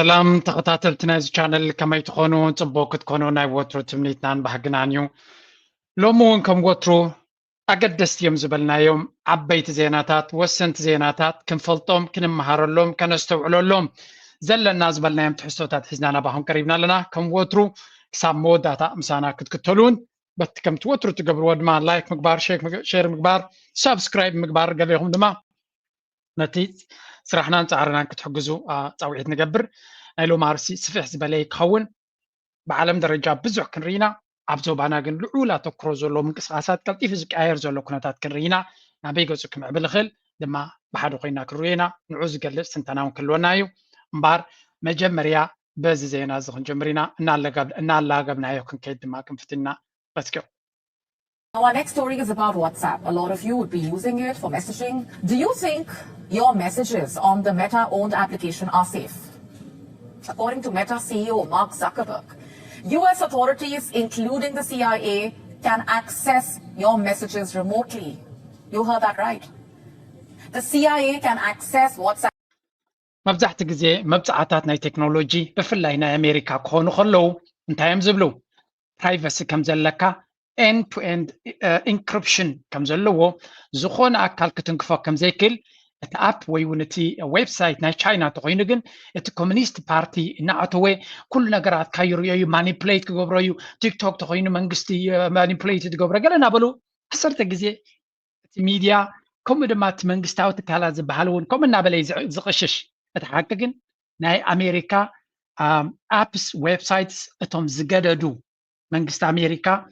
سلام تخطاتلتنا زي channel كما يتخونو نصبوك تكونو ناي ووترو تمنيتنان بحقنانيو لومون كم ووترو أقدست يوم زبلنا يوم عبيت زيناتات وسنت زيناتات كنفلطوم كنمهارلوم كنستوعلولوم زل الناس بلنا يوم تحسوتات حزنانا باهم قريبنا لنا كم ووترو كسام موداتا مسانا كتكتلون بس كم توترو تقبل ود ما لايك مقبار شير مقبار سبسكرايب مقبار قال لهم دما نتيت سرحنا نتعرنا كتحجزوا تعويض نجبر نايلو مارسي سفح زبالي كون بعالم درجة بزح كنرينا عبزو بانا جن لعولا تكروزو لو من قصاصات كالتيف زك اير زولو كناتات كنرينا نبيجو زكم بالخل لما بحدو قينا كروينا نعوز قال سنتناون كلونايو مبار مجمريا بز زينا زخن جمرينا نالا قبنا يوكن كيد ما كن فتنا let's go. Now, our next story is about WhatsApp. A lot of you would be using it for messaging. Do you think your messages on the Meta-owned application are safe? According to Meta CEO Mark Zuckerberg, US authorities, including the CIA, can access your messages remotely. You heard that right. The CIA can access WhatsApp. مبزحت جزء مبزعاتات ناي تكنولوجي بفلاي ناي أمريكا كونو خلو انتايم زبلو privacy كم زلكا end to end encryption كم زلو زخون أكال كتنكفا كم زيكل ات اب وي ونتي ويب سايت ناي تشاينا تخوينو جن ات كومونيست بارتي نعتوي كل نجرات كايرو مانيبليت كغبرو تيك توك تخوينو منغستي مانيبليت تغبرو قالنا بلو حسرت جزء ميديا كم دمات منغستاو تكالا زبحالون كم نابلي زقشش اتحققن ناي أمريكا ابس ويب سايتس اتهم زقددو منغست أمريكا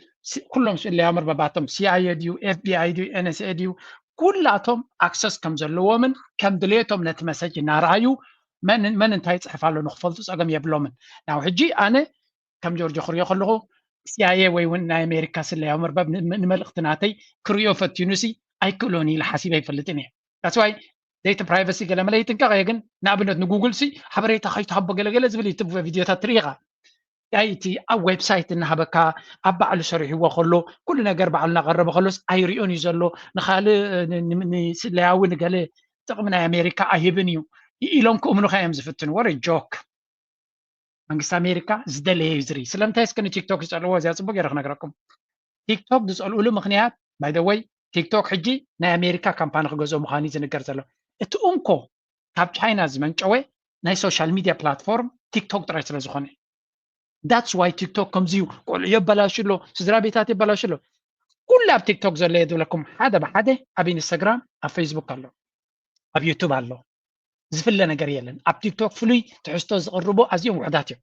كلهم اللي امر بباتهم سي اي ديو اف بي اي ديو ان اس اي ديو كلاتهم اكسس كم زلومن كم دليتهم نتمسج نارايو من انتي تصحفالو نخفلتو صقم يبلومن ناو حجي انا كم جورج خريو خلو سي اي وي ون امريكا سلي امر باب نملختناتي كريو فتينوسي اي كولوني لحسيبه يفلتني that's why data privacy قال ملايتن كغيغن نابنت نجوجل سي حبريتا خيط حب قلقل زبلي تبو فيديوهات طريقه ايتي او ويب سايت انها بكا ابع شرحي وخلو كل نجر بعلنا قرب خلص ايريون يزلو نخالي سلاوي نقال تقمنا امريكا ايبنيو يلونكم منو خايم زفتن وري جوك منقص امريكا زدلي يزري سلامتا يسكن تيك توك يسالوا زي صبغ يرخ نقراكم تيك توك دسالوا له مخنيات باي ذا واي تيك توك حجي نا امريكا كامبان خغزو مخاني زنقر زلو اتونكو كاب تشاينا زمن چوي ناي سوشيال ميديا بلاتفورم تيك توك تراي سلا زخوني that's why تيك توك كمزيو قول يبلاش له سزرا بيتاتي بلاش له كلها بتيك توك زل يدو لكم حدا بحدا ابي انستغرام اب فيسبوك الله اب يوتيوب الله زفل نجر يلن اب تيك توك فلوي تحستو زقربو ازيوم وحداتي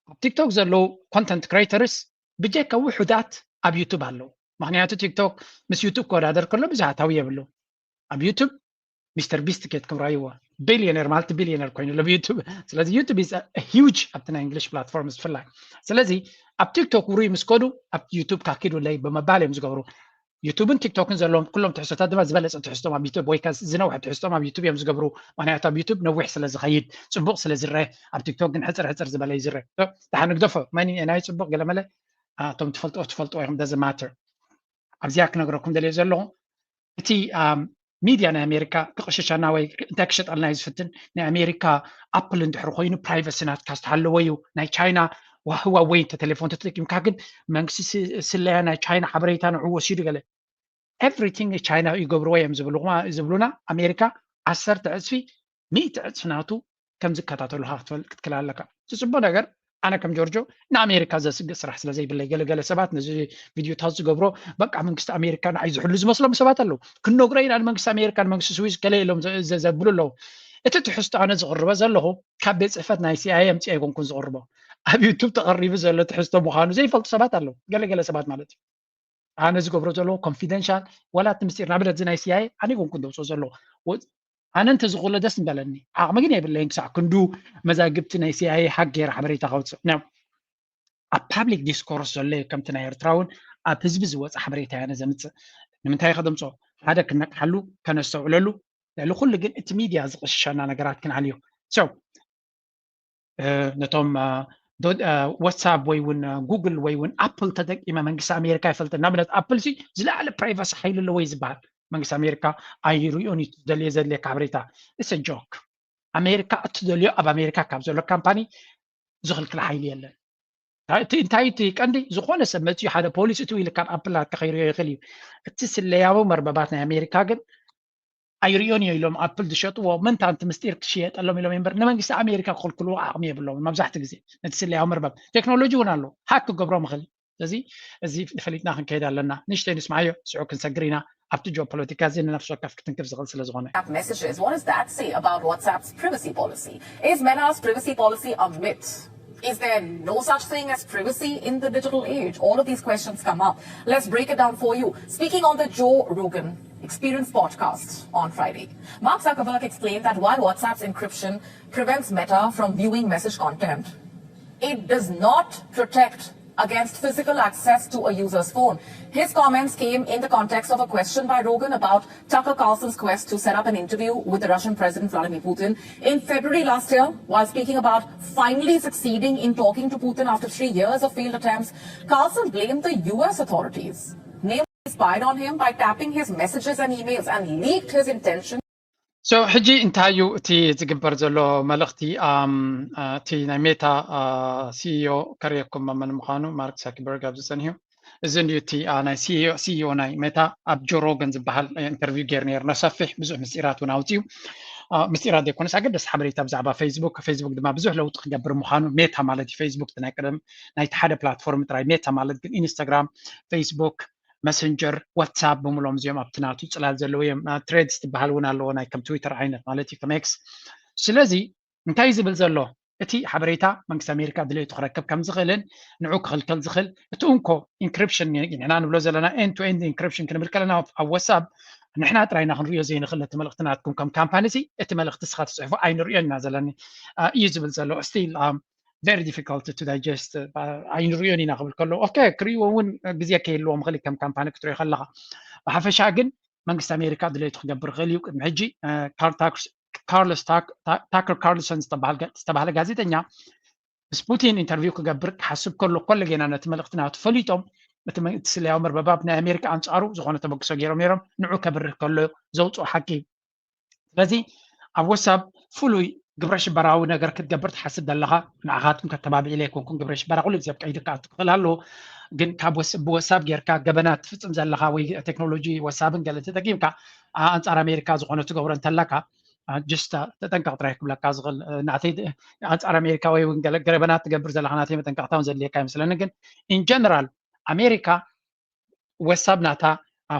اب تيك توك زلو كونتنت كريترز بجيك وحدات اب يوتيوب الله معناته تيك توك مس يوتيوب كور هذا كله بزعتاوي يبلو اب يوتيوب مستر بيست كيت كم رايوا بليونير مالتي بليونير كوين لو يوتيوب سلازي يوتيوب از هيوج ابتنا انجلش بلاتفورمز فلا سلازي اب تيك توك وري مسكودو اب يوتيوب كاكيدو لاي بما بالي مزغبرو يوتيوب تيك توك زلهم كلهم تحسوتات دما زبلص تحسوتهم اب يوتيوب ويكاس زنا واحد تحسوتهم اب يوتيوب يمزغبرو معناته اب يوتيوب نوح سلازي خيد صبوق سلازي راه اب تيك توك حصر زبالي زره تحن قدفه ماني انا صبوق قال مله توم تفلطوا يهم داز ماتر ابزياك نغركم دلي زلهم تي ميديا نا امريكا كقششنا وي انتكشت على نايز فتن نا امريكا ابل اندحر خوينو برايفسي نات كاست حلويو نا تشاينا وهو وين تليفون تتلكم كاكن منكس سلانا تشاينا حبريتا نعو سيدي قال everything تشاينا يقبروا يم زبلونا امريكا 10 تعصفي 100 تعصفناتو كم زكاتاتو هافتل كتكلال لك تصبو نغير انا كم جورجو نا امريكا زسق سرح سلازي بالله قال سبات نزي فيديو تاز قبرو بقى منكست امريكا عايز حلو زمسلم سبات له كنو قرين على منكست امريكا منكست سويس كليلهم زبلو له اتتحست انا زغربه زلهو كاب صفات ناي سي اي ام تي ايكون كون زغربه ابي يوتيوب تقريبا زل تحستو مخانو زي فلت سبات له قال سبات مالتي انا زغبرو زلو كونفيدنشال ولا تمسير نابلت زي ناي سي اي انا كون دوسو زلو انا انت زغله دس بلني عقم جني بالله ينكسع كندو مزاجبت ناي سي اي حق غير حبريتا خوت نعم ا public discourse زله كم تناير تراون ا حزب زوص حبريتا انا زمت نمنتاي خدمصو هذا كنك حلو كنستوعللو لأنه كل جن ات ميديا زقشنا نجارات كن عليهم سو نتوم دود واتساب ويون جوجل ويون ابل تدق اما منقس امريكا يفلت نمنت ابل سي زلا على برايفسي حيل اللي ويز بعد منقس امريكا اي ريوني دلي زل لك عبريتا اتس ا جوك أمريكا أتدليو أب أمريكا كابزلو كامباني زخل كل حيل يلا انتايتي كاندي زخونه سمتي حدا بوليس تو إلى كان أبلا كخير يخلي التسلياو مربباتنا أمريكا قد أيريوني يلوم أبل دشوت ومن أنت مستير كشيت اللهم يلوم ينبر نما نجس أمريكا كله عمية بالله ما بزحت جزي نتسلياو مربب تكنولوجيا ونالو حكوا قبره مخل زي فليتنا خن كيدا لنا نشتي نسمعيه سعوك نسجرينا أبتو جو بوليتيكا زين نفسه كيف تنكف زغل سلزغونه. Messages. What does that say about WhatsApp's privacy policy? Is Meta's privacy policy a myth? Is there no such thing as privacy in the digital age? All of these questions come up. Let's break it down for you. Speaking on the Joe Rogan Experience podcast on Friday, Mark Zuckerberg explained that while WhatsApp's encryption prevents Meta from viewing message content, it does not protect against physical access to a user's phone. His comments came in the context of a question by Rogan about Tucker Carlson's quest to set up an interview with the Russian President Vladimir Putin in February last year. While speaking about finally succeeding in talking to Putin after 3 years of failed attempts, Carlson blamed the US authorities, namely spied on him by tapping his messages and emails and leaked his intention. So حجي انتايو تي تقبر زلو ملختي تي نايميتا CEO كاريكم من مخانو مارك ساكبرغ ابزسنيو زنديو تي ناي CEO ناي ميتا اب جو روغن زبحال انترفيو غيرنير نسفح بزح مسيرات وناوتيو مسيرات يكون ساقدس حبريتا بزعبا فيسبوك دما بزح لو تقبر مخانو ميتا مالتي فيسبوك تناقدم ناي تحدى بلاتفورم تراي ميتا مالت انستغرام فيسبوك ماسنجر واتساب بملوم زيوم ابتناتو صلال زلويم تريدز تبحال ونا لو ناي كم تويتر عينت مالتي كم اكس سلازي انتاي زبل زلو اتي حبريتا منكس امريكا دلي تخركب كم زخلن نعوك خلكل زخل اتونكو انكريبشن يعني انا نبلو زلنا اند تو اند انكريبشن كنبر كلنا او واتساب نحنا تراينا خنريو زين خلت تملختناتكم كم كامبانيزي اتملخت سخات صحفو اي نرينا زلني يزبل زلو ستيل very difficult to digest عين ريوني ناقبل كله اوكي كريو ون بزيا كيلو مخلي كم كامباني كتري خلها وحفشا جن منكس امريكا دلي تخبر غليو محجي كارلوس تاكر كارلسون استبحال غازيتنيا بس بوتين انترفيو كجبر حسب كل جينا نتملختنا تفليتهم تسليا عمر بابنا امريكا انصارو زغونه تبقسو غيرو ميرم نعو كبر كله زوصو حكي ስለዚ ኣብ ወሳብ ፍሉይ ግብረ ሽበራዊ ነገር ክትገብር ትሓስብ ዘለኻ ንዓኻትኩም ከተባብዒ ኢለ ይኮንኩም ግብረ ሽበራ ኩሉ ግዜ ኣብ ቀይድካ ትኽእል ኣሎ ግን ካብ ብወሳብ ጌርካ ገበናት ትፍፅም ዘለኻ ወይ ቴክኖሎጂ ወሳብን ገለ ተጠቂምካ ኣንጻር ኣሜሪካ ዝኾነ ትገብሮ እንተለካ ጅስታ ተጠንቀቕ ጥራይ ክብለካ ዝኽእል ናተይ ኣንጻር ኣሜሪካ ወይ ገበናት ትገብር ዘለኻ ናተይ መጠንቀቕታ እውን ዘድልየካ ይመስለኒ ግን ኢን ጀነራል ኣሜሪካ ወሳብ ናታ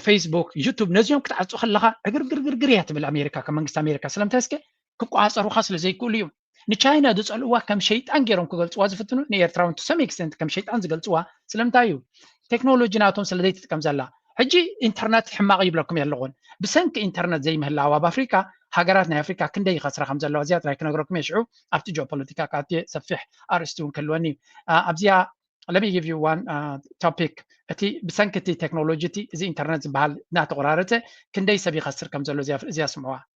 فيسبوك يوتيوب نزيوم كتعصو خلها غرغرغر يا تبل امريكا كمنغست امريكا سلامتاسكي كقاصرو خاص لزي كل يوم نتشاينا دصلوا كم شيطان غيرهم كغلصوا زفتنو نيرتراون تو سم اكستنت كم شيطان زغلصوا سلامتايو تكنولوجي ناتهم سلديت تقم زلا حجي انترنت حماق يبلكم يلغون بسنك انترنت زي مهلاوا بافريكا هاجراتنا افريكا كندي خسره خمس زلوا زيات رايك نغركم يشعو افتي جو بوليتيكا كاتي سفح ارستون كلوني ابزيا let me give you one topic اتي بسنكتي تكنولوجيتي زي انترنت بحال ناتقرارته كندي سبي خسر كم زلو زي سمعوها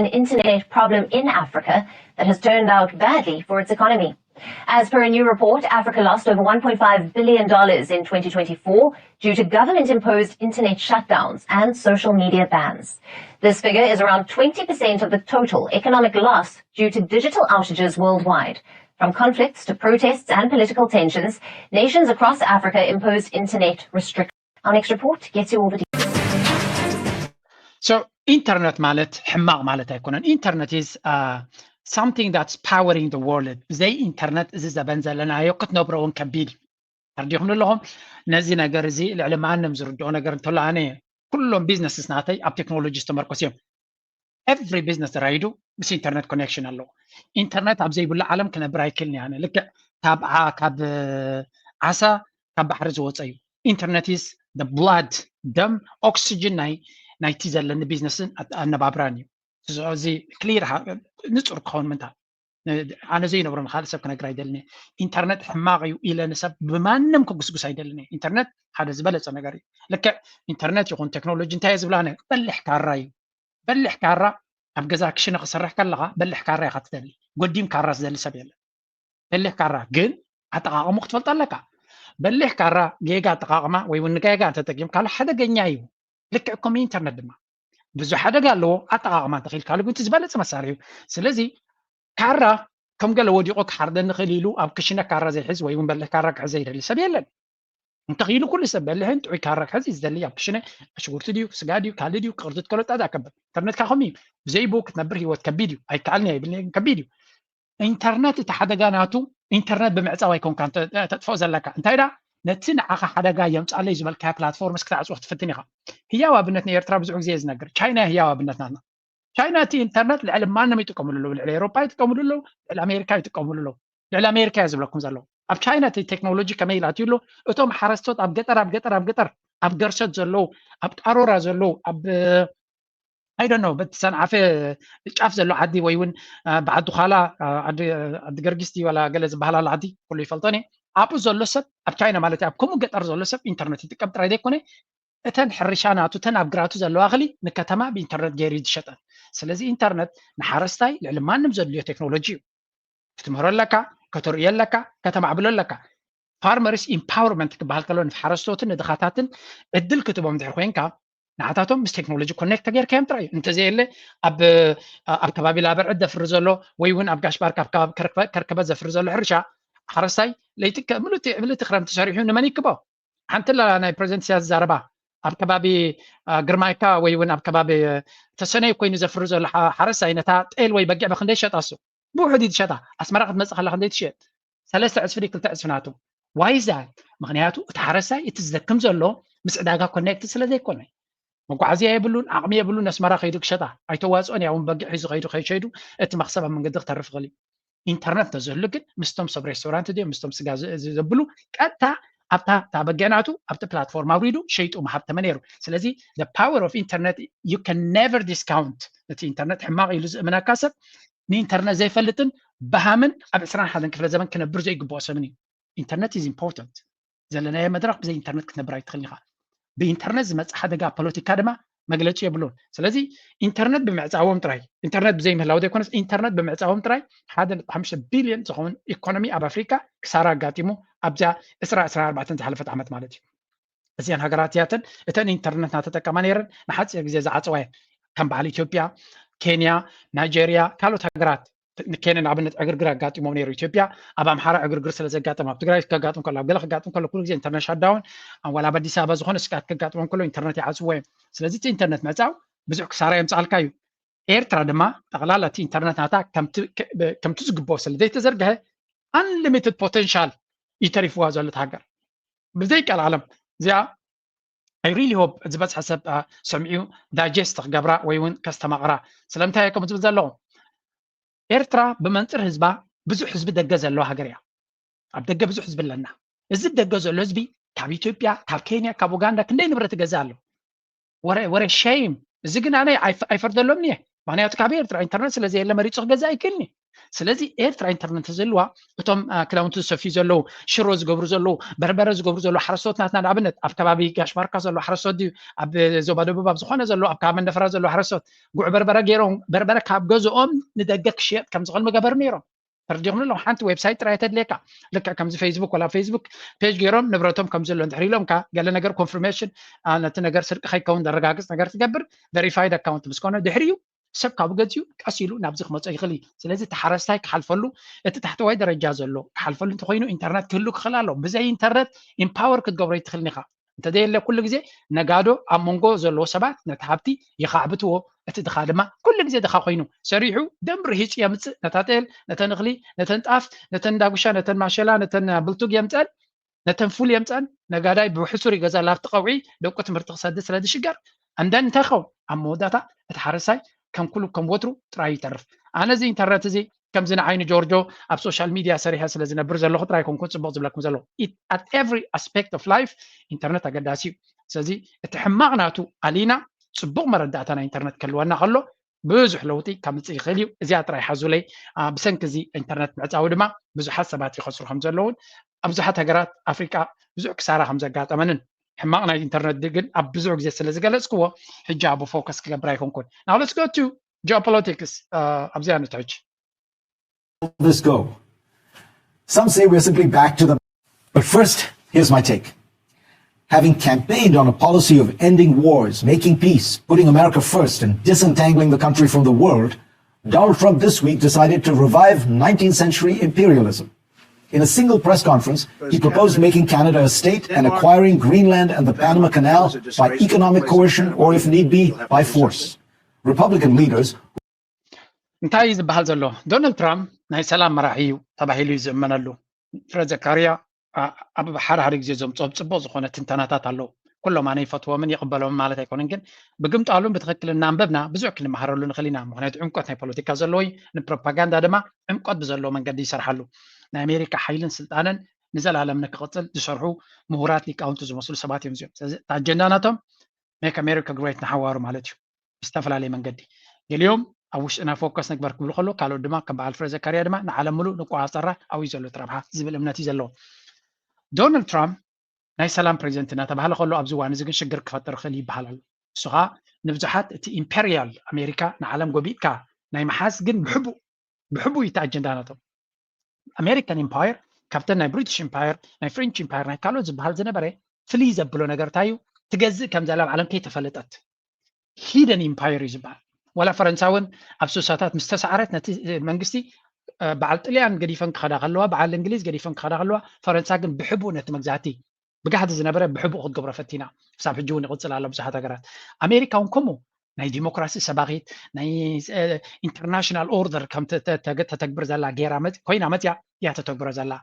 an internet problem in Africa that has turned out badly for its economy. As per a new report, Africa lost over $1.5 billion in 2024 due to government-imposed internet shutdowns and social media bans. This figure is around 20% of the total economic loss due to digital outages worldwide. From conflicts to protests and political tensions, nations across Africa imposed internet restrictions. Our next report gets you all the details. So, internet مالت حماق مالت هيكون. Internet is something that's powering the world. زي internet إذا زبنزل لنا يقط نبرون كبير. ترديهم لهم نزي نجار زي العلماء نمزردون نجار طلعانة كلهم business ناتي أب تكنولوجي استمركوسيهم. every business رايدو بس internet connection الله. internet أبزي بقول عالم كنا برايكلني يعني لك كاب عسى كاب بحر زوج أيو. internet is the blood دم oxygen ناي تيزل لنا business أنا بابراني. زي clear نصر كون منها. أنا زي نبرم خالص كنا قراي دلني إنترنت حماقي إلى نسب بما نمكم قص دلني إنترنت هذا زبالة أنا قاري لك إنترنت يكون تكنولوجيا انتهى زبلانة بلح كارا أبغى زاك شنو خسرح كلها بلح كارا خط دلني قديم كارا زل سبيل بلح كارا جن أتقاعم مختلط لك بلح كارا جيجا تقاعمه ويون جيجا تتقيم كلا حدا جنيايو لك كم إنترنت دما بزو حدا قال له أتقاعمه تخيل كلا قلت زبالة مساريو سلزي ካራ ከም ገለ ወዲቆ ክሓርደኒ ክእል ኢሉ ኣብ ክሽነ ካራ ዘይሕዝ ወይ እውን በልሕ ካራ ክሕዝ ዘይደሊ ሰብ የለን እንተኺሉ ኩሉ ሰብ በልሕን ጥዑይ ካራ ክሕዝ እዩ ዝደሊ ኣብ ክሽነ ሽጉርቲ ድዩ ስጋ ድዩ ካልእ ድዩ ቅርድት ከሎ ጣዳ ከብር ኢንተርኔትካ ከምኡ እዩ ብዘይቡ ክትነብር ሂወት ከቢድ እዩ ኣይከኣልኒ ኣይብልኒ ከቢድ እዩ ኢንተርኔት እቲ ሓደጋ ናቱ ኢንተርኔት ብምዕፃው ኣይኮንካ ተጥፍኦ ዘለካ እንታይ ዳ ነቲ ንዓኻ ሓደጋ የምፃለይ ዝበልካ ፕላትፎርምስ ክትዓፅዎ ክትፍትን ኢኻ ህያው ኣብነት ንኤርትራ ብዙሕ ግዜ ዝነገር ቻይና ህያው ኣብነት ናትና ቻይና እቲ ኢንተርኔት ልዕሊ ማንም ይጥቀምሉ ኣለዉ ልዕሊ ኤሮፓ ይጥቀምሉ ኣለዉ ልዕሊ ኣሜሪካ ይጥቀምሉ ኣለዉ ልዕሊ ኣሜሪካ እየ ዝብለኩም ዘለዉ ኣብ ቻይና እቲ ቴክኖሎጂ ከመይ ኢላ ኣትዩሎ እቶም ሓረስቶት ኣብ ገጠር ኣብ ገርሸት ዘለዉ ኣብ ጣሮራ ዘለዉ ኣብ ኣይዶኖ በቲ ሰንዓፈ ጫፍ ዘሎ ዓዲ ወይ እውን ብዓዱ ኻላ ዓዲ ገርጊስቲ ወላ ገለ ዝበሃላሉ ዓዲ ኩሉ ይፈልጦኒ ኣብኡ ዘሎ ሰብ ኣብ ቻይና ማለት ኣብ ከምኡ ገጠር ዘሎ ሰብ ኢንተርኔት ይጥቀም ጥራይ ዘይኮነ እተን ሕርሻ ናቱ እተን ኣብ ግራቱ ዘለዋ እኽሊ ንከተማ ብኢንተርኔት ገይሩ ዝሸጠን ስለዚ ኢንተርኔት ንሓረስታይ ልዕሊ ማንም ዘድልዮ ቴክኖሎጂ እዩ ክትምህሮ ኣለካ ከተርእዮ ኣለካ ከተማዕብሎ ኣለካ ፋርመርስ ኢምፓወርመንት ክበሃል ከሎ ንሓረስቶትን ንድኻታትን ዕድል ክትቦም ድሕር ኮንካ ንዓታቶም ምስ ቴክኖሎጂ ኮኔክት ጌርካ እዮም ጥራይ እንተዘየለ ኣብ ከባቢ ላበርዕ ዘፍሪ ዘሎ ወይ እውን ኣብ ጋሽባርክ ኣብ ከባቢ ከርከበት ዘፍሪ ዘሎ ሕርሻ ሓረስታይ ለይትከ ምሉእ ክረምቲ ሰሪሑ ንመን ይክቦ ሓንቲ ናይ ፕሬዚደንት ኢሳያስ ዛረባ ኣብ ከባቢ ግርማይካ ወይ እውን ኣብ ከባቢ ተሰነይ ኮይኑ ዘፍሪ ዘሎ ሓረስታይ ነታ ጤል ወይ በጊዕ ብክንደይ ሸጣ እሱ ብውሕድ ትሸጣ ኣስመራ ክትመፅእ ከላ ክንደይ ትሸጥ 3 ዕፅፊ 2 ዕፅፊ ናቱ ዋይ ዛ ምክንያቱ እቲ ሓረስታይ እቲ ዝደክም ዘሎ ምስ ዕዳጋ ኮኔክት ስለ ዘይኮነ መጓዓዝያ የብሉን ዓቕሚ የብሉን ኣስመራ ከይዱ ክሸጣ ኣይተዋፅኦን ያውን በጊዕ ሒዙ ከይዱ ከይሸይዱ እቲ መክሰብ ኣብ መንገዲ ክተርፍ ክእል ኢንተርኔት ተዘህሉ ግን ምስቶም ሰብ ሬስቶራንት ድዮም ምስቶም ስጋ ዘብሉ ቀጥታ ኣብታ ታበጊዕናቱ ኣብቲ ፕላትፎርም ኣውሪዱ ሸይጡ መሃብተመ ነይሩ ስለዚ the power of internet you can never discount እቲ ኢንተርኔት ሕማቕ ኢሉ ዝእምነካ ሰብ ንኢንተርኔት ዘይፈልጥን ብሃምን ኣብ 21 ክፍለ ዘመን ክነብር ዘይግብኦ ሰብን እዩ ኢንተርኔት is important ዘለናዮ መድረክ ብዘይ ኢንተርኔት ክትነብር ኣይትኽእልኒ ኢኻ ብኢንተርኔት ዝመፅእ ሓደጋ ፖለቲካ ድማ መግለፂ የብሉን ስለዚ ኢንተርኔት ብምዕፃዎም ጥራይ ኢንተርኔት ብዘይ ምህላው ዘይኮነስ ኢንተርኔት ብምዕፃዎም ጥራይ 1.5 ቢልዮን ዝኸውን ኢኮኖሚ ኣብ ኣፍሪካ ክሳራ ኣጋጢሙ ኣብዛ 2024 ዝሓለፈት ዓመት ማለት እዩ እዚአን ሃገራት እያተን እተን ኢንተርኔት ናተጠቀማ ነይረን ንሓፂር ግዜ ዝዓፅዋ እየን ከም በዓል ኢትዮጵያ ኬንያ ናይጀርያ ካልኦት ሃገራት ኬንያ ንኣብነት ዕግርግር ኣጋጢሞም ነይሩ ኢትዮጵያ ኣብ ኣምሓራ ዕግርግር ስለ ዘጋጥም ኣብ ትግራይ ከጋጥም ከሎ ኣብ ገለ ከጋጥም ከሎ ኩሉ ግዜ ኢንተርኔት ሻዳውን ዋላ ኣብ ኣዲስ ኣበባ ዝኾነ ስጋት ከጋጥሞም ከሎ ኢንተርኔት ይዓፅዎ እዮም ስለዚ እቲ ኢንተርኔት ምዕፃው ብዙሕ ክሳራ የምፃልካ እዩ ኤርትራ ድማ ጠቕላላ እቲ ኢንተርኔት ናታ ከምቲ ዝግብኦ ስለ ዘይተዘርግሐ አንሊሚትድ ፖቴንሻል ይተሪፍዋ ዘሎት ሃገር ብዘይቃል ዓለም እዚኣ I really hope ዝበፅሐ ሰብ ሰሚዑ ዳይጀስት ክገብራ ወይ እውን ከስተማቕራ ስለምንታይ ከም ዝብል ዘለኹ ኤርትራ ብመንፅር ህዝባ ብዙሕ ህዝቢ ደገ ዘለዎ ሃገር እያ ኣብ ደገ ብዙሕ ህዝቢ ኣለና እዚ ደገ ዘሎ ህዝቢ ካብ ኢትዮጵያ ካብ ኬንያ ካብ ኡጋንዳ ክንደይ ንብረት ገዛ ኣሎ ወረ ሸይም እዚ ግን ኣነ ኣይፈርደሎም እየ ምክንያቱ ካብ ኤርትራ ኢንተርኔት ስለዘየለ መሪፁ ክገዛ ኣይክእልኒ ስለዚ ኤርትራ ኢንተርኔት ዘለዋ እቶም ክዳውንቲ ዝሰፍዩ ዘለዉ ሽሮ ዝገብሩ ዘለዉ በርበረ ዝገብሩ ዘለዉ ሓረስቶት ናትና ንኣብነት ኣብ ከባቢ ጋሽባርካ ዘለዉ ሓረስቶት ድዩ ኣብ ዞባ ደቡብ ኣብ ዝኾነ ዘለዉ ኣብ ከባቢ መንደፈራ ዘለዉ ሓረስቶት ጉዕ በርበረ ገይሮም በርበረ ካብ ገዝኦም ንደገ ክሽየጥ ከም ዝኽእል መገበሩ ነይሮም ተርዲኹም ኣለዉ ሓንቲ ዌብሳይት ጥራይ ተድልየካ ልክዕ ከምዚ ፌስቡክ ወላ ፌስቡክ ፔጅ ገይሮም ንብረቶም ከም ዘሎ እንድሕር ኢሎም ካ ገለ ነገር ኮንፍርሜሽን ነቲ ነገር ስርቂ ከይከውን ዘረጋግፅ ነገር ትገብር ቨሪፋይድ ኣካውንት ምስኮነ ድሕሪኡ ሰብ ካብኡ ገዚኡ ቀስ ኢሉ ናብዚ ክመፀ ይኽእል እዩ ስለዚ እቲ ሓረስታይ ክሓልፈሉ እቲ ታሕተዋይ ደረጃ ዘሎ ክሓልፈሉ እንተኮይኑ ኢንተርኔት ክህሉ ክኽእል ኣሎ ብዘይ ኢንተርኔት ኢምፓወር ክትገብሮ ይትኽእልኒ ኢኻ እንተዘየለ ኩሉ ግዜ ነጋዶ ኣብ መንጎ ዘለዎ ሰባት ነቲ ሃብቲ ይኻዕብትዎ እቲ ድኻ ድማ ኩሉ ግዜ ድኻ ኮይኑ ሰሪሑ ደምሪ ሂፅ የምፅእ ነታ ጤል ነተን እኽሊ ነተን ጣፍ ነተን ዳጉሻ ነተን ማሸላ ነተን ብልቱግ የምፀን ነተን ፉል የምፀን ነጋዳይ ብሕሱር ይገዛላ ኣብቲ ቀውዒ ደቁ ትምህርቲ ክሰድድ ስለ ዝሽገር እንደን እንታይ ኸውን ኣብ መወዳእታ እቲ ሓረስታይ ከም ኩሉ ከም ወትሩ ጥራይ ይተርፍ ኣነ እዚ ኢንተርኔት እዚ ከምዚ ንዓይኒ ጆርጆ ኣብ ሶሻል ሚድያ ሰሪሐ ስለ ዝነብር ዘለኹ ጥራይ ኮንኩን ፅቡቅ ዝብለኩም ዘለኹ at every aspect of life ኢንተርኔት ኣገዳሲ እዩ ስለዚ እቲ ሕማቕ ናቱ ኣሊና ፅቡቅ መረዳእታ ናይ ኢንተርኔት ከልወና ከሎ ብዙሕ ለውጢ ከምፅእ ይኽእል እዩ እዚኣ ጥራይ ሓዙለይ ብሰንኪ እዚ ኢንተርኔት ምዕፃው ድማ ብዙሓት ሰባት ይኸስሩ ከም ዘለውን ኣብ ብዙሓት ሃገራት ኣፍሪቃ ብዙሕ ክሳራ ከም ዘጋጠመንን ሕማቕ ናይ ኢንተርኔት ግን ኣብ ብዙሕ ግዜ ስለ ዝገለፅክዎ ሕጂ ኣብ ፎከስ ክገብር ኣይኮንኩን now let's go to geopolitics ኣብዚኣ ንትሕጅ this go some say we're simply back to the but first here's my take having campaigned on a policy of ending wars making peace putting America first and disentangling the country from the world Donald Trump this week decided to revive 19th century imperialism. In a single press conference, he proposed making Canada a state and acquiring Greenland and the Panama Canal by economic coercion or, if need be, by force. Republican leaders እንታይ ዝበሃል ዘሎ ዶናልድ ትራምፕ ናይ ሰላም መራሒ እዩ ተባሂሉ ይዝመነሉ ፍሬድ ዘካርያ ኣብ ሓደ ግዜ ዘምፅኦም ፅቡቅ ዝኾነ ትንተናታት ኣለዉ ኩሎም ኣነ ይፈትዎምን ይቕበሎምን ማለት ኣይኮነን ግን ብግምጣሉን ብትክክል እናንበብና ብዙሕ ክንመሃረሉ ንኽእል ኢና ምክንያቱ ዕምቆት ናይ ፖለቲካ ዘለዎ ንፕሮፓጋንዳ ድማ ዕምቆት ብዘለዎ መንገዲ ይሰርሓሉ ናይ ኣሜሪካ ሓይልን ስልጣንን ንዘላለም ንክቕፅል ዝሰርሑ ምሁራት ሊቃውንቲ ዝመስሉ ሰባት እዮም እዚኦም ስለዚ ኣጀንዳ ናቶም ሜክ ኣሜሪካ ግሬት ንሓዋሩ ማለት እዩ ብዝተፈላለየ መንገዲ ገሊኦም ኣብ ውሽጥና ፎከስ ንግበር ክብሉ ከሎ ካልኦት ድማ ከም በዓል ፍሬድ ዘካርያ ድማ ንዓለም ሙሉእ ንቋፀራ ኣብዩ ዘሎ ትረብሓ ዝብል እምነት እዩ ዘለዎ ዶናልድ ትራምፕ ናይ ሰላም ፕሬዚደንት እናተባሃለ ከሎ ኣብዚ እዋን እዚ ግን ሽግር ክፈጥር ክእል ይበሃል ኣሎ እሱ ከዓ ንብዙሓት እቲ ኢምፔሪያል ኣሜሪካ ንዓለም ጎቢጥካ ናይ መሓዝ ግን ብሕቡእ እቲ ኣጀንዳ ናቶም ኣሜሪካን ኢምፓየር ካብተን ናይ ብሪቲሽ ኢምፓየር ናይ ፍሬንች ኢምፓየር ናይ ካልኦት ዝበሃል ዝነበረ ፍልይ ዘብሎ ነገር እንታይ እዩ ትገዝእ ከም ዘላ ብዓለም ከይተፈለጠት ሂደን ኢምፓየር እዩ ዝበሃል ወላ ፈረንሳውን ኣብ ሶሳታት ምስ ተሰዓረት ነቲ መንግስቲ በዓል ጣልያን ገዲፈን ክኸዳ ከለዋ በዓል እንግሊዝ ገዲፈን ክኸዳ ከለዋ ፈረንሳ ግን ብሕቡእ ነቲ መግዛእቲ ብጋሕቲ ዝነበረ ብሕቡእ ክትገብሮ ፈቲና ክሳብ ሕጂ እውን ይቕፅል ኣሎ ብዙሓት ሃገራት ኣሜሪካ እውን ከምኡ ናይ ዲሞክራሲ ሰባኺት ናይ ኢንተርናሽናል ኦርደር ከም ተተግብር ዘላ ጌራ ኮይና መፅያ እያ ተተግብሮ ዘላ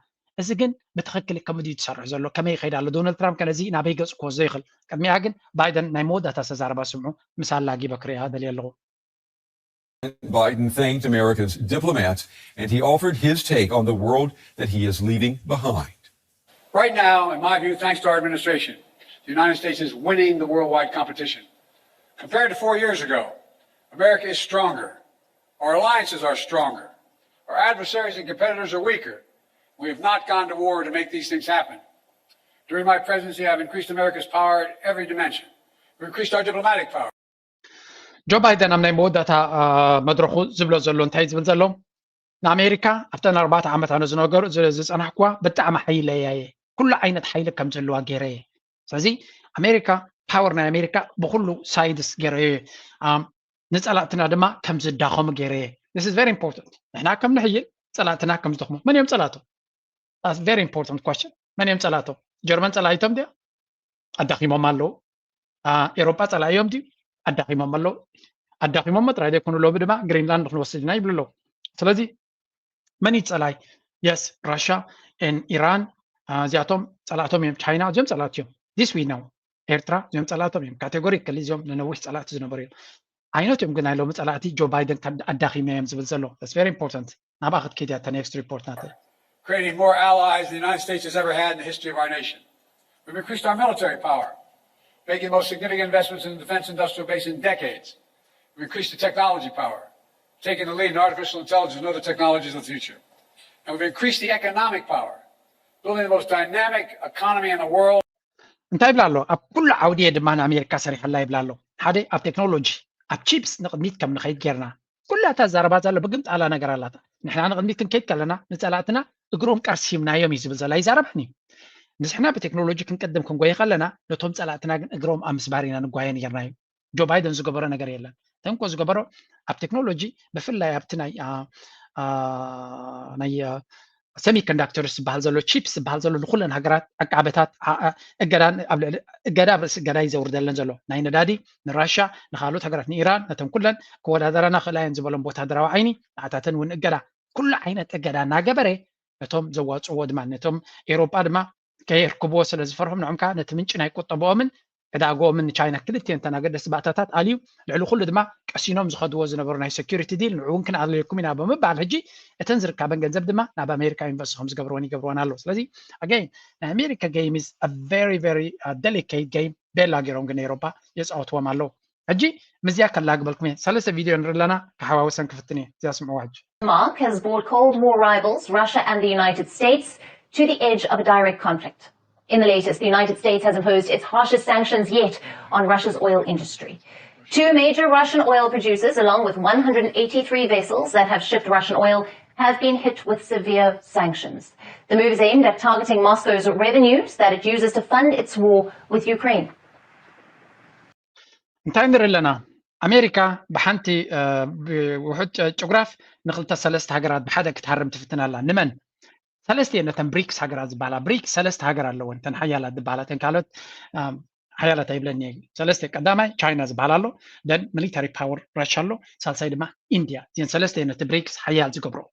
እዚ ግን ብትክክል ከምኡ ትሰርሕ ዘሎ ከመይ ይኸይድ ኣሎ ዶናልድ ትራምፕ ከነዚ ናበይ ገፅ ክወስዶ ይኽእል ቅድሚያ ግን ባይደን ናይ መወዳእታ ተዛረባ ስምዑ ምሳላ ጊበ ክሪኣ ደልየ ኣለኹ Biden thanked America's diplomats, and he offered his take on the world that he is leaving behind. Right now, in my view, thanks to our administration, the United States is winning the worldwide competition. Compared to 4 years ago, America is stronger. Our alliances are stronger. Our adversaries and competitors are weaker. We have not gone to war to make these things happen. During my presidency, I've increased America's power at every dimension. We've increased our diplomatic power. ጆ ባይደን ኣብ ናይ መወዳእታ መድረኹ ዝብሎ ዘሎ እንታይ ዝብል ዘሎ ንኣሜሪካ ኣብተን 4 ዓመት ኣነ ዝነገሩ ዝፀናሕክዋ ብጣዕሚ ሓይለ እየ ኩሉ ዓይነት ሓይሊ ከም ዘለዋ ገይረ እየ ስለዚ ኣሜሪካ ፓወር ናይ ኣሜሪካ ብኩሉ ሳይድስ ገይረ እየ ንፀላእትና ድማ ከም ዝዳኸሙ ገይረ እየ this is very important ንሕና ከም ንሕይል ፀላእትና ከም ዝደኽሙ መን እዮም ፀላእቶም that's very important question መን እዮም ፀላእቶም ጀርመን ፀላኢቶም ድያ ኣዳኺሞም ኣለዉ ኤሮጳ ፀላእዮም ድዩ ኣዳኺሞም ኣለዉ ኣዳኺሞም ጥራይ ዘይኮኑ ሎቢ ድማ ግሪንላንድ ክንወስድ ኢና ይብሉ ኣለዉ ስለዚ መን እዩ ፀላይ የስ ራሽያ ኢራን እዚኣቶም ፀላእቶም እዮም ቻይና እዚኦም ፀላእት እዮም ዚስ ዊ ናው ኤርትራ እዚኦም ፀላእቶም እዮም ካቴጎሪካሊ እዚኦም ንነዊሕ ፀላእቲ ዝነበሩ እዮም ዓይነት እዮም ግን ናይ ሎሚ ፀላእቲ ጆ ባይደን ኣዳኺመ እዮም ዝብል ዘሎ that's very important ናብኣ ክትከይድ እያ next report ናተ Creating more allies than the United States has ever had in the history of our nation. We've increased our military power, making the most significant investments in the defense industrial base in decades. We've increased the technology power, taking the lead in artificial intelligence and other technologies of the future. And we've increased the economic power, building the most dynamic economy in the world. እንታይ ይብላ ኣሎ ኣብ ኩሉ ዓውድየ ድማ ንኣሜሪካ ሰሪሐላ ይብላ ኣሎ ሓደ ኣብ ቴክኖሎጂ ኣብ ቺፕስ ንቅድሚት ከም ንኸይድ ጌርና ኩላታ ዛረባ ዘሎ ብግምጣላ ነገር ኣላታ ንሕና ንቅድሚት ክንከይድ ከለና ንፀላእትና እግሮም ቀርሲምናዮም እዩ ዝብል ዘላ ይዛረብኒ ንስሕና ብቴክኖሎጂ ክንቀድም ክንጎይ ከለና ነቶም ፀላእትና ግን እግሮም ኣብ ምስባር ኢና ንጓየ ነርና እዩ ጆ ባይደን ዝገበሮ ነገር የለን ተንኮ ዝገበሮ ኣብ ቴክኖሎጂ ብፍላይ ኣብቲ ናይ ሰሚኮንዳክተርስ ዝበሃል ዘሎ ቺፕስ ዝበሃል ዘሎ ንኩለን ሃገራት ኣቃበታት እገዳ ርእሲ እገዳ ይዘውር ዘለን ዘሎ ናይ ነዳዲ ንራሽያ ንካልኦት ሃገራት ንኢራን ነተን ኩለን ክወዳደረና ክእላየን ዝበሎም ወታደራዊ ዓይኒ ንዓታተን እውን እገዳ ኩሉ ዓይነት እገዳ እናገበረ ነቶም ዘዋፅዎ ድማ ነቶም ኤሮጳ ድማ ከይርክብዎ ስለ ዝፈርሖም ንዖም ከዓ ነቲ ምንጭ ናይ ቆጠብኦምን ዕዳግኦምን ንቻይና ክልቲአን ተናገደስ ባእታታት ኣልዩ ልዕሊ ኩሉ ድማ ቀሲኖም ዝኸድዎ ዝነበሩ ናይ ሴኪሪቲ ዲል ንዕውን ክንኣድለየኩም ኢና ብምባል ሕጂ እተን ዝርከበን ገንዘብ ድማ ናብ ኣሜሪካ ዩኒቨርሲቲ ከም ዝገብርዎን ይገብርዎን ኣሎ ስለዚ ኣገይን ናይ ኣሜሪካ ጌም is a very very delicate game ቤላ ገይሮም ግን ኤሮጳ የፃወትዎም ኣለዉ ሕጂ ምዝያ ከላግበልኩም እየ ሰለስተ ቪድዮ ንርኢ ኣለና ክሓዋውሰን ክፍትን እየ እዚኣ ስምዕዋ ሕጂ Denmark has brought Cold War rivals Russia and the United States to the edge of a direct conflict. In the latest, the United States has imposed its harshest sanctions yet on Russia's oil industry. 2 major Russian oil producers, along with 183 vessels that have shipped Russian oil, have been hit with severe sanctions. The move is aimed at targeting Moscow's revenues that it uses to fund its war with Ukraine. እንታይ ንርኢ ኣለና أمريكا بحنتي بوحد جغراف نخلت سلست هاجرات بحدا كتحرم تفتنا الله نمن ثلاثة نتن بريكس هاجرات زبالة بريكس سلست هاجرات لو انتن حيالات دبالة تنكالت حيالات تايبلني سلست قدامي تشاينا زبالة له دن ميليتاري باور راشا له سالسايد ما إنديا زين سلست نت بريكس حيال زقبرو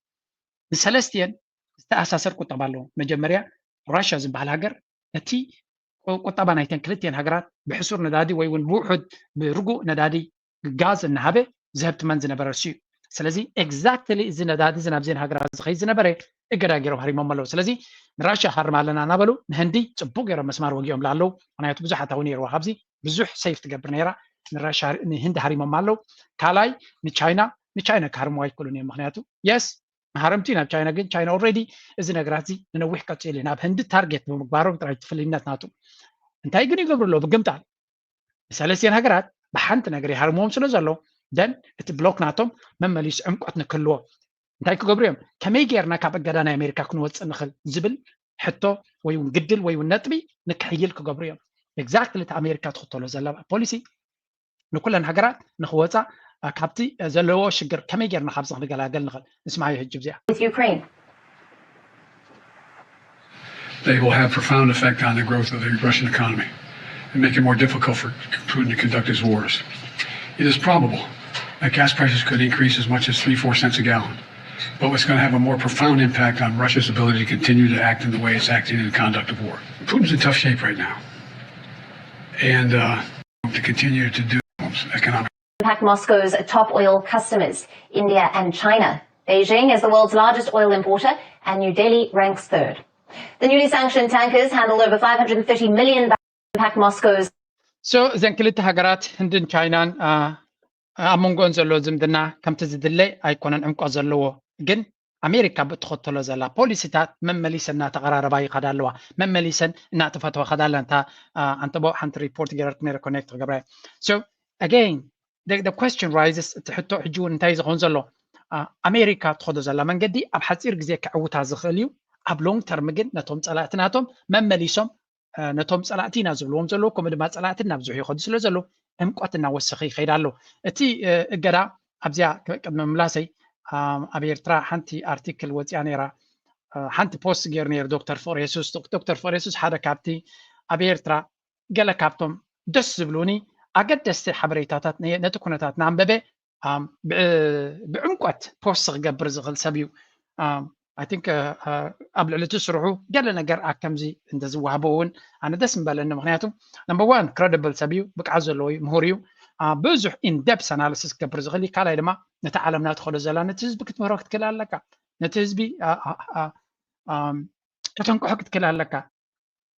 سلستين استأساسر كتبالو مجمريا راشا زبالة هاجر نتي قطبا نايتن كلتين هاجرات بحصور ندادي ويون بوحد برجو ندادي غاز النهبه زهبت من زنبرسي سلازي اكزاكتلي زنداد زناب زين هاجرات زخي زنبره اجراغيرو هري مملو سلازي راشا حرم علينا نبلو نهندي صبوق يرا مسمار وجيهم لالو انا يت بزح تاوني يرو حبزي بزح سيف تقبر نيرا راشا هند هري مملو كالاي ني كارم واي كلوني مخنياتو يس محرمتينا تشاينا جن تشاينا اوريدي اذا نغراتي نوح قتيل ناب هند تارجت بمقبارو طريت فلينات ناتو انتي غني يقبر له بقمطال سلاسين هاجرات بحنت نغري هرموم سلو زلو دن ات بلوك ناتوم ممليس عمقت نكلو انتي كغبريم كمي غيرنا كاب غدانا امريكا كنوص نخل زبل حتى ويون قدل ويون نطبي نكحيل كغبريم اكزاكتلي تا امريكا تخطلو زلا بوليسي نكلن هاجرات نخوصا كابتي زلو شجر كمي غيرنا خابص نغلاغل نخل اسمعي هجب زي with Ukraine. They will have profound effect on the growth of the Russian economy and make it more difficult for Putin to conduct his wars. It is probable that gas prices could increase as much as 3-4 cents a gallon, but it's going to have a more profound impact on Russia's ability to continue to act in the way it's acting in the conduct of war. Putin's in tough shape right now, and to continue to do economic. Impact Moscow's top oil customers, India and China. Beijing is the world's largest oil importer, and New Delhi ranks third. The newly sanctioned tankers handled over 530 million barrels. Impact Moscow's. So زين كلتا هاجرات هندن تشاينان أمونغون زلو زمدنا كم تزدلي أيكونن عمق زلو جن أمريكا بتخطلو زلا بوليسيتات ممليسن تقرارباي قدالوا ممليسن ناتفتوا قدالا أنت أنت بو حنت ريبورت جرت نير كونكت قبل. So again the question rises تحطوا حجون انتايز غونزلو أمريكا تخطو زلا من قدي أبحث إرجزي كعوتها زخليو أب لونج ترم جن نتوم صلاتناتهم ممليسهم نتوم صلاتينا زبلوم زلو كم دما صلاتنا بزح يخد سلو زلو أمقتنا وسخي خيدالو أتي جرا أبزيا قدم ملاسي أبيرترا حنتي أرتيكل وتيانيرا حنتي بوست جيرنير دكتور فوريسوس حدا كابتي أبيرترا قال كابتم دس زبلوني أقدس حبريتات نتكونتات نعم ببي بعمقت بوست قبر زغل سبيو I think قبل اللي تسرحوا قال لنا قرأ كمزي عند زوابون أنا دسم بالإنه مخنياتهم number one credible سبيو بكعزلوي مهوريو بزح in depth analysis كبرزغلي قال لما نتعلم ندخل زلان نتزبي كتمرق تكلا لك نتزبي كتنكو حق تكلا لك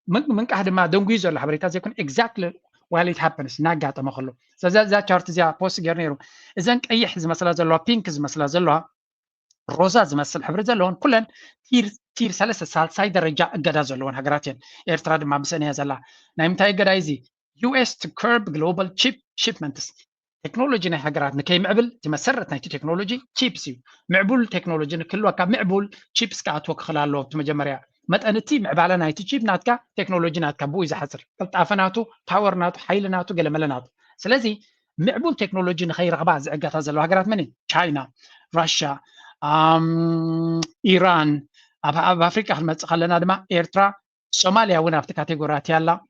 من كهذا ما دونجيز ولا حبريتات يكون exactly while it happens ناقات ما خلو زا شارت زي بوست جرنيرو إذن أي حزب مثلا زلوا بينكز مثلا زلوا روزا زمسل حبر زلون كلن تير ثلاثة سال سايد رجع قدا زلون هجراتين إيرتراد ما بسنة زلا نايمتاي قدا يزي US to curb global chip shipments تكنولوجي نه هجرات نكيم معبل تمسرت نايت تكنولوجي chips معبول تكنولوجي كله كا معبول chips كاتوك خلاله تمجمريا متأنتي معبالة نايت chip ناتكا تكنولوجي ناتكا بو إذا حصر قلت باور ناتو حيل ناتو قل ملناتو سلازي معبول تكنولوجي نخير غباز عقات زلو هجرات مني China Russia إيران بأفريقيا خلنا دما إيرترا سوماليا وين أفتك كاتيجورات يلا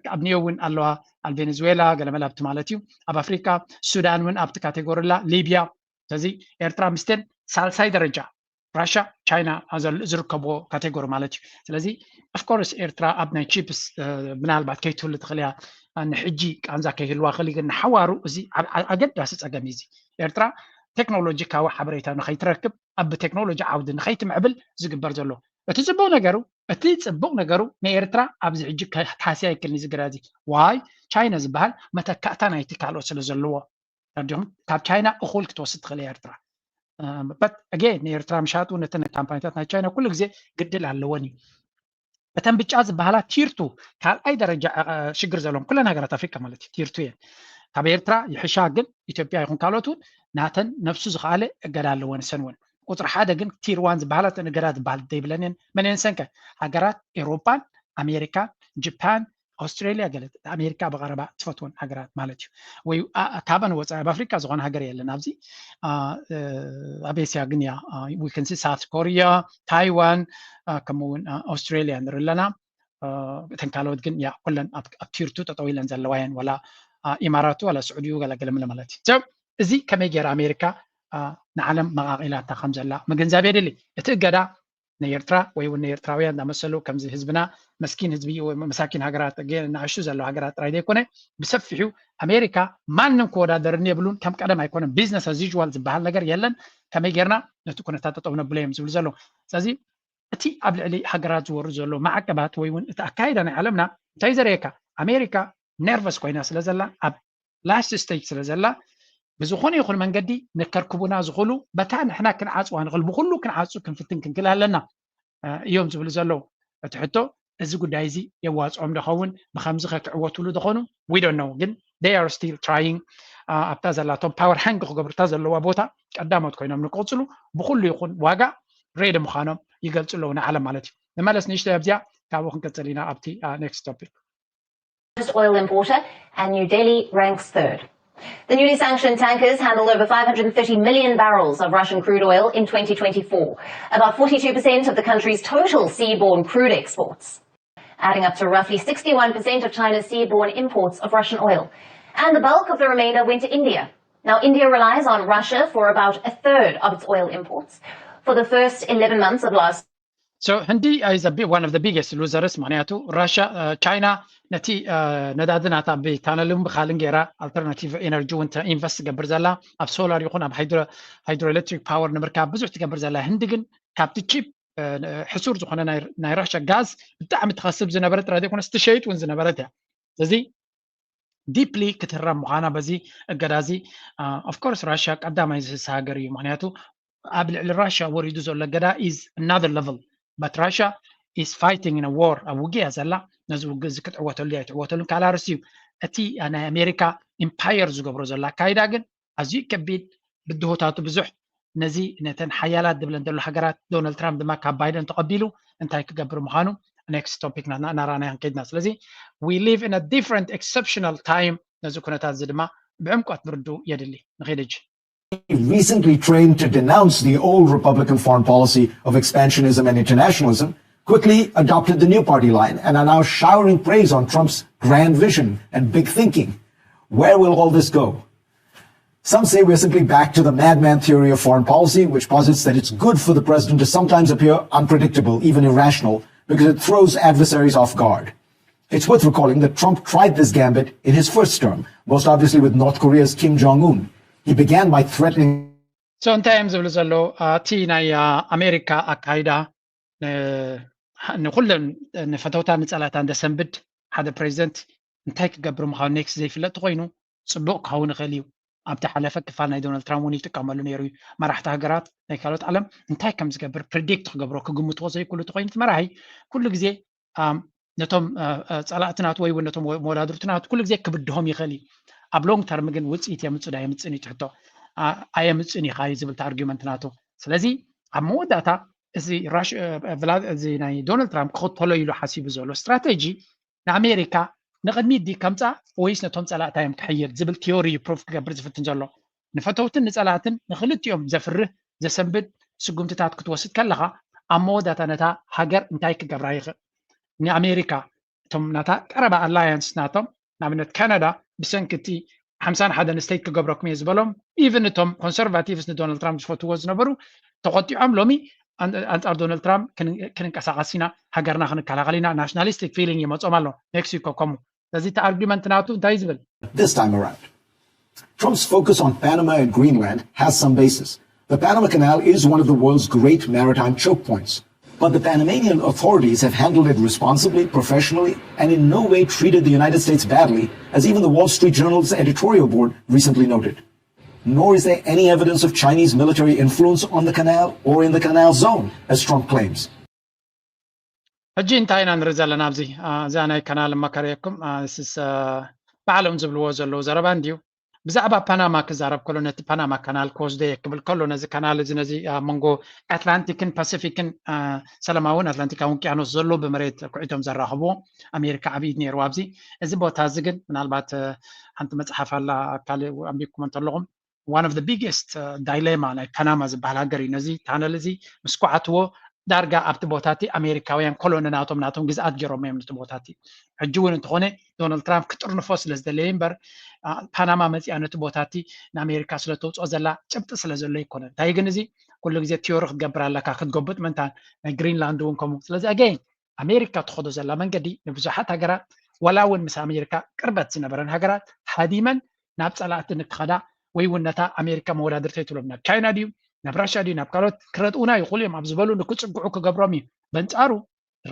أبنيو وين الله الفنزويلا قال ملا بتمالتيو أفريقيا السودان وين أفتك كاتيجورلا ليبيا تزي إيرترا مستن سالساي درجة راشا تشاينا هذا زركبو كاتيجور مالتيو سلازي of course إيرترا أبني تشيبس بنال بعد كي تولد خليها نحجي كان زاكي الواخلي قلنا حوارو زي أجد أساس أجميزي إيرترا تكنولوجي كاو حبريتا نخي تركب اب تكنولوجي عاود نخي تمعبل زغبر زلو اتزبو نغرو اتيصبق نغرو نيرترا ابز حج حاسيا يكلني زغرازي واي تشاينا زبال متكاتا نايتي كالو سل زلو رجهم كاب تشاينا اخول كتوسط خلي إيرترا but again نيرترا مشاتو نتن كامبانيات نا تشاينا كل غزي قدل علواني بتم بيچاز بحالا تيرتو كال اي درجه شجر زلوم كلنا هاجرات افريقيا مالتي تيرتو كاب إيرترا يحشاغن إثيوبيا يكون كالوتون ناتن نفسه زخاله قدال وين سنون قطر حدا جن تير وانز بحالة نقرات بعد ديبلانين من إنسانك هجرات أوروبا أمريكا جابان أستراليا قالت أمريكا بغرباء تفتون حجرات مالتيو وكابن وصا بأفريقيا زغون هجر يلنا نابزي أبيسيا غنيا we can see South Korea Taiwan كمون أستراليا نرلنا تنكالوت جن يا كلن أبتيرتو تطويلا زلواين ولا إمارات ولا سعودية ولا قلم مالتي جاب زي كم يجرى أمريكا نعلم مغاقيلات خمسة لا مجنزابي دلي يتقدا نيرترا ويون نيرتراويان دا مسلو كم زي حزبنا مسكين حزبي ومساكين هاجرات جين نعيشوا زلوا هاجرات رايدي كونه بسفحوا أمريكا ما نكودا درني يبلون كم كذا ما يكون business as usual زبحال نجار يلن كم يجرنا نتكون تاتطونا بلايم زلوا سازي أتي قبل علي هاجرات ورزلوا معقبات ويون تأكيد أنا علمنا تايزريكا أمريكا نيرفس كوينا سلزلا أب لاست ستيج سلزلا بزخوني يقول من قدي نكركبونا زغلو بتاعنا احنا كنعاصو هنغلبو كله كنعاصو كنفتن كنكلها لنا يوم زبل زلو تحتو ازي قدايزي يواصعهم دخون بخمزة كعواتو له دخونو we don't know جن they are still trying ابتازل لاتهم باور هانج قبر تازل لو بوتا قدامات كوينا منقوصلو بخلو يكون واقع ريد مخانم يقلصلو لنا على مالتي لما لسنا نشتغل يبدأ كابو خنكتلينا ابتي next topic. Oil importer and New Delhi ranks third. The newly sanctioned tankers handled over 530 million barrels of Russian crude oil in 2024, about 42% of the country's total seaborne crude exports, adding up to roughly 61% of China's seaborne imports of Russian oil. And the bulk of the remainder went to India. Now, India relies on Russia for about a third of its oil imports. For the first 11 months of last So Hindi is one of the biggest losers. معناته Russia, China نتي ندادنا تابي تانلهم بخالنجرا alternative energy وانت invest قبرزلا أب solar يكون أب hydroelectric power نمركاب بزوج قبرزلا هندجن كابت chip حصور زخنا نايراشا غاز بتاع متخصب زنبرت رادي يكون استشيت وين زنبرتها زي deeply كترم معانا بزي الجرازي of course Russia قدام يسهاجري معناته قبل Russia وريدو زول الجرا is another level. But Russia is fighting in a war. أوجيه زلا نزو جزكت عواتلون كعلى روسيا. أتي أنا أمريكا empires جبروا زلا كايداجن أزي كبيد بده تاتو بزح نزي نتن حيالات دبلن دلو حجرات دونالد ترامب دما كبايدن تقبلوا أنت هيك جبروا مخانو. Next topic نرانا هنكيد ناس لذي we live in a different exceptional time نزو كنا تازدما بعمق أتبردو يدلي نغيدج. Recently trained to denounce the old Republican foreign policy of expansionism and internationalism, quickly adopted the new party line and are now showering praise on Trump's grand vision and big thinking. Where will all this go? Some say we're simply back to the madman theory of foreign policy, which posits that it's good for the president to sometimes appear unpredictable, even irrational, because it throws adversaries off guard. It's worth recalling that Trump tried this gambit in his first term, most obviously with North Korea's Kim Jong-un. He began by threatening. So in times of Luzalo, Tina America Akaida, نقول نفتوتا مسألة عند سنبت هذا president نتايك قبرهم خاو next زي في لا تغينو صبوق خاو نخليو أبتح على فك فانا دونالد ترامب ونيتو كاملو نيرو ما راح تهجرات نيكالوت علم نتايك كم زقبر predict قبرو كجمو توزي كله تغين تمرعي كل جزء نتوم مسألة توي ونتوم مولادر تنات كل جزء كبدهم يخلي أبلونج ترى مجن وتس إتيا متصدى متصني تحته أيه متصني خايز بالتارجمنت ناتو سلزي عمو داتا زي راش فلاد زي ناي دونالد ترامب خد طلع يلو حسيب زولو استراتيجي نأمريكا نقدمي دي كمتا ويس نتوم سألة تايم تحير زبل تيوري بروف كبرز في التنجلو نفتوتن نسألاتن نخلت يوم زفره زسنبد سقوم تتات كتوسط كلها عمو داتا نتا هاجر انتايك قبرايخ نأمريكا توم نتا قربا alliance ناتوم نعملت كندا بسنكتي 50 حدا نستيك قبرك ميز بلوم even توم conservatives دونالد ترامب فوتوز نبرو تقطي عملومي أنت دونالد ترامب كن كساقسينا هجرنا خن كلاغلينا nationalistic feeling يمتص مالو مكسيكو كم تزيد argument ناتو دايزبل. This time around, Trump's focus on Panama and Greenland has some basis. The Panama Canal is one of the world's great maritime choke points. But the Panamanian authorities have handled it responsibly, professionally, and in no way treated the United States badly, as even the Wall Street Journal's editorial board recently noted. Nor is there any evidence of Chinese military influence on the canal or in the canal zone, as Trump claims. هجين تاينا نرزال نابزي زانا كنال مكاريكم سس بعلم زبلو زلو زربانديو ብዛዕባ ፓናማ ክዛረብ ከሎ ነቲ ፓናማ ካናል ክወስደ ክብል ከሎ ነዚ ካናል እዚ ነዚ መንጎ ኣትላንቲክን ፓሲፊክን ሰላማውን ኣትላንቲካውን ውቅያኖስ ዘሎ ብመሬት ኩዒቶም ዘራኽብዎ ኣሜሪካ ዓብይት ነይሩ ኣብዚ እዚ ቦታ እዚ ግን ምናልባት ሓንቲ መፅሓፍ ኣላ ካልእ ኣንቢብኩም እንተለኹም one of the biggest dilemma ናይ ፓናማ ዝበሃል ሃገር እዩ ነዚ ታነል እዚ ምስ ኳዓትዎ ዳርጋ ኣብቲ ቦታቲ ኣሜሪካውያን ኮሎኒናቶም ናቶም ግዝኣት ገይሮም እዮም ነቲ ቦታቲ ሕጂ እውን እንተኾነ ዶናልድ ትራምፕ ክጥርንፎ ስለ ዝደለየ እምበር ፓናማ መፅያ ነቲ ቦታቲ ንኣሜሪካ ስለተውፅኦ ዘላ ጭብጢ ስለ ዘሎ ይኮነን እንታይ ግን እዚ ኩሉ ግዜ ቲዮሪ ክትገብር ኣለካ ክትጎብጥ ምንታ ናይ ግሪንላንድ እውን ከምኡ ስለዚ ኣገይን ኣሜሪካ ትኸዶ ዘላ መንገዲ ንብዙሓት ሃገራት ወላ እውን ምስ ኣሜሪካ ቅርበት ዝነበረን ሃገራት ሃዲመን ናብ ፀላእቲ ንክኸዳ ወይ እውን ነታ ኣሜሪካ መወዳድርቲ ኣይትብሎም ናብ ቻይና ድዩ ናብ ራሽያ ድዩ ናብ ካልኦት ክረጥኡና ይኽእሉ እዮም ኣብ ዝበሉ ንክፅጉዑ ክገብሮም እዩ በንፃሩ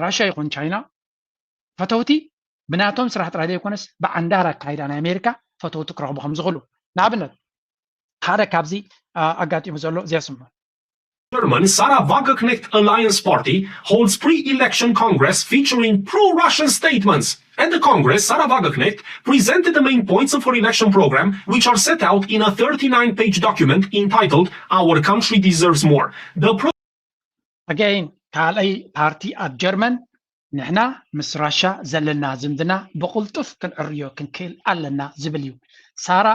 ራሽያ ይኹን ቻይና ፈተውቲ ብናቶም ስራሕ ጥራሕ ዘይኮነስ ብዓንዳር ኣካይዳ ናይ ኣሜሪካ ፈተውቲ ክረኽቡ ከም ዝኽእሉ ንኣብነት ሓደ ካብዚ ኣጋጢሙ ዘሎ እዚያ ስሙ German Sarah Wagenknecht Alliance Party holds pre-election Congress featuring pro-Russian statements. At the Congress, Sarah Wagenknecht presented the main points of her election program, which are set out in a 39-page document entitled Our Country Deserves More. Again, ካልኣይ ፓርቲ ኣብ ጀርመን ንሕና ምስ ራሻ ዘለና ዝምድና ብቁልጡፍ ክንዕርዮ ክንክእል ኣለና ዝብል እዩ ሳራ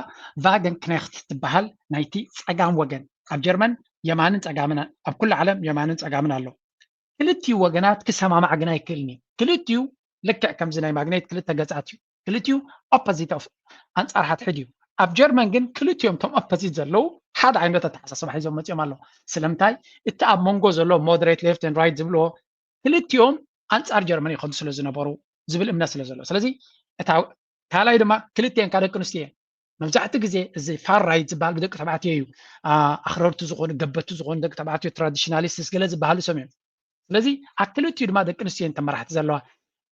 ቫገንክኔክት ትበሃል ናይቲ ፀጋም ወገን ኣብ ጀርመን የማንን ፀጋምን ኣብ ኩሉ ዓለም የማንን ፀጋምን ኣሎ ክልቲኡ ወገናት ክሰማማዕ ግና ይክእልኒ ክልቲኡ ልክዕ ከምዚ ናይ ማግኔት ክልተ ገጻት እዩ ክልቲኡ ኦፖዚት ኦፍ ኣንጻር ሓትሕድ እዩ ኣብ ጀርመን ግን ክልቲኦም ቶም ኦፖዚት ዘለው ሓደ ዓይነት ኣተሓሳስባ ሒዞም መፅኦም ኣሎ ስለምንታይ እቲ ኣብ መንጎ ዘሎ ሞደሬት ሌፍት ኤንድ ራይት ዝብልዎ ክልቲኦም ኣንጻር ጀርመን ይኸዱ ስለ ዝነበሩ ዝብል እምነት ስለ ዘሎ ስለዚ እታ ካልኣይ ድማ ክልቲአን ደቂ ኣንስትዮ እየን መብዛሕትኡ ግዜ እዚ ፋር ራይት ዝበሃል ብደቂ ተባዕትዮ እዩ ኣኽረርቲ ዝኾኑ ገበቱ ዝኾኑ ደቂ ተባዕትዮ ትራዲሽናሊስትስ ገለ ዝበሃሉ ሰብ እዮም ስለዚ ኣብ ክልቲኡ ድማ ደቂ ኣንስትዮ እየን ተመራሕቲ ዘለዋ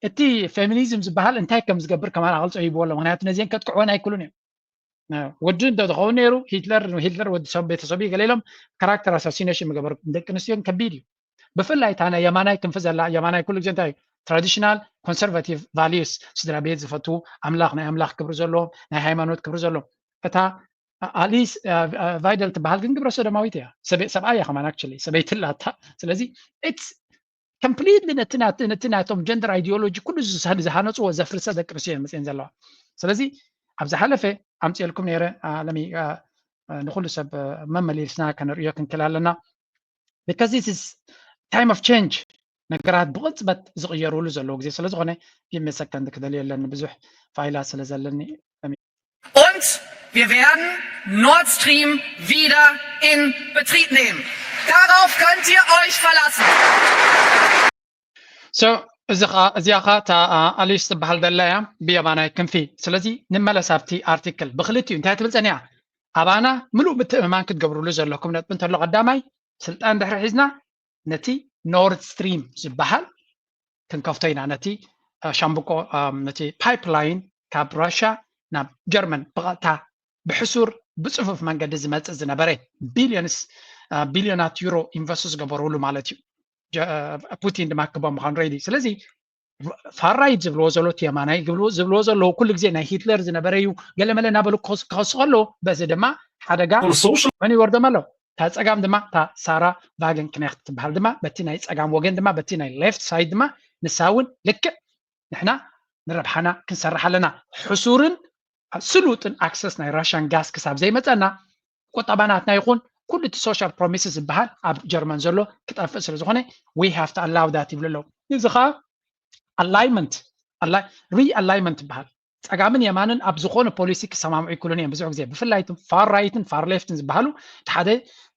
እቲ ፌሚኒዝም ዝበሃል እንታይ ከም ዝገብር ከማን ኣቕልፆ ይብዎ ኣሎ ምክንያቱ ነዚአን ከጥቅዕወን ኣይክእሉን እዮም ወዲ እንተዝኸውን ነይሩ ሂትለር ወዲ ሰብ ቤተሰብ ገለ ኢሎም ካራክተር ኣሳሲኔሽን ምግበር ደቂ ኣንስትዮን ከቢድ እዩ ብፍላይ እታ ናይ የማናይ ክንፊ ዘላ የማናይ ኩሉ ግዜ እንታይ ትራዲሽናል ኮንሰርቫቲቭ ቫልዩስ ስድራ ቤት ዝፈትው ኣምላኽ ናይ ኣምላኽ ክብሪ ዘለዎም ናይ ሃይማኖት ክብሪ ዘለዎም እታ ኣሊስ ቫይደል ትበሃል ግን ግብረ ሰዶማዊት እያ ሰብኣይ እያ ከማን ኣክቹዋሊ ሰበይቲ ላታ ስለዚ ኢትስ ኮምፕሊትሊ ነቲ ናቶም ጀንደር ኣይዲዮሎጂ ኩሉ ዝሃነፅዎ ዘፍርሰ ደቂ ኣንስትዮ እየን መፅአን ዘለዋ ስለዚ ኣብ ዝሓለፈ ኣምፅልኩም ነይረ ለሚ ንኩሉ ሰብ መመሊስና ከንሪኦ ክንክእል ኣለና because this is time of change ነገራት ብቕፅበት ዝቕየሩሉ ዘለዎ ግዜ ስለ ዝኾነ ይመሰከንድ ክደልየ ኣለኒ ብዙሕ ፋይላት ስለ ዘለኒ Und wir werden Nord Stream wieder in Betrieb nehmen. Darauf könnt ihr euch verlassen. So እዚኣ ኸ እታ ኣሊስ ትበሃል ዘላ እያ ብየማናይ ክንፊ ስለዚ ንመለስ ኣብቲ ኣርቲክል ብክልቲኡ እንታይ ትብል ፀኒዓ ኣባና ምሉእ ምትእምማን ክትገብርሉ ዘለኩም ነጥቢ እንተሎ ቀዳማይ ስልጣን ድሕሪ ሒዝና ነቲ ኖርድ ስትሪም ዝበሃል ክንከፍቶ ኢና ነቲ ሻምብቆ ነቲ ፓይፕላይን ካብ ራሽያ ናብ ጀርመን ብቐጥታ ብሕሱር ብፅፉፍ መንገዲ ዝመፅእ ዝነበረ ቢልዮናት ዩሮ ኢንቨስት ዝገበርሉ ማለት እዩ ፑቲን ድማ ክቦም ምዃኑ ረይዲ ስለዚ ፋራይት ዝብልዎ ዘሎ እቲ የማናይ ዝብልዎ ዘለዎ ኩሉ ግዜ ናይ ሂትለር ዝነበረ እዩ ገለመለ እናበሉ ክኸሱ ከሎ በዚ ድማ ሓደጋ መን ይወርዶም ኣሎ እታ ፀጋም ድማ እታ ሳራ ቫገንክኔክት ትበሃል ድማ በቲ ናይ ፀጋም ወገን ድማ በቲ ናይ ሌፍት ሳይድ ድማ ንሳ እውን ልክዕ ንሕና ንረብሓና ክንሰርሕ ኣለና ሕሱርን ስሉጥን ኣክሰስ ናይ ራሽያን ጋስ ክሳብ ዘይመፀና ቁጠባናትና ይኹን ኩሉ እቲ ሶሻል ፕሮሚስስ ዝበሃል ኣብ ጀርመን ዘሎ ክጠፍእ ስለ ዝኾነ ዊ ሃቭ ቱ ኣላው ዳት ይብሉ ኣለዉ እዚ ከዓ ሪኣላይመንት ይበሃል ፀጋምን የማንን ኣብ ዝኾነ ፖሊሲ ክሰማምዑ ይክእሉን እዮም ብዙሕ ግዜ ብፍላይ ፋር ራይትን ፋር ሌፍትን ዝበሃሉ እቲ ሓደ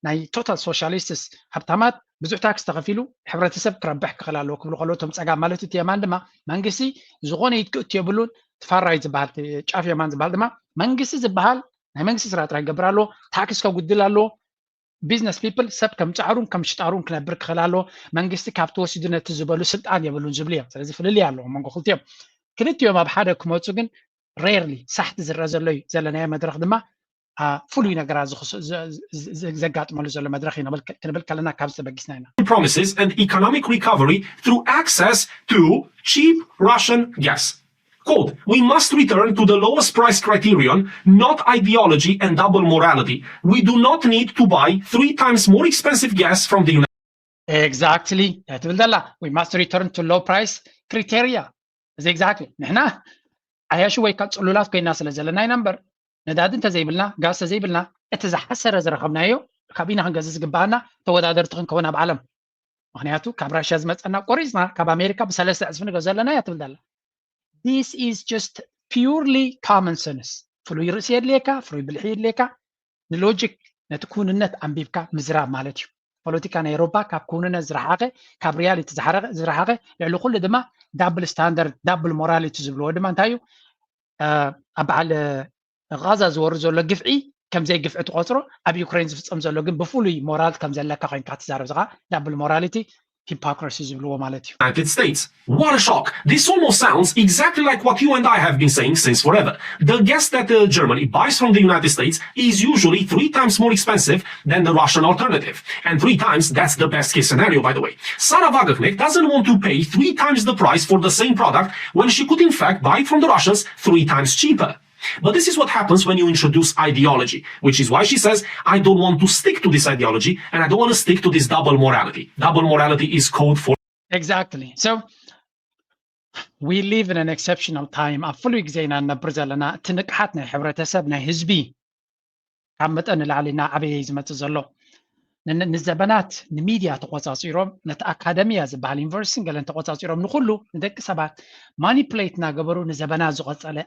ናይ ቶታል ሶሻሊስትስ ሃብታማት ብዙሕ ታክስ ተኸፊሉ ሕብረተሰብ ክረብሕ ክኽእል ኣለዎ ክብሉ ከለዉ እቶም ፀጋም ማለት እቲ የማን ድማ መንግስቲ ዝኾነ ይትክእት የብሉን ፋር ራይት ዝበሃል ጫፍ የማን ዝበሃል ድማ መንግስቲ ዝበሃል ናይ መንግስቲ ስራ ጥራሕ ይገብር ኣለዎ ታክስ ከጉድል ኣለዎ ቢዝነስ ፒፕል ሰብ ከም ፃዕሩን ከም ሽጣሩን ክነብር ክኽእል ኣለዎ መንግስቲ ካብቲ ወሲዱ ነቲ ዝበሉ ስልጣን የብሉን ዝብሉ እዮም ስለዚ ፍልልይ ኣለዎ መንጎ ክልቲኦም ክልቲኦም ኣብ ሓደ ክመፁ ግን ሬርሊ ሳሕቲ ዝረአ ዘሎ እዩ ዘለናዮ መድረክ ድማ ፍሉይ ነገራት ዘጋጥመሉ ዘሎ መድረክ እዩ ክንብል ከለና ካብ ዝተበጊስና ኢና promises and economic recovery through access to cheap Russian gas. Quote, we must return to the lowest price criterion, not ideology and double morality. We do not need to buy 3 times more expensive gas from the United exactly تقول لا we must return to low price criteria exactly نحنا عياش ወይ كصلولات كينا ስለ ዘለና ነበር ነዳድ እንተ ዘይብልና ጋስ ዘይብልና እቲ ዝሓሰረ ዝረኸብናዮ ካብኢና ክንገዝእ ዝግባአና ተወዳደርቲ ክንከውን ኣብ ዓለም ምክንያቱ ካብ ራሽያ ዝመፀና ቆሪፅና ካብ ኣሜሪካ ብ3 ዕፅፊ ንገዝ ዘለና እያ ትብል ዳላ this is just purely common sense ፍሉይ ርእሲ የድልየካ ፍሉይ ብልሒ የድልየካ ንሎጂክ ነቲ ኩንነት ኣንቢብካ ምዝራብ ማለት እዩ ፖለቲካ ናይ ኤውሮፓ ካብ ኩንነት ዝረሓቐ ካብ ሪያሊቲ ዝረሓቐ ልዕሊ ኩሉ ድማ ዳብል ስታንዳርድ ዳብል ሞራሊቲ ዝብልዎ ድማ እንታይ እዩ ኣብ በዓል غزة ዝወርድ ዘሎ ግፍዒ ከም ዘይ ግፍዒ ትቆፅሮ ኣብ ዩክሬን ዝፍፀም ዘሎ ግን ብፍሉይ ሞራል ከም ዘለካ ኮይንካ ትዛረብ ዘኻ ዳብል ሞራሊቲ hypocrisy ዝብልዎ ማለት እዩ United States. What a shock. This almost sounds exactly like what you and I have been saying since forever. The gas that Germany buys from the United States is usually 3 times more expensive than the Russian alternative. And 3 times, that's the best case scenario, by the way. Sarah Wagenknecht doesn't want to pay 3 times the price for the same product when she could in fact buy it from the Russians 3 times cheaper. But this is what happens when you introduce ideology, which is why she says, I don't want to stick to this ideology and I don't want to stick to this double morality. Double morality is code for... Exactly. So, we live in an exceptional time. أفلو إجزينا نبرز لنا تنقحتنا حبرتسبنا هزبي عمتنا لعلينا عبي زمت الزلو نزبنات نميديا تقوصاصيروم نت أكاديميا زبال يونيفرسيتي قال أنت تقوصاصيروم نخلو ندك سبات مانيبليت ناقبرو نزبنات زغط على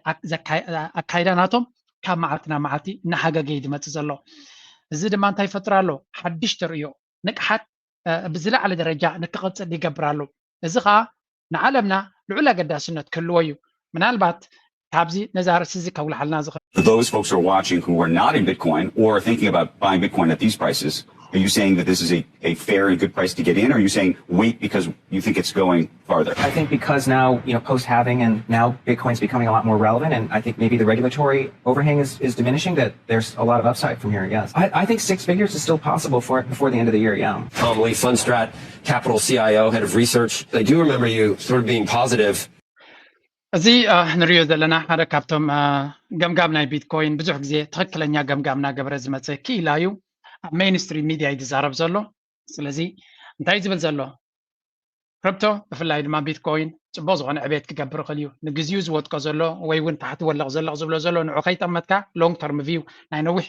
أكايداناتهم كمعتنا معتي نحاجة جيد ما تزلو زيد ما انتي فترالو حدش تريو نكحت بزلا على درجة نكقص اللي قبرالو إذا نعلمنا العلا قداسنا كلويو من البات تابزي نزار سيزي كول حلنا زغ. For those folks who are watching who are not in Bitcoin or are thinking about buying Bitcoin at these prices, are you saying that this is a fair and good price to get in, or are you saying wait because you think it's going farther? I think because now, post-halving and now Bitcoin's becoming a lot more relevant, and I think maybe the regulatory overhang is diminishing, that there's a lot of upside from here, yes. I think 6 figures is still possible for it before the end of the year, yeah. Tom Lee, Fundstrat, Capital CIO, head of research. I do remember you sort of being positive. زي نريو ዘለና ሓደ ካብቶም ገምጋም ናይ ቢትኮይን ብዙሕ ግዜ ትክክለኛ ገምጋምና ገብረ ዝመፀ ክኢላዩ ኣብ ሜይንስትሪም ሚድያ ይዛረብ ዘሎ ስለዚ እንታይ ዝብል ዘሎ ክሪፕቶ ብፍላይ ድማ ቢትኮይን ፅቡቅ ዝኾነ ዕብየት ክገብር ይኽእል እዩ ንግዚኡ ዝወድቆ ዘሎ ወይ እውን ታሕቲ ወለቕ ዘለቕ ዝብሎ ዘሎ ንዑ ከይጠመትካ ሎንግ ተርም ቪው ናይ ነዊሕ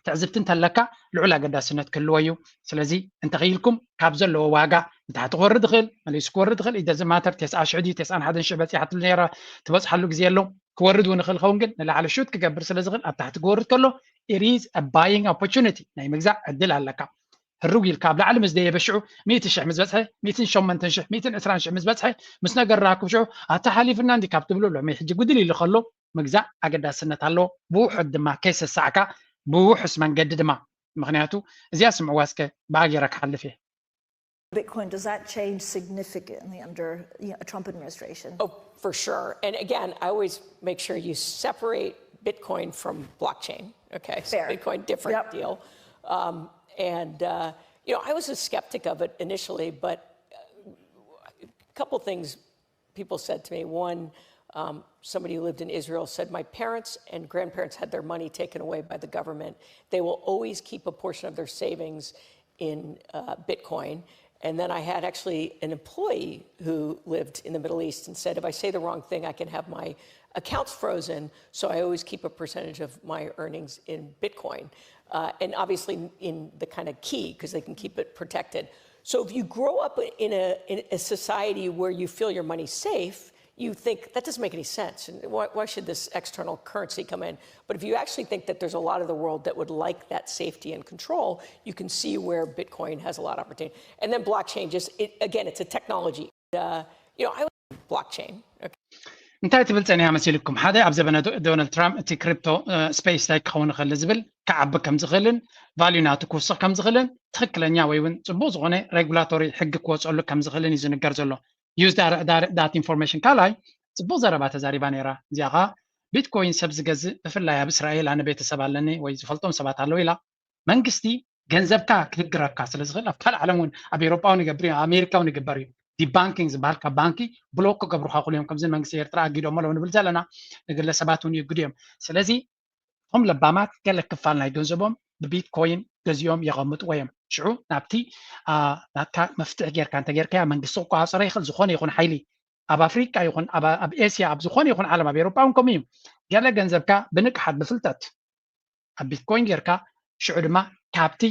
ትዕዝብቲ እንተለካ ልዑል ኣገዳስነት ክህልዎ እዩ ስለዚ እንተኽኢልኩም ካብ ዘለዎ ዋጋ ንታሕቲ ክወርድ ይኽእል መሊሱ ክወርድ ይኽእል ኢደ ዝማተር 9,000 በፂሓ ትብል ነይራ ትበፅሓሉ ግዜ ኣሎ ክወርድ እውን ይኽእል ኸውን ግን ንላዕሊ ሹት ክገብር ስለ ዝኽእል ኣብ ታሕቲ ክወርድ ከሎ it is a buying opportunity ናይ ምግዛእ ዕድል ኣለካ هروج الكابل على مزدية بشعو 100,000 مزبطحي 200,000 120,000 مزبطحي مس نقر راكب شعو هتحالي فنان دي كابتب له ما يحجي قدلي اللي خلو مجزع أقدر سنة الله بوح دما كيس الساعة بوح اسمه جدد ما مغنياتو زي اسمع واسكة باقي رك حل فيه. Bitcoin, does that change significantly under a Trump administration? Oh, for sure. And again, I always make sure you separate Bitcoin from blockchain. Okay, so Fair. Bitcoin, different deal. I was a skeptic of it initially, but a couple things people said to me. One, somebody who lived in Israel said, my parents and grandparents had their money taken away by the government. They will always keep a portion of their savings in Bitcoin. And then I had actually an employee who lived in the Middle East and said, if I say the wrong thing, I can have my accounts frozen. So I always keep a percentage of my earnings in Bitcoin. And obviously in the kind of key, because they can keep it protected. So if you grow up in a society where you feel your money's safe, you think that doesn't make any sense. And why should this external currency come in? But if you actually think that there's a lot of the world that would like that safety and control, you can see where Bitcoin has a lot of opportunity. And then blockchain, again, it's a technology. I would blockchain. Okay. እንታይ ትብል ፀኒሓ መሲልኩም ሓደ ኣብ ዘበነ ዶናልድ ትራምፕ እቲ ክሪፕቶ ስፔስ ላይ ክኸውን ይኽእል ዝብል ክዓቢ ከም ዝኽእልን ቫልዩ ናቱ ክውስኽ ከም ዝኽእልን ትክክለኛ ወይ እውን ፅቡቅ ዝኾነ ሬጉላቶሪ ሕጊ ክወፅሉ ከም ዝኽእልን እዩ ዝንገር ዘሎ ዩዝ ዳት ኢንፎርሜሽን ካልኣይ ፅቡቅ ዘረባ ተዛሪባ ነይራ እዚኣ ኸ ቢትኮይን ሰብ ዝገዝእ ብፍላይ ኣብ እስራኤል ኣነ ቤተሰብ ኣለኒ ወይ ዝፈልጦም ሰባት ኣለዉ ኢላ መንግስቲ ገንዘብካ ክህግረካ ስለ ዝኽእል ኣብ ካልእ ዓለም እውን ኣብ ኤውሮጳ እውን ይገብር እዩ ኣብ ኣሜሪካ እውን ይግበር እዩ ዲባንኪንግ ዝበሃል ካብ ባንኪ ብሎክ ክገብሩካ ኩሉ እዮም ከምዚ መንግስቲ ኤርትራ ኣጊዶም ኣለዉ ንብል ዘለና ንግለ ሰባት እውን ይግዱ እዮም ስለዚ እቶም ለባማት ገለ ክፋል ናይ ገንዘቦም ብቢትኮይን ገዚኦም የቐምጥዎ እዮም ሽዑ ናብቲ ናትካ መፍትሒ ጌርካ እንተ ጌርካያ መንግስቲ ክቆፃፀሮ ይኽእል ዝኾነ ይኹን ሓይሊ ኣብ ኣፍሪካ ይኹን ኣብ ኤስያ ኣብ ዝኾነ ይኹን ዓለም ኣብ ኤሮጳ እውን ከምኡ እዩ ገለ ገንዘብካ ብንቅሓት ብፍልጠት ኣብ ቢትኮይን ጌርካ ሽዑ ድማ ካብቲ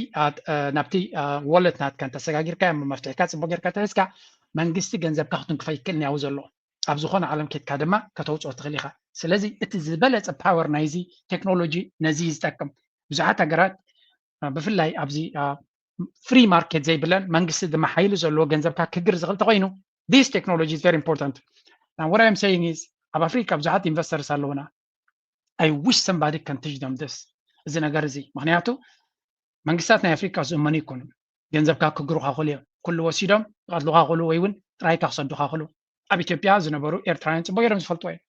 ናብቲ ወለት ናትካ እንተሰጋጊርካ መፍትሒካ ፅቡቅ ጌርካ ተሒዝካ መንግስቲ ገንዘብካ ክትንክፈ ይክእል ያው ዘሎ ኣብ ዝኾነ ዓለም ኬትካ ድማ ከተውፅኦ ትኽእል ኢኻ ስለዚ እቲ ዝበለፀ ፓወር ናይዚ ቴክኖሎጂ ነዚ ዝጠቅም ብዙሓት ሃገራት ብፍላይ ኣብዚ ፍሪ ማርኬት ዘይብለን መንግስቲ ድማ ሓይሊ ዘለዎ ገንዘብካ ክግር ዝኽእል ተኮይኑ this technology is very important now what I'm saying is ኣብ ኣፍሪካ ብዙሓት ኢንቨስተርስ ኣለውና I wish somebody can teach them this እዚ ነገር እዚ ምክንያቱ መንግስታት ናይ ኣፍሪካ ዝእመኑ ይኮኑ ገንዘብካ ክግሩካ ክእሉ እዮም ኩሉ ወሲዶም ቀትሉካ ክእሉ ወይ እውን ጥራይካ ክሰዱካ ክእሉ ኣብ ኢትዮጵያ ዝነበሩ ኤርትራውያን ፅቡቅ ጌሮም ዝፈልጥዎ እዮም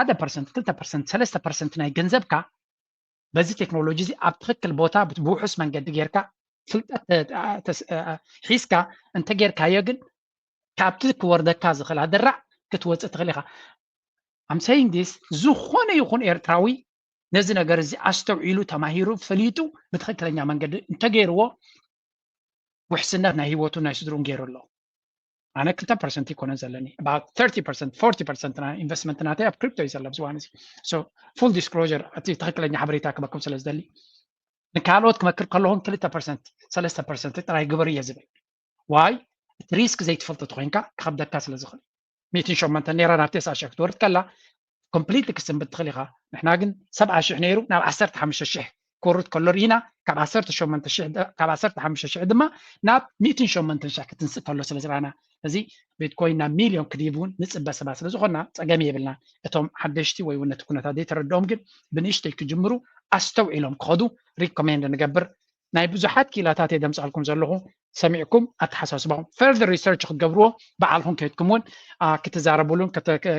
1% 2% 3% ናይ ገንዘብካ በዚ ቴክኖሎጂ እዚ ኣብ ትክክል ቦታ ብውሑስ መንገዲ ጌርካ ፍልጠት ሒዝካ እንተ ጌርካዮ ግን ካብቲ ክወርደካ ዝኽእል ኣደራዕ ክትወፅእ ትኽእል ኢኻ I'm saying this ዝኾነ ይኹን ኤርትራዊ ነዚ ነገር እዚ ኣስተውዒሉ ተማሂሩ ፈሊጡ ብትክክለኛ መንገዲ እንተገይርዎ ውሕስነት ናይ ሂወቱ ናይ ስድሩን ገይሩ ኣሎ ኣነ 2% ይኮነ ዘለኒ about 30% 40% ናይ ኢንቨስትመንት ናተይ ኣብ ክሪፕቶ እዩ ዘሎ ብዝዋን እዚ so full disclosure እቲ ትክክለኛ ሓበሬታ ክበኩም ስለ ዝደሊ ንካልኦት ክመክር ከለኹም 2% 3% ጥራይ ግብር እየ ዝብል ዋይ እቲ ሪስክ ዘይትፈልጦ ተኮይንካ ክከብደካ ስለ ዝኽእል 108 ነይራ ናብ 9,000 ክትወርድ ከላ ኮምፕሊት ክስንብት ትኽእል ኢኻ ንሕና ግን 70,000 ነይሩ ናብ 15,000 ክወርድ ከሎ ርኢና ካብ 15,000 ድማ ናብ 108,000 ክትንስእ ከሎ ስለ ዝረኣና እዚ ቢትኮይን ናብ ሚልዮን ክድይብ እውን ንፅበ ሰባት ስለ ዝኾንና ፀገም የብልና እቶም ሓደሽቲ ወይ እውን ነቲ ኩነታት ዘይተረድኦም ግን ብንእሽተይ ክጅምሩ ኣስተውዒሎም ክኸዱ ሪኮሜንድ ንገብር ናይ ብዙሓት ኪላታት የደምፅልኩም ዘለኹ ሰሚዕኩም ኣተሓሳስባኹም ፈርዘር ሪሰርች ክትገብርዎ በዓልኩም ከይድኩም እውን ክትዛረብሉን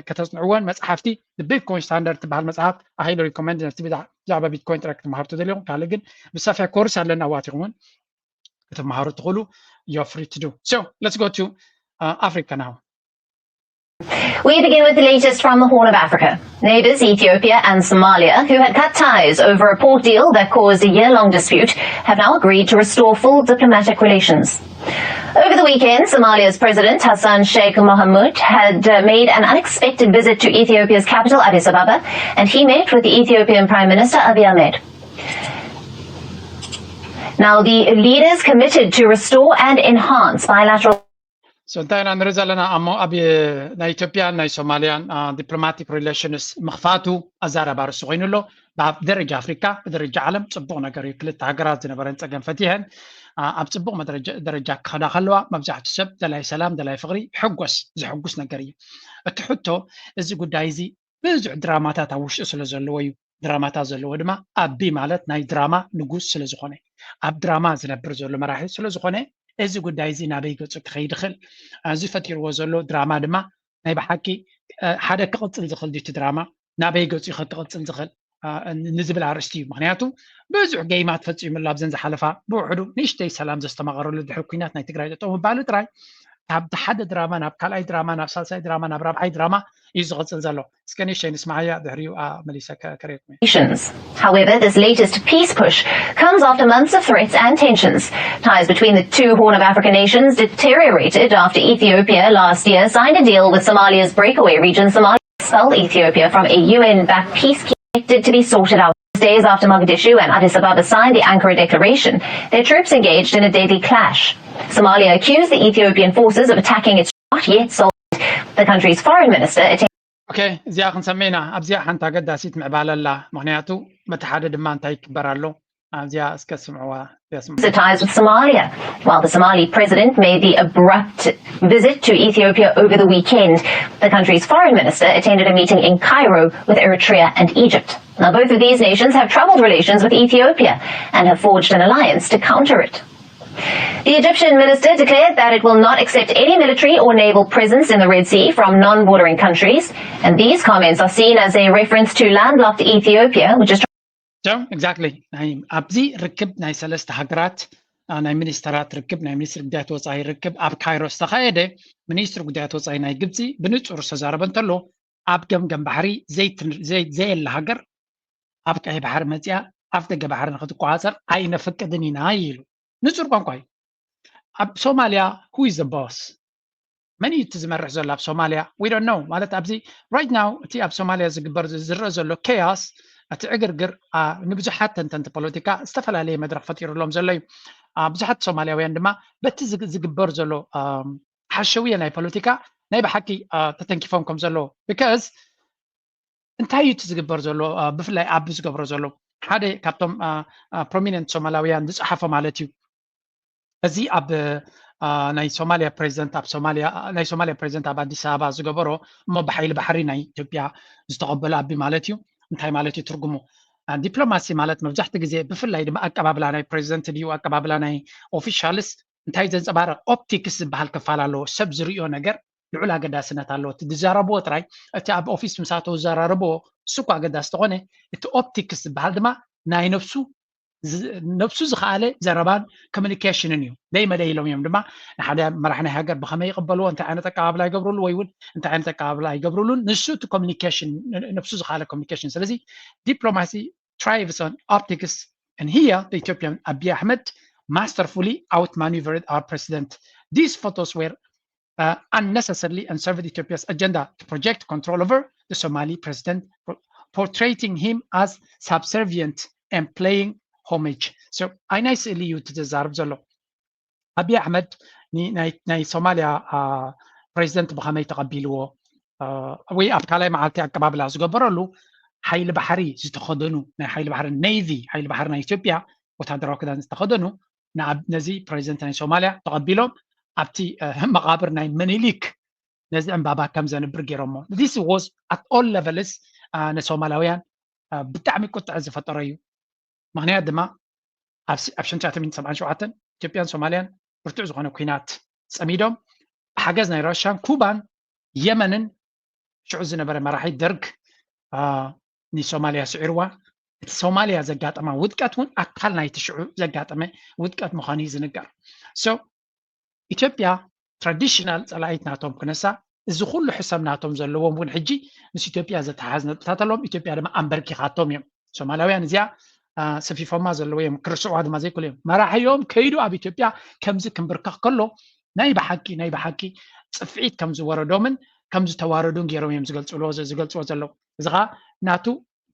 ከተፅንዕዎን መፅሓፍቲ ቢትኮይን ስታንዳርድ ትበሃል መፅሓፍ ኣሂሉ ሪኮሜንድ ነቲ ብዛዕባ ቢትኮይን ጥራይ ክትመሃሩ ተደልዮም ካልእ ግን ብሰፊሕ ኮርስ ኣለና ዋቲኹም እውን ክትመሃሩ ትኽእሉ you're free to do so let's go to Africa now. We begin with the latest from the Horn of Africa. Neighbours Ethiopia and Somalia, who had cut ties over a port deal that caused a year-long dispute, have now agreed to restore full diplomatic relations. Over the weekend, Somalia's President Hassan Sheikh Mohamud had made an unexpected visit to Ethiopia's capital, Addis Ababa, and he met with the Ethiopian Prime Minister Abiy Ahmed. Now, the leaders committed to restore and enhance bilateral So እንታይና ንርኢ ዘለና እሞ ኣብ ናይ ኢትዮጵያን ናይ ሶማልያን ዲፕሎማቲክ ሪሌሽንስ ምኽፋቱ ኣዛረባ ርሱ ኮይኑ ኣሎ ኣብ ደረጃ ኣፍሪካ ብደረጃ ዓለም ፅቡቅ ነገር እዩ ክልተ ሃገራት ዝነበረን ፀገም ፈቲሐን ኣብ ፅቡቅ ደረጃ ክኸዳ ከለዋ መብዛሕትኡ ሰብ ደላይ ሰላም ደላይ ፍቅሪ ሕጎስ ዝሕጉስ ነገር እዩ እቲ ሕቶ እዚ ጉዳይ እዚ ብዙሕ ድራማታት ኣብ ውሽጡ ስለ ዘለዎ እዩ ድራማታት ዘለዎ ድማ ኣቢ ማለት ናይ ድራማ ንጉስ ስለ ዝኾነ ኣብ ድራማ ዝነብር ዘሎ መራሒ ስለ ዝኾነ እዚ ጉዳይ እዚ ናበይ ገፁ ክኸይድ ይኽእል እዚ ፈጢርዎ ዘሎ ድራማ ድማ ናይ ብሓቂ ሓደ ክቕፅል ዝኽእል ድቲ ድራማ ናበይ ገፁ ክቅፅል ዝኽእል ንዝብል ኣርእስቲ እዩ ምክንያቱ ብዙሕ ገይማት ፈፂሙሉ ኣብዘን ዝሓለፋ ብውሕዱ ንእሽተይ ሰላም ዘስተማቐረሉ ድሕሪ ኩናት ናይ ትግራይ ጠጠው ምባሉ ጥራይ ካብ ሓደ ድራማ ናብ ካልኣይ ድራማ ናብ ሳልሳይ ድራማ ናብ ራብዓይ ድራማ እዩ ዝቕፅል ዘሎ እስከ ንእሽተይ ንስማዓያ ድሕሪኡ መሊሳ ከሪአኩም However, this latest peace push comes after months of threats and tensions. Ties between the two Horn of Africa nations deteriorated after Ethiopia last year signed a deal with Somalia's breakaway region Somalia to expel Ethiopia from a UN-backed peacekeeping expected to be sorted out. Days after Mogadishu and Addis Ababa signed the Ankara Declaration, their troops engaged in a deadly clash. Somalia accused the Ethiopian forces of attacking its not yet solved. The country's foreign minister Okay, እዚኣ ክንሰሚዕና ኣብዚኣ ሓንቲ ኣገዳሲት ምዕባለ ኣላ ምክንያቱ በቲ ሓደ ድማ እንታይ ይክበር ኣሎ ኣብዚኣ እስከ ስምዕዋ ties with Somalia. While the Somali president made the abrupt visit to Ethiopia over the weekend, the country's foreign minister attended a meeting in Cairo with Eritrea and Egypt. Now, both of these nations have troubled relations with Ethiopia and have forged an alliance to counter it. The Egyptian minister declared that it will not accept any military or naval presence in the Red Sea from non-bordering countries, and these comments are seen as a reference to landlocked Ethiopia, which is exactly. ኣብዚ ርክብ ናይ ሰለስተ ሃገራት ናይ ሚኒስተራት ርክብ ናይ ሚኒስትሪ ጉዳያት ወፃኢ ርክብ ኣብ ካይሮ ዝተኻየደ ሚኒስትሪ ጉዳያት ወፃኢ ናይ ግብፂ ብንጹር ዝተዛረበ እንተሎ ኣብ ገምገም ባሕሪ ዘየላ ሃገር ኣብ ቀይ ባሕሪ መፅያ ኣብ ደገ ባሕሪ ንኽትቆፃፀር ኣይነፍቅድን ኢና ኢሉ ንጹር ቋንቋ እዩ። ኣብ ሶማልያ who is the boss? መን እዩ እቲ ዝመርሕ ዘሎ ኣብ ሶማልያ? we don't know ማለት ኣብዚ right now እቲ ኣብ ሶማልያ ዝግበር ዝረአ ዘሎ chaos እቲ ዕግርግር ንብዙሓት ተንተንቲ ፖለቲካ ዝተፈላለየ መድረክ ፈጢሩሎም ዘሎ እዩ። ብዙሓት ሶማልያውያን ድማ በቲ ዝግበር ዘሎ ሓሸውየ ናይ ፖለቲካ ናይ ብሓቂ ተተንኪፎም ከም ዘለዎ because እንታይ እዩ እቲ ዝግበር ዘሎ ብፍላይ ኣብ ዝገብሮ ዘሎ ሓደ ካብቶም ፕሮሚነንት ሶማላውያን ዝፀሓፎ ማለት እዩ እዚ ኣብ ናይ ሶማልያ ፕሬዚደንት ኣብ ሶማልያ ናይ ሶማልያ ፕሬዚደንት ኣብ አዲስ አበባ ዝገበሮ እሞ ብሓይሊ ባሕሪ ናይ ኢትዮጵያ ዝተቐበለ ኣቢ ማለት እዩ። እንታይ ማለት እዩ ትርጉሙ? ዲፕሎማሲ ማለት መብዛሕትኡ ግዜ ብፍላይ ድማ ኣቀባብላ ናይ ፕሬዚደንት ድዩ ኣቀባብላ ናይ ኦፊሻልስ እንታይ ዘንፀባርቕ ኦፕቲክስ ዝበሃል ክፋል ኣለዎ። ሰብ ዝርዮ ነገር ልዑል ኣገዳስነት ኣለዎ። እቲ ዝዛረብዎ ጥራይ እቲ ኣብ ኦፊስ ምሳተው ዝዘራርብዎ እሱኳ ኣገዳሲ ተኾነ እቲ ኦፕቲክስ ዝበሃል ድማ ናይ ነብሱ ዝኸኣለ ዘረባን ኮሚኒኬሽንን እዩ። ደይመደይ ኢሎም እዮም ድማ ንሓደ መራሒ ናይ ሃገር ብኸመይ ይቕበልዎ እንታይ ዓይነት ኣቀባብላ ይገብርሉ ወይ እውን እንታይ ዓይነት ኣቀባብላ ይገብርሉን ንሱ እቲ ኮሚኒኬሽን ነብሱ ዝኸኣለ ኮሚኒኬሽን። ስለዚ ዲፕሎማሲ thrives on optics and here the Ethiopian Abiy Ahmed masterfully outmaneuvered our president. These photos were unnecessarily and served Ethiopia's agenda to project control over the Somali president, portraying him as subservient and playing homage. So I nicely you to deserve zalo. Abiy Ahmed ናይ ሶማልያ ፕሬዚደንት ብኸመይ ተቐቢልዎ ወይ ኣብ ካልኣይ መዓልቲ ኣቀባብላ ዝገበረሉ ሓይሊ ባሕሪ ዝተኸደኑ ናይ ሓይሊ ባሕሪ ኔቪ ሓይሊ ባሕሪ ናይ ኢትዮጵያ ወታደራዊ ክዳን ዝተኸደኑ ነዚ ፕሬዚደንት ናይ ሶማልያ ተቐቢሎም ኣብቲ መቃብር ናይ ምኒልክ ነዚ ዕምባባ ከም ዘንብር ገይሮሞ this was at all levels ንሶማላውያን ብጣዕሚ ቁጥዕ ዝፈጠረ እዩ። ምክንያት ድማ ኣብ 1977 ኢትዮጵያን ሶማልያን ብርቱዕ ዝኾነ ኩናት ፀሚዶም ብሓገዝ ናይ ራሽያን ኩባን የመንን ሽዑ ዝነበረ መራሒ ደርግ ንሶማልያ ስዒርዋ እቲ ሶማልያ ዘጋጠማ ውድቀት እውን ኣካል ናይቲ ሽዑ ዘጋጠመ ውድቀት ምዃኑ እዩ ዝንገር። ሶ ኢትዮጵያ ትራዲሽናል ፀላኢት ናቶም ክነሳ እዚ ኩሉ ሕሰብ ናቶም ዘለዎም እውን ሕጂ ምስ ኢትዮጵያ ዘተሓሓዝ ነጥብታት ኣለዎም። ኢትዮጵያ ድማ ኣንበርኪኻቶም እዮም። ሶማላውያን እዚኣ ሰፊፎማ ዘለዎ እዮም ክርስዕዋ ድማ ዘይክእሉ እዮም። መራሕዮም ከይዱ ኣብ ኢትዮጵያ ከምዚ ክንብርክኽ ከሎ ናይ ብሓቂ ፅፍዒት ከም ዝወረዶምን ከም ዝተዋረዱን ገይሮም እዮም ዝገልፅዎ ዘለዉ። እዚ ከዓ ናቱ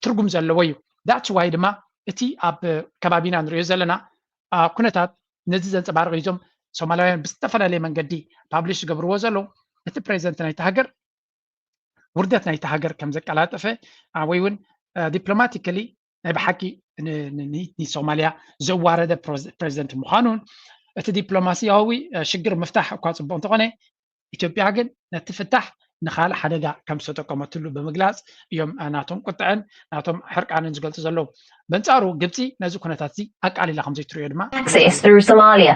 ትርጉም ዘለዎ እዩ። ዳትስ ዋይ ድማ እቲ ኣብ ከባቢና ንሪኦ ዘለና ኩነታት ነዚ ዘንፀባርቕ ሒዞም ሶማላውያን ብዝተፈላለየ መንገዲ ፓብሊሽ ዝገብርዎ ዘለዉ እቲ ፕሬዚደንት ናይቲ ሃገር ውርደት ናይቲ ሃገር ከም ዘቀላጠፈ ወይ እውን ዲፕሎማቲካሊ ናይ ብሓቂ ንሶማልያ ዘዋረደ ፕሬዚደንት ምዃኑን እቲ ዲፕሎማሲያዊ ሽግር ምፍታሕ እኳ ፅቡቅ እንተኾነ ኢትዮጵያ ግን ነቲ ፍታሕ ንኻልእ ሓደጋ ከም ዝተጠቀመትሉ ብምግላፅ እዮም ናቶም ቁጥዕን ናቶም ሕርቃንን ዝገልፁ ዘለዉ። በንጻሩ ግብፂ ነዚ ኩነታት እዚ ኣቃሊላ ከም ዘይትሪዮ ድማ access through Somalia.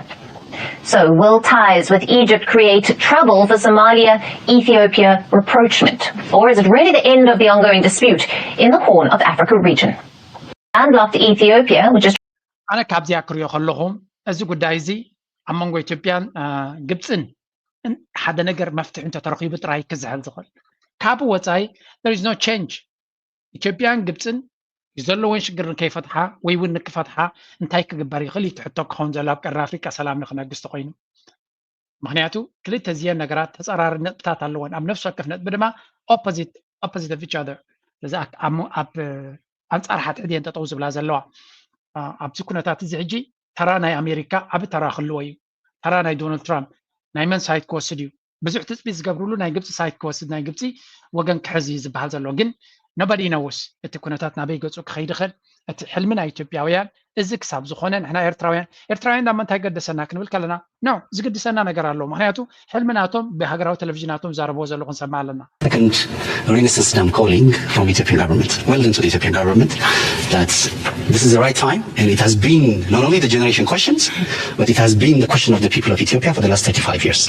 So will ties with Egypt create trouble for Somalia-Ethiopia rapprochement? Or is it really the end of the ongoing dispute in the Horn of Africa region? Landlocked Ethiopia, which is... ኣነ ካብዚኣ ክሪኦ ከለኹም እዚ ጉዳይ እዚ ኣብ መንጎ ኢትዮጵያን ግብፅን ሓደ ነገር መፍትሒ እንተተረኺቡ ጥራይ ክዝሕል ዝኽእል ካብ ወፃኢ there is no change። ኢትዮጵያን ግብፅን ዘለዎን ሽግር ንከይፈትሓ ወይ እውን ንክፈትሓ እንታይ ክግበር ይኽእል ትሕቶ ክኸውን ዘሎ ኣብ ቀረባ ኣፍሪቃ ሰላም ንክነግስ ተኮይኑ። ምክንያቱ ክልተ እዚአን ነገራት ተፀራሪ ነጥብታት ኣለዎን ኣብ ነፍሲ ወከፍ ነጥቢ ድማ opposite of each other። ስለዚ ኣብ ኣንፃር ሓትሕድየን ጠጠው ዝብላ ዘለዋ ኣብዚ ኩነታት እዚ ሕጂ ተራ ናይ ኣሜሪካ ዓብ ተራ ክህልዎ እዩ። ተራ ናይ ዶናልድ ትራምፕ ናይ መን ሳይት ክወስድ እዩ ብዙሕ ትፅቢት ዝገብርሉ ናይ ግብፂ ሳይት ክወስድ ናይ ግብፂ ወገን ክሕዝ እዩ ዝበሃል ዘሎ ግን nobody knows እቲ ኩነታት ናበይ ገፁ ክኸይድ ይኽእል። እቲ ሕልሚ ናይ ኢትዮጵያውያን እዚ ክሳብ ዝኾነ ንሕና ኤርትራውያን ዳማ እንታይ ገደሰና ክንብል ከለና ኖ ዝግድሰና ነገር ኣለዎ። ምክንያቱ ሕልምናቶም ብሃገራዊ ቴሌቭዥናቶም ዝዛረብዎ ዘለኹ ክንሰማ ኣለና። Second Renaissance Dam calling from Ethiopian government, well done to the Ethiopian government, that this is the right time, and it has been not only the generation questions, but it has been the question of the people of Ethiopia for the last 35 years.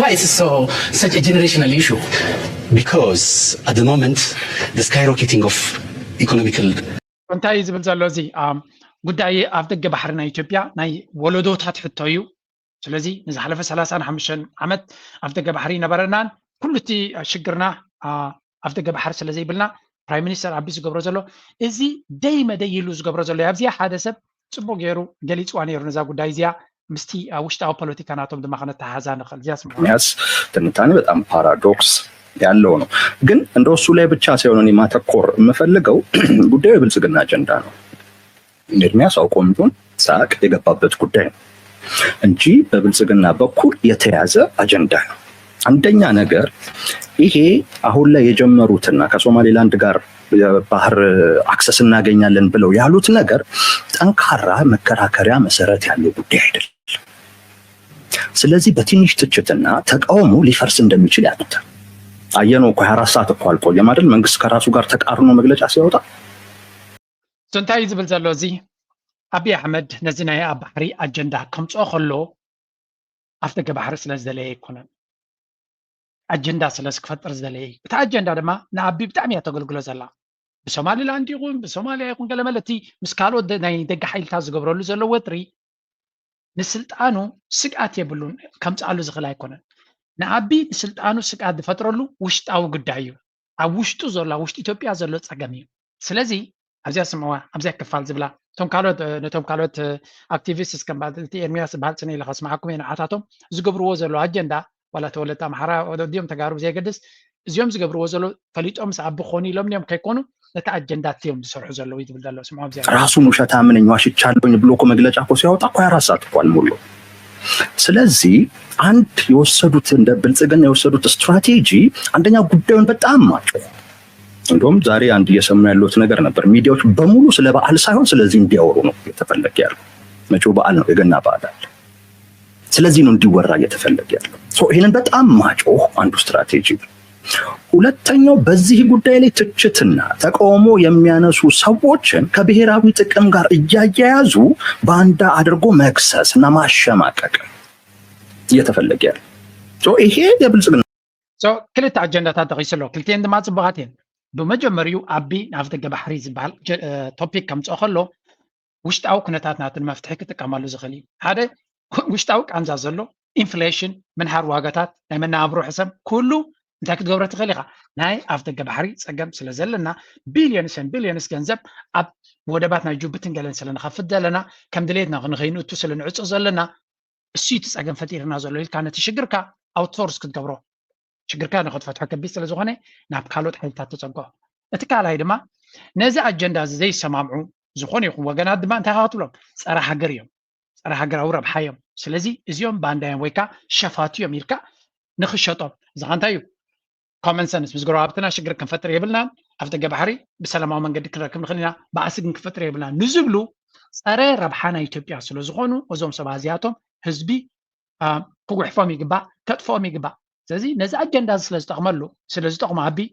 Why is it such a generational issue? Because at the moment, the skyrocketing of economical... እንታይ ዝብል ዘሎ እዚ ጉዳይ ኣብ ደገ ባሕሪ ናይ ኢትዮጵያ ናይ ወለዶታት ሕቶ እዩ ስለዚ ንዝሓለፈ 35 ዓመት ኣብ ደገ ባሕሪ ነበረናን ኩሉ እቲ ሽግርና ኣብ ደገ ባሕሪ ስለ ዘይብልና ፕራይም ሚኒስተር ኣቢይ ዝገብሮ ዘሎ እዚ ደይ መደይ ኢሉ ዝገብሮ ዘሎ ኣብዚኣ ሓደ ሰብ ጽቡቅ ገይሩ ገሊፅዋ ነይሩ ነዛ ጉዳይ እዚኣ ምስቲ ውሽጣዊ ፖለቲካ ናቶም ድማ ከነተሓሓዛ ንኽእል እዚያ ስምያስ ትንታኔ በጣም ፓራዶክስ ያለው ነው። ግን እንደው እሱ ላይ ብቻ ሳይሆን እኔ ማተኮር የምፈልገው ጉዳዩ የብልጽግና አጀንዳ ነው። ኤርሚያስ አውቆም ይሁን ሳቅ የገባበት ጉዳይ ነው እንጂ በብልጽግና በኩል የተያዘ አጀንዳ ነው። አንደኛ ነገር ይሄ አሁን ላይ የጀመሩትና ከሶማሌላንድ ጋር ባህር አክሰስ እናገኛለን ብለው ያሉት ነገር ጠንካራ መከራከሪያ መሰረት ያለው ጉዳይ አይደለም። ስለዚህ በትንሽ ትችትና ተቃውሞ ሊፈርስ እንደሚችል ያሉታል። አየነው እኮ 24 ሰዓት እኮ አልቆየም አይደል? መንግስት ከራሱ ጋር ተቃርኖ መግለጫ ሲያወጣ እንታይ ዝብል ዘሎ እዚ አብይ አሕመድ ነዚ ናይ ኣብ ባሕሪ አጀንዳ ከምፅኦ ከሎ ኣብ ደገ ባሕሪ ስለ ዝደለየ ይኮነን አጀንዳ ስለ ዝክፈጥር ዝደለየ እቲ አጀንዳ ድማ ንኣቢይ ብጣዕሚ እያ ተገልግሎ ዘላ ብሶማሊላንድ ይኹን ብሶማልያ ይኹን ገለመለቲ ምስ ካልኦት ናይ ደገ ሓይልታት ዝገብረሉ ዘሎ ወጥሪ ንስልጣኑ ስግኣት የብሉን ከምፅኣሉ ዝኽእል ኣይኮነን ንኣቢይ ንስልጣኑ ስግኣት ዝፈጥረሉ ውሽጣዊ ጉዳይ እዩ ኣብ ውሽጡ ዘሎ ውሽጢ ኢትዮጵያ ዘሎ ፀገም እዩ ስለዚ ኣብዚያ ስምዕዋ ኣብዚያ ክፋል ዝብላ ነቶም ካልኦት ኣክቲቪስትስ ከም ባልቲ ኤርሚያስ በሃል ፅነ ኢለ ከስማዓኩም እየ ንዓታቶም ዝገብርዎ ዘሎ ኣጀንዳ ዋላ ተወለድቲ ኣምሓራ ወዲኦም ተጋሩ ብዘይገድስ እዚኦም ዝገብርዎ ዘሎ ፈሊጦም ምስ ኣቢ ክኾኑ ኢሎም እዮም ከይኮኑ ነቲ አጀንዳ እዮም ዝሰርሑ ዘለው ይብል ዘሎ ስምዖ ኣብዚያ ራሱን ውሸታም ነኝ ዋሽቻለሁኝ ብሎ እኮ መግለጫ እኮ ሲያወጣ እኮ 24 ሰዓት እኮ አልሞላው። ስለዚህ አንድ የወሰዱት እንደ ብልጽግና የወሰዱት ስትራቴጂ አንደኛ ጉዳዩን በጣም ማጭው እንደውም ዛሬ አንድ እየሰሙ ያሉት ነገር ነበር ሚዲያዎች በሙሉ ስለ በዓል ሳይሆን ስለዚህ እንዲያወሩ ነው የተፈለገ ያለው መቼው በዓል ነው የገና በዓል አለ ስለዚህ ነው እንዲወራ የተፈለገ ያለው ይሄንን በጣም ማጭው አንዱ ስትራቴጂ ሁለተኛው በዚህ ጉዳይ ላይ ትችትና ተቃውሞ የሚያነሱ ሰዎችን ከብሔራዊ ጥቅም ጋር እያያያዙ ባንዳ አድርጎ መክሰስና ማሸማቀቅ እየተፈለገ ያለው ይሄ የብልጽግና ክልተ አጀንዳታት ተኺስሎ ክልቴን ድማ ጽቡቃት እየን በመጀመሪያው ኣቢይ ናብ ደገ ባሕሪ ዝበሃል ቶፒክ ከምፅኦ ከሎ ውሽጣዊ ኩነታት ናትን መፍትሒ ክጥቀማሉ ዝኽእል እዩ ሓደ ውሽጣዊ ቃንዛ ዘሎ ኢንፍሌሽን ምንሃር ዋጋታት ናይ መነባብሮ ሕሰብ ኩሉ እንታይ ክትገብሮ ትኽእል ኢኻ ናይ ኣብ ደገ ባሕሪ ፀገም ስለ ዘለና ቢልዮንስ ገንዘብ ኣብ ወደባት ናይ ጅቡትን ገለን ስለ ንኸፍት ዘለና ከም ድሌትና ንኸይንእቱ ስለ ንዕፅእ ዘለና እሱ እቲ ፀገም ፈጢርና ዘሎ ኢልካ ነቲ ሽግርካ ኣውትሶርስ ክትገብሮ ሽግርካ ንኽትፈትሖ ከቢድ ስለ ዝኾነ ናብ ካልኦት ሓይልታት ተፀንቆ እቲ ካልኣይ ድማ ነዚ አጀንዳ ዘይሰማምዑ ዝኾነ ይኹን ወገናት ድማ እንታይ ክትብሎም ፀረ ሃገር እዮም ፀረ ሃገራዊ ረብሓ እዮም ስለዚ እዚኦም ባንዳ እዮም ወይ ከዓ ሸፋት እዮም ኢልካ ንኽሸጦም እዚ እንታይ እዩ ኮመን ሰንስ ምስ ጎረባብትና ሽግር ክንፈጥር የብልናን ኣብ ደገ ባሕሪ ብሰላማዊ መንገዲ ክንረክብ ንኽእል ኢና ባእሲ ግን ክፈጥር የብልናን ንዝብሉ ፀረ ረብሓ ናይ ኢትዮጵያ ስለ ዝኾኑ እዞም ሰባት እዚኣቶም ህዝቢ ክጉሕፎም ይግባእ ከጥፍኦም ይግባእ ስለዚ ነዚ አጀንዳ ስለ ዝጠቕመሉ ስለ ዝጠቕሙ ኣቢይ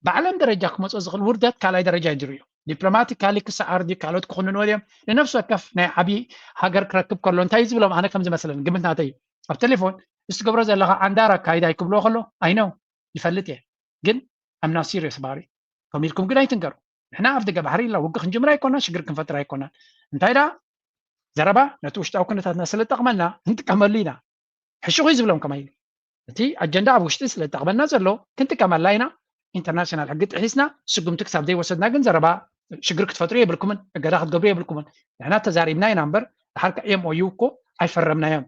ብዓለም ደረጃ ክመፆ ዝኽእል ውርደት ካልኣይ ደረጃ ይድርዮ ዲፕሎማቲካሊ ክሰዓር ድዩ ካልኦት ክኹንንዎ ድዮም ንነፍሱ ወከፍ ናይ ዓብዪ ሃገር ክረክብ ከሎ እንታይ ዝብሎም ኣነ ከም ዝመስለኒ ግምት ናተይ እዩ ኣብ ቴሌፎን ዝትገብሮ ዘለካ ዓንዳር ኣካይዳ ይክብልዎ ከሎ ኣይነው ይፈልጥ እየ ግን ኣምና ሲሪየስ ባሪ ከም ኢልኩም ግን ኣይትንገሩ ንሕና ኣብ ደገ ባሕሪ ኢልና ውግእ ክንጅምር ኣይኮናን ሽግር ክንፈጥር ኣይኮናን እንታይ ዳ ዘረባ ነቲ ውሽጣዊ ኩነታትና ስለ ዝጠቕመና ክንጥቀመሉ ኢና ሕሽኹ ዝብሎም ከመይ እቲ አጀንዳ ኣብ ውሽጢ ስለ ዝጠቕመና ዘሎ ክንጥቀመላ ኢና ኢንተርናሽናል ሕጊ ጥሒስና ስጉምቲ ክሳብ ዘይወሰድና ግን ዘረባ ሽግር ክትፈጥሩ የብልኩምን እገዳ ክትገብሩ የብልኩምን ንሕና ተዛሪብና ኢና እምበር ድሓር ኤምኦዩ እኮ ኣይፈረምናዮም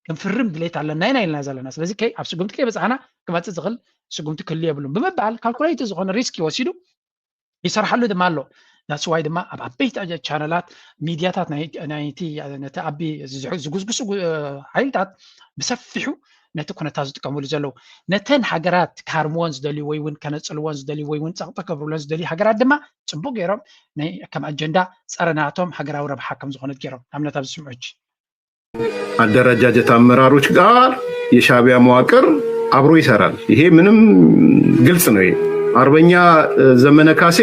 ክንፍርም ድሌት ኣለና ኢና ኢልና ዘለና ስለዚ ኣብ ስጉምቲ ከይበፅሓና ክመፅእ ዝኽእል ስጉምቲ ክህሉ የብሉን ብምባል ካልኩሌት ዝኾነ ሪስክ ይወሲዱ ይሰርሓሉ ድማ ኣሎ ዳስ ዋይ ድማ ኣብ ዓበይቲ ቻነላት ሚድያታት ናይቲ ነቲ ኣቢይ ዝጉስጉሱ ሓይልታት ብሰፊሑ ነቲ ኩነታት ዝጥቀምሉ ዘለው ነተን ሃገራት ካርምዎን ዝደልዩ ወይ እውን ከነፅልዎን ዝደልዩ ወይ እውን ፀቕጢ ከብርብሎን ዝደልዩ ሃገራት ድማ ፅቡቅ ገይሮም ከም አጀንዳ ፀረናቶም ሃገራዊ ረብሓ ከም ዝኾነት ገይሮም ኣብነት ኣብ ዝስምዑ አደረጃጀት አመራሮች ጋር የሻዕቢያ መዋቅር አብሮ ይሰራል። ይሄ ምንም ግልጽ ነው። አርበኛ ዘመነ ካሴ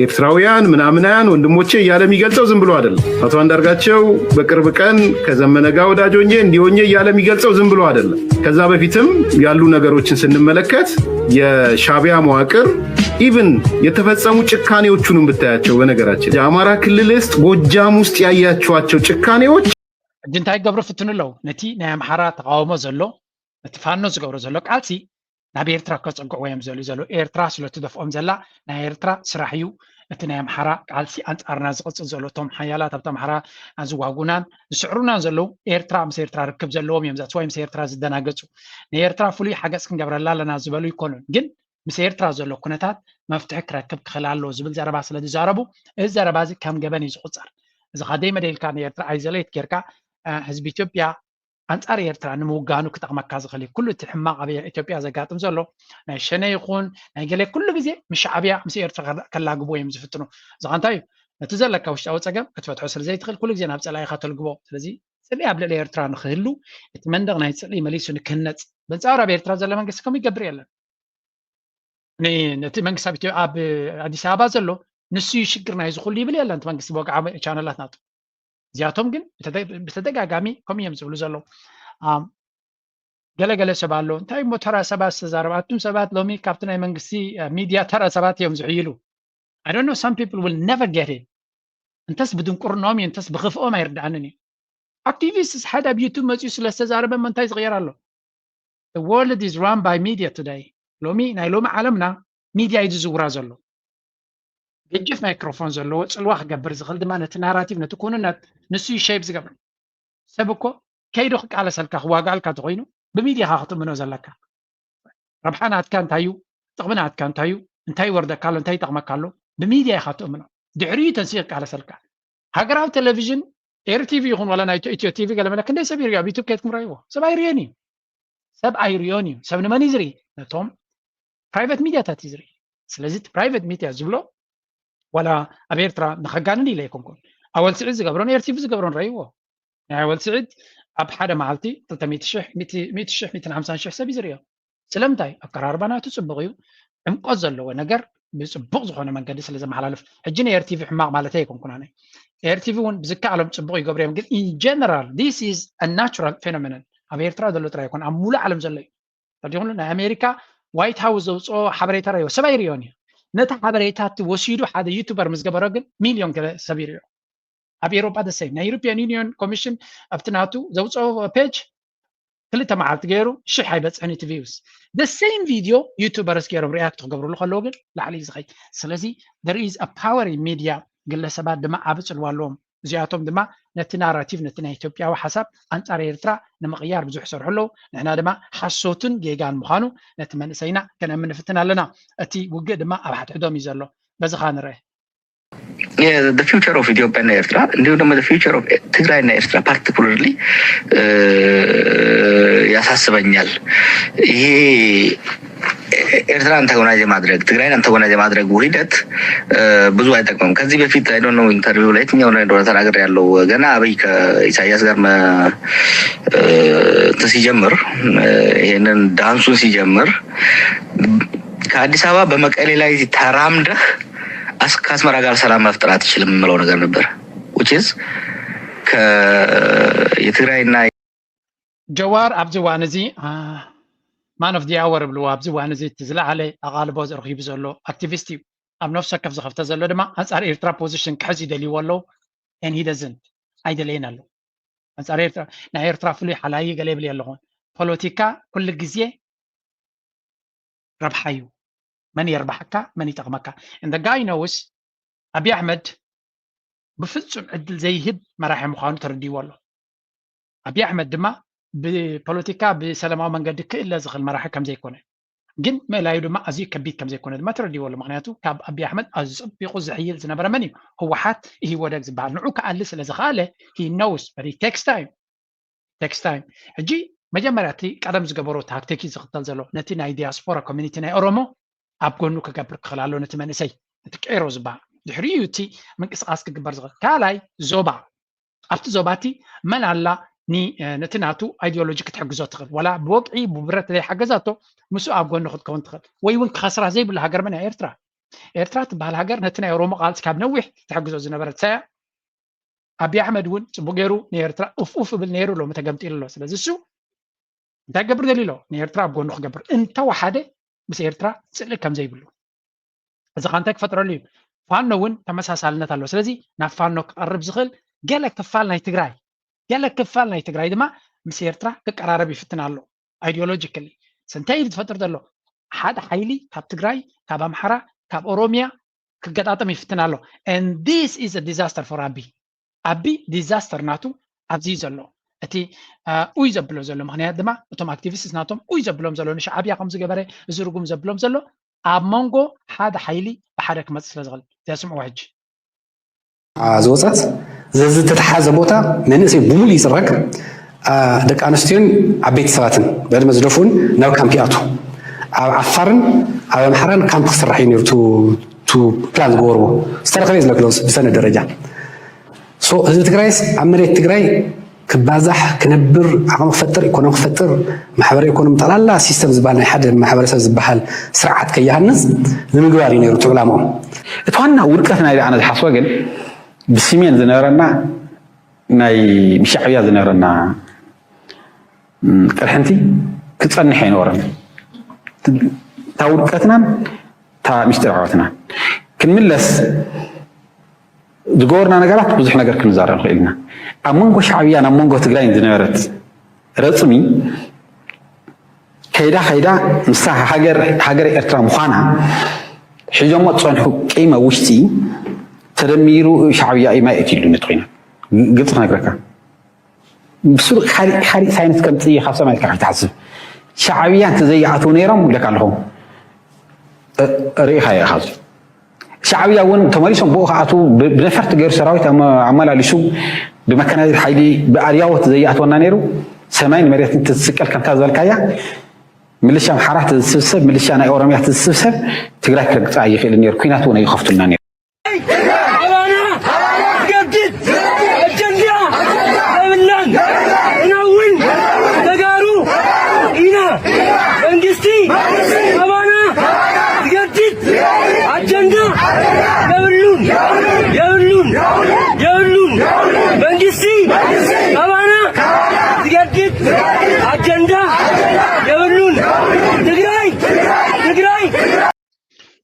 ኤርትራውያን ምናምናያን ወንድሞቼ እያለ የሚገልጸው ዝም ብሎ አይደለም። አቶ አንዳርጋቸው በቅርብ ቀን ከዘመነ ጋር ወዳጅ ሆኜ እንዲሆኜ እያለ የሚገልጸው ዝም ብሎ አይደለም። ከዛ በፊትም ያሉ ነገሮችን ስንመለከት የሻዕቢያ መዋቅር ኢቭን የተፈጸሙ ጭካኔዎቹንም ብታያቸው በነገራችን የአማራ ክልል ውስጥ ጎጃም ውስጥ ያያቸዋቸው ጭካኔዎች እንታይ ገብሮ ፍትንለው ነቲ ናይ አምሓራ ተቃውሞ ዘሎ ነቲ ፋኖ ዝገብሮ ዘሎ ቃልሲ ናብ ኤርትራ ከፀንቅዕዎ እዮም ዘሎ ኤርትራ ስለትደፍኦም ዘላ ናይ ኤርትራ ስራሕ እዩ እቲ ናይ አምሓራ ቃልሲ አንጻርና ዝቅፅል ዘሎ እቶም ሓያላት ኣብቲ አምሓራ ዝዋጉናን ዝስዕሩናን ዘለው ኤርትራ ምስ ኤርትራ ርክብ ዘለዎም እዮም ዛት ወይ ምስ ኤርትራ ዝደናገፁ ናይ ኤርትራ ፍሉይ ሓገዝ ክንገብረላ ኣለና ዝበሉ ይኮኑን ግን ምስ ኤርትራ ዘሎ ኩነታት መፍትሒ ክረክብ ክኽእል ኣለዎ ዝብል ዘረባ ስለ ዝዛረቡ እዚ ዘረባ እዚ ከም ገበን እዩ ዝቁፀር እዚ ካደይ መደልካ ንኤርትራ ኣይዘለየት ጌርካ ህዝቢ ኢትዮጵያ አንጻር ኤርትራ ንምውጋኑ ክጠቅመካ ዝኽእል ኩሉ እቲ ሕማቅ ኣብ ኢትዮጵያ ዘጋጥም ዘሎ ናይ ሸነ ይኹን ናይ ገለ ኩሉ ግዜ ምስ ሻዕብያ ምስ ኤርትራ ከላግቦ እዮም ዝፍትኑ እዚ እንታይ እዩ እቲ ዘለካ ውሽጣዊ ፀገም ክትፈትሖ ስለ ዘይትኽእል ኩሉ ግዜ ናብ ፀላኢ ኢኻ ተልግቦ ስለዚ ፅልኢ ኣብ ልዕሊ ኤርትራ ንክህሉ እቲ መንደቕ ናይ ፅልኢ መሊሱ ንክህነፅ በንፃር ኣብ ኤርትራ ዘሎ መንግስቲ ከምኡ ይገብር የለን ነቲ መንግስቲ ኣብ ኣዲስ ኣበባ ዘሎ ንሱ ይሽግር ናይ ዝኩሉ ይብል የለን እቲ መንግስቲ ብወግዓ ቻነላት ናቱ እዚኣቶም ግን ብተደጋጋሚ ከምኡ እዮም ዝብሉ ዘለዉ ገለገለ ሰብ ኣሎ እንታይ ሞ ተራ ሰባት ዝተዛረቡ ኣቱም ሰባት ሎሚ ካብቲ ናይ መንግስቲ ሚድያ ተራ ሰባት እዮም ዝሕይሉ I don't know some people will never get it እንተስ ብድንቁርኖም እዩ እንተስ ብኽፍኦም ኣይርዳእንን እዩ activists ሓደ ኣብ ዩቱብ መፅኡ ስለ ዝተዛረበ እንታይ ዝቕየር ኣሎ the world is run by media today ሎሚ ናይ ሎሚ ዓለምና ሚድያ እዩ ዝዝውራ ዘሎ ገጅፍ ማይክሮፎን ዘለዎ ፅልዋ ክገብር ዝኽእል ድማ ነቲ ናራቲቭ ነቲ ኩንነት ንሱ ሸይብ ዝገብር ሰብ እኮ ከይዱ ክቃለሰልካ ክዋጋእልካ እንተኮይኑ ብሚድያ ካ ክትእምኖ ዘለካ ረብሓ ናትካ እንታይ እዩ ጥቕሚ ናትካ እንታይ እዩ እንታይ ይወርደካ ኣሎ እንታይ ይጠቕመካ ኣሎ ብሚድያ ኢኻ ትእምኖ ድሕሪኡ ተንሲኡ ክቃለሰልካ ሃገራዊ ቴሌቭዥን ኤርቲቪ ይኹን ወላ ናይ ኢትዮ ቲቪ ገለመለ ክንደይ ሰብ ይርዮ ኣብ ዩቱብ ከይትኩም ራእይዎ ሰብ ኣይርዮን እዩ ሰብ ንመን እዩ ዝርኢ ነቶም ፕራይቬት ሚድያታት እዩ ዝርኢ ስለዚ እቲ ፕራይቬት ሚድያ ዝብሎ ወላ ኣብ ኤርትራ ንኸጋንን ኢለ ኣይኮንኩን ኣወል ስዒድ ዝገብሮን ኤርቲቪ ዝገብሮን ራእይዎ ናይ ኣወል ስዒድ ኣብ ሓደ መዓልቲ 100,000 ሰብ እዩ ዝርዮ ስለምንታይ ኣቀራርባ ናቱ ፅቡቕ እዩ ዕምቆት ዘለዎ ነገር ብፅቡቕ ዝኾነ መንገዲ ስለ ዘመሓላልፍ ሕጂ ናይ ኤርቲቪ ሕማቕ ማለት ኣይኮንኩን ኣነ ኤርቲቪ እውን ብዝከኣሎም ፅቡቕ ይገብሩ እዮም ግን ኢን ጀነራል ዲስ ኢዝ አ ናቹራል ፌኖሜኖን ኣብ ኤርትራ ዘሎ ጥራይ ኣይኮነ ኣብ ሙሉእ ዓለም ዘሎ እዩ ተዲኹሉ ናይ ኣሜሪካ ዋይት ሃውስ ዘውፅኦ ሓበሬታ ራእዮ ሰብ ኣይርዮን እዩ ነቲ ሓበሬታት ወሲዱ ሓደ ዩቱበር ምስ ገበሮ ግን ሚልዮን ሰብ ይርዮ ኣብ ኤሮጳ ደሰይም ናይ ዩሮፒያን ዩኒዮን ኮሚሽን ኣብቲ ናቱ ዘውፅኦ ፔጅ ክልተ መዓልቲ ገይሩ 1000 ኣይበፅሕን እቲ ቪውስ the same video ዩቱበርስ ገይሮም ሪያክት ክገብርሉ ከለዉ ግን ላዕሊ ዝኸይድ ስለዚ there is a power in media ግለሰባት ድማ ኣብ ፅልዋ ኣለዎም እዚኣቶም ድማ ነቲ ናራቲቭ ነቲ ናይ ኢትዮጵያዊ ሓሳብ ኣንጻር ኤርትራ ንምቕያር ብዙሕ ይሰርሑ ኣለዉ ንሕና ድማ ሓሶትን ጌጋን ምዃኑ ነቲ መንእሰይና ከነምን ንፍትን ኣለና እቲ ውግእ ድማ ኣብ ሓድሕዶም እዩ ዘሎ በዚ ኻ ንርአ the future of Ethiopia and Eritrea, and the future of Tigray and Eritrea particularly ያሳስበኛል። ይሄ ኤርትራ አንታጎናይዝ ማድረግ ትግራይን አንታጎናይዝ ማድረግ ሂደት ብዙ አይጠቅምም። ከዚህ በፊት አይ ዶንት ኖ ኢንተርቪው ላይ የትኛው ላይ እንደሆነ ተናግሬ ያለው ገና አብይ ከኢሳያስ ጋር ሲጀምር ይሄንን ዳንሱን ሲጀምር ከአዲስ አበባ በመቀሌ ላይ ተራምደህ ከአስመራ ጋር ሰላም መፍጠር አትችልም የምለው ነገር ነበር which is የትግራይና ጀዋር ኣብዚ እዋን እዚ ማን ኦፍ ዲ ኣወር ብልዎ ኣብዚ እዋን እዚ እቲ ዝለዓለ ኣቓልቦ ዝረኺቡ ዘሎ ኣክቲቪስት እዩ ኣብ ነፍሲ ወከፍ ዝኸፍተ ዘሎ ድማ ኣንጻር ኤርትራ ፖዚሽን ክሕዝ ይደልይዎ ኣለዉ and he doesn't ኣይደለየን ኣሎ ኣንጻር ኤርትራ ናይ ኤርትራ ፍሉይ ሓላይ ገለ ይብል ኣለኹን ፖለቲካ ኩሉ ግዜ ረብሓ እዩ መን የርባሕካ መን ይጠቕመካ and the guy knows ኣብይ ኣሕመድ ብፍጹም ዕድል ዘይህብ መራሒ ምዃኑ ተረዲይዎ ኣሎ ኣብይ ኣሕመድ ድማ ብፖለቲካ ብሰላማዊ መንገዲ ክእለ ዝኽእል መራሒ ከም ዘይኮነ ግን ምእላዩ ድማ ኣዝዩ ከቢድ ከም ዘይኮነ ድማ ተረዲይዎ ኣሎ ምክንያቱ ካብ ኣብይ ኣሕመድ ኣዝዩ ፀቢቑ ዝሕይል ዝነበረ መን እዩ ህወሓት ኢህወደግ ዝበሃል ንዑ ክኣሊ ስለ ዝኸኣለ he knows but it takes time ሕጂ መጀመርያ እቲ ቀደም ዝገበሮ ታክቲክ ዝኽተል ዘሎ ነቲ ናይ ዲያስፖራ ኮሚኒቲ ናይ ኦሮሞ ኣብ ጎኑ ክገብር ክኽእል ኣሎ ነቲ መንእሰይ እቲ ቀይሮ ዝበሃል ድሕሪኡ እቲ ምንቅስቃስ ክግበር ዝኽእል ካልኣይ ዞባ ኣብቲ ዞባ እቲ መን ኣላ ني نتناتو ايديولوجي كتحجزو تخل ولا بوقعي ببرت لي حجزاتو مسو ابغون ناخذ كون تخل ويون خسرا زي بالهاجر من ايرترا تبع الهاجر نتنا يروم قالت كاب نوح تحجزو زنبرت ساعه ابي احمد ون صبغيرو نيرترا اوف بالنيرو لو متقمط له ስለዚህ እሱ እንታይ ገብር ደሊሎ ነኤርትራ ጎኑ ክገብር እንተ ወሓደ ምስ ኤርትራ ጽልእ ከም ዘይብሉ እዚ ካንታይ ክፈጥረሉ እዩ ፋኖ ውን ተመሳሳልነት አለው ስለዚህ ናብ ፋኖ ክቀርብ ዝኽእል ገለ ክፋል ናይ ትግራይ ድማ ምስ ኤርትራ ክቀራረብ ይፍትን ኣሎ አይዲዮሎጂካሊ ስንታይ ዝፈጥር ዘሎ ሓደ ሓይሊ ካብ ትግራይ ካብ አምሓራ ካብ ኦሮሚያ ክገጣጠም ይፍትን ኣሎ and this is a disaster for አቢ ዲዛስተር ናቱ ኣብዚ ዘሎ እቲ ኡይ ዘብሎ ዘሎ ምክንያት ድማ እቶም አክቲቪስት ናቶም ኡይ ዘብሎም ዘሎ ንሻዕብያ ከም ዝገበረ ዝርጉም ዘብሎም ዘሎ ኣብ መንጎ ሓደ ሓይሊ ብሓደ ክመጽእ ስለ ዝኽእል ዘስምዑ ሕጂ ዝወፀት ዝተተሓዘ ቦታ መንእሰይ ብሙሉ ይፅረግ ደቂ ኣንስትዮን ዓበይቲ ሰባትን በዕድመ ዝደፍኡን ናብ ካምፒ ኣትዉ ኣብ ዓፋርን ኣብ ኣምሓራን ካምፕ ክስራሕ እዩ ነይሩ ቱ ፕላን ዝገበርዎ ዝተረኸበ ዝለክሎስ ብሰነ ደረጃ ህዝቢ ትግራይስ ኣብ መሬት ትግራይ ክባዛሕ ክነብር ዓቕሚ ክፈጥር ኢኮኖሚ ክፈጥር ማሕበረ ኢኮኖሚ ጠቕላላ ሲስተም ዝበሃል ናይ ሓደ ማሕበረሰብ ዝበሃል ስርዓት ከይሃንስ ንምግባር እዩ ነይሩ ትዕላምኦም እቲ ዋና ውድቀት ናይ ኣነ ዝሓስቦ ግን ብሰሜን ዝነበረና ናይ ምሻዕብያ ዝነበረና ቅርሕንቲ ክፀንሕ ኣይነበረን እታ ውድቀትናን እታ ምስጢር ዓወትናን ክንምለስ ዝገበርና ነገራት ብዙሕ ነገር ክንዛረብ ንኽእል ኢና ኣብ መንጎ ሻዕብያን ኣብ መንጎ ትግራይን ዝነበረት ረፅሚ ከይዳ ምሳ ሃገር ኤርትራ ምዃና ሒዞሞ ዝፀንሑ ቂመ ውሽጢ ተደሚሩ ሻዕብያ ማየት ኢሉ ንጥቂና ግልፂ ክነግረካ ብሱሩ ካሊእ ሳይንስ ከምፅእ ካብ ሰማይ ካብ ትሓስብ ሻዕብያ እንተዘይኣትዉ ነይሮም ኢለካ ኣለኹም ርኢኻ ኢኻ ሻዕብያ ውን ተመሊሶም ብኡ ከኣትዉ ብነፈርቲ ገይሩ ሰራዊት ኣመላሊሱ ብመከናይዝድ ሓይሊ ብኣድያወት ዘይኣትወና ነይሩ ሰማይ ንመሬት ትስቀል ከምታ ዝበልካያ ምልሻ ኣምሓራ ትስብሰብ ምልሻ ናይ ኦሮምያ ትስብሰብ ትግራይ ክረግፃ ይኽእል ነይሩ ኩናት እውን ኣይኸፍቱልና ነይሩ